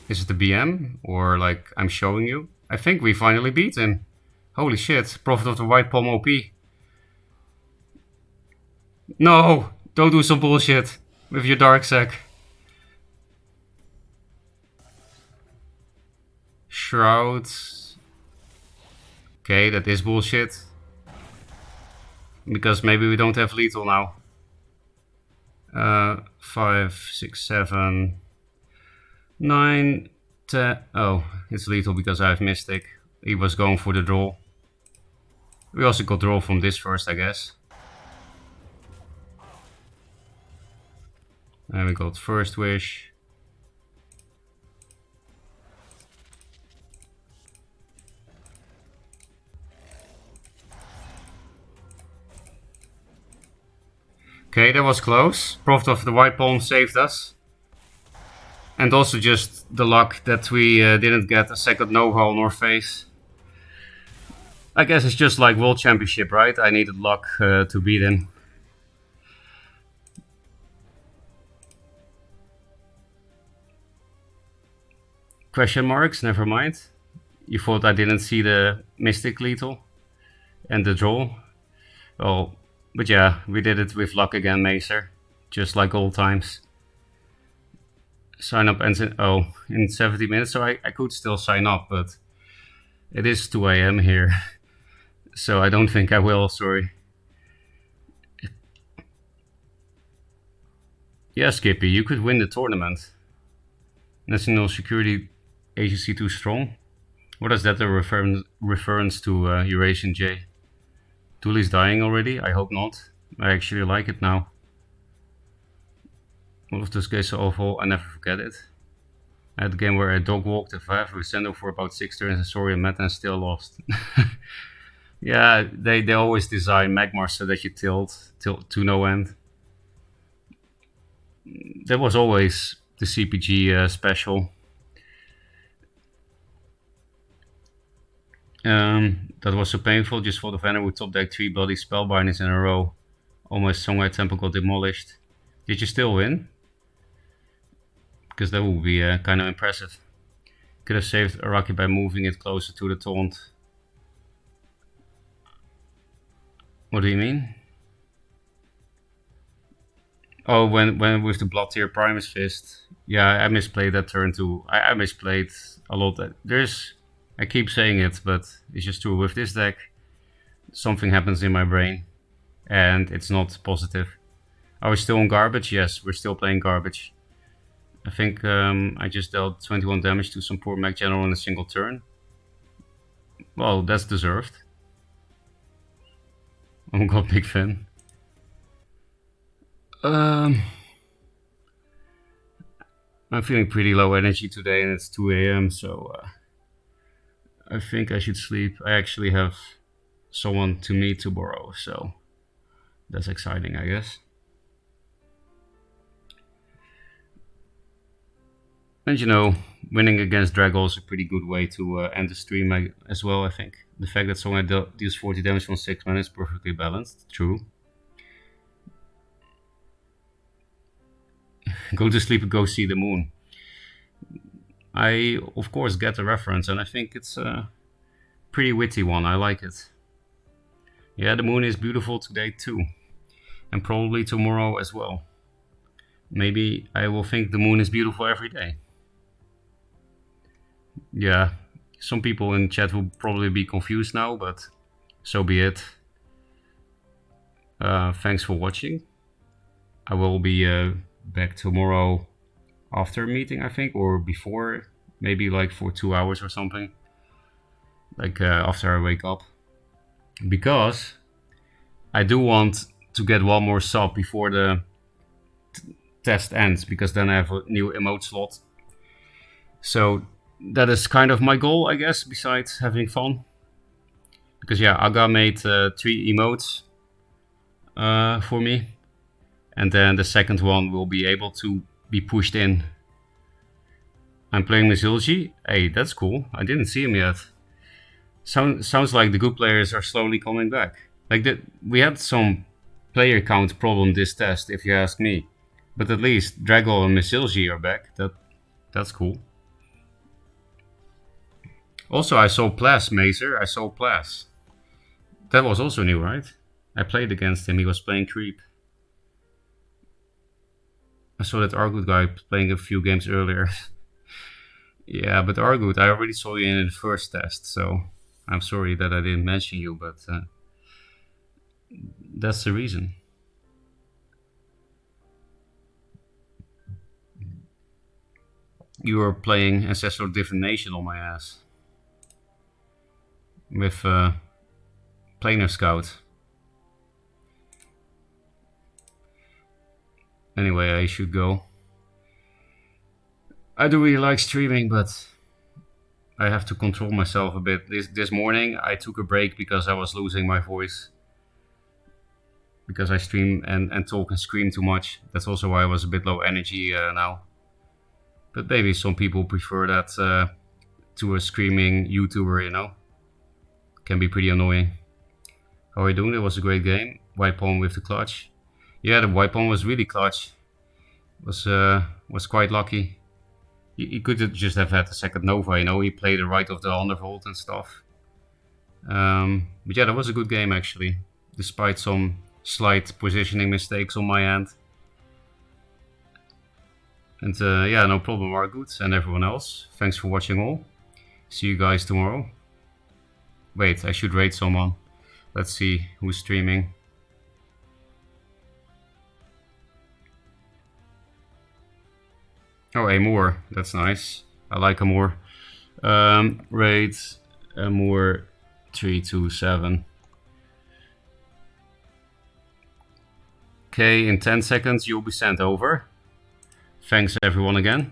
[SPEAKER 1] Is it the BM? Or like I'm showing you? I think we finally beat him. Holy shit, Prophet of the White Palm OP. No! Don't do some bullshit with your Dark Sack. Shroud. Okay, that is bullshit. Because maybe we don't have lethal now. 5, 6, 7, 9, 10. Oh, it's lethal because I have Mystic. He was going for the draw. We also got draw from this first, I guess. And we got First Wish. Okay, that was close. Prophet of the White Palm saved us. And also just the luck that we didn't get a second Nova on our face. I guess it's just like World Championship, right? I needed luck to beat him. Question marks, never mind. You thought I didn't see the Mystic lethal and the draw? Well, but yeah, we did it with luck again, Macer. Just like old times. Sign up ends in, in 70 minutes, so I could still sign up, but it is 2 AM here. So I don't think I will, sorry. Yeah, Skippy, you could win the tournament. National Security Agency too strong? What is that a reference to Eurasian J? Duely's dying already? I hope not. I actually like it now. All of those guys so awful, I never forget it. I had a game where I dog walked a 5 with Sendo for about 6 turns and sorry and met and still lost. Yeah, they always design Magmar so that you tilt to no end. That was always the CPG special. That was so painful. Just for the Venom who top deck 3 bloody spellbinders in a row. Almost Songhai Temple got demolished. Did you still win? Because that would be kind of impressive. Could have saved Araki by moving it closer to the taunt. What do you mean? Oh, when with the Blood Tier Primus Fist. Yeah, I misplayed that turn too. I misplayed a lot. I keep saying it, but it's just true. With this deck, something happens in my brain, and it's not positive. Are we still on garbage? Yes, we're still playing garbage. I think I just dealt 21 damage to some poor mech general in a single turn. Well, that's deserved. Oh god, big fan. I'm feeling pretty low energy today and it's 2 AM, so I think I should sleep. I actually have someone to meet tomorrow, so that's exciting, I guess. And you know, winning against Dragol is a pretty good way to end the stream as well, I think. The fact that someone deals 40 damage from 6 mana is perfectly balanced, true. Go to sleep and go see the moon. I, of course, get the reference, and I think it's a pretty witty one. I like it. Yeah, the moon is beautiful today too, and probably tomorrow as well. Maybe I will think the moon is beautiful every day. Yeah, some people in chat will probably be confused now, but so be it. Thanks for watching. I will be back tomorrow after a meeting, I think, or before, maybe like for 2 hours or something, like after I wake up, because I do want to get one more sub before the test ends, because then I have a new emote slot. So that is kind of my goal, I guess, besides having fun. Because yeah, Aga made 3 emotes for me, and then the second one will be able to be pushed in. I'm playing Misilji. Hey, that's cool. I didn't see him yet. Sounds like the good players are slowly coming back. Like we had some player count problem this test, if you ask me. But at least Dragol and Misilji are back. That's cool. Also, I saw Plas, Mazer. I saw Plas. That was also new, right? I played against him. He was playing Creep. I saw that Argut guy playing a few games earlier. Yeah, but Argut, I already saw you in the first test, so I'm sorry that I didn't mention you, but that's the reason. You were playing Ancestral Divination on my ass. With Planar Scout. Anyway, I should go. I do really like streaming, but I have to control myself a bit. This morning I took a break because I was losing my voice. Because I stream and talk and scream too much. That's also why I was a bit low energy now. But maybe some people prefer that to a screaming YouTuber, you know. Can be pretty annoying. How are you doing? It was a great game. White pawn with the clutch. Yeah, the white pawn was really clutch. Was quite lucky. He could just have had the second Nova, you know. He played the right of the undervolt and stuff. But yeah, that was a good game actually, despite some slight positioning mistakes on my end. And yeah, no problem, Argut and everyone else. Thanks for watching all. See you guys tomorrow. Wait, I should rate someone. Let's see who's streaming. Oh, Amor, that's nice. I like Amor. Rate Amor 327. Okay, in 10 seconds you'll be sent over. Thanks everyone again.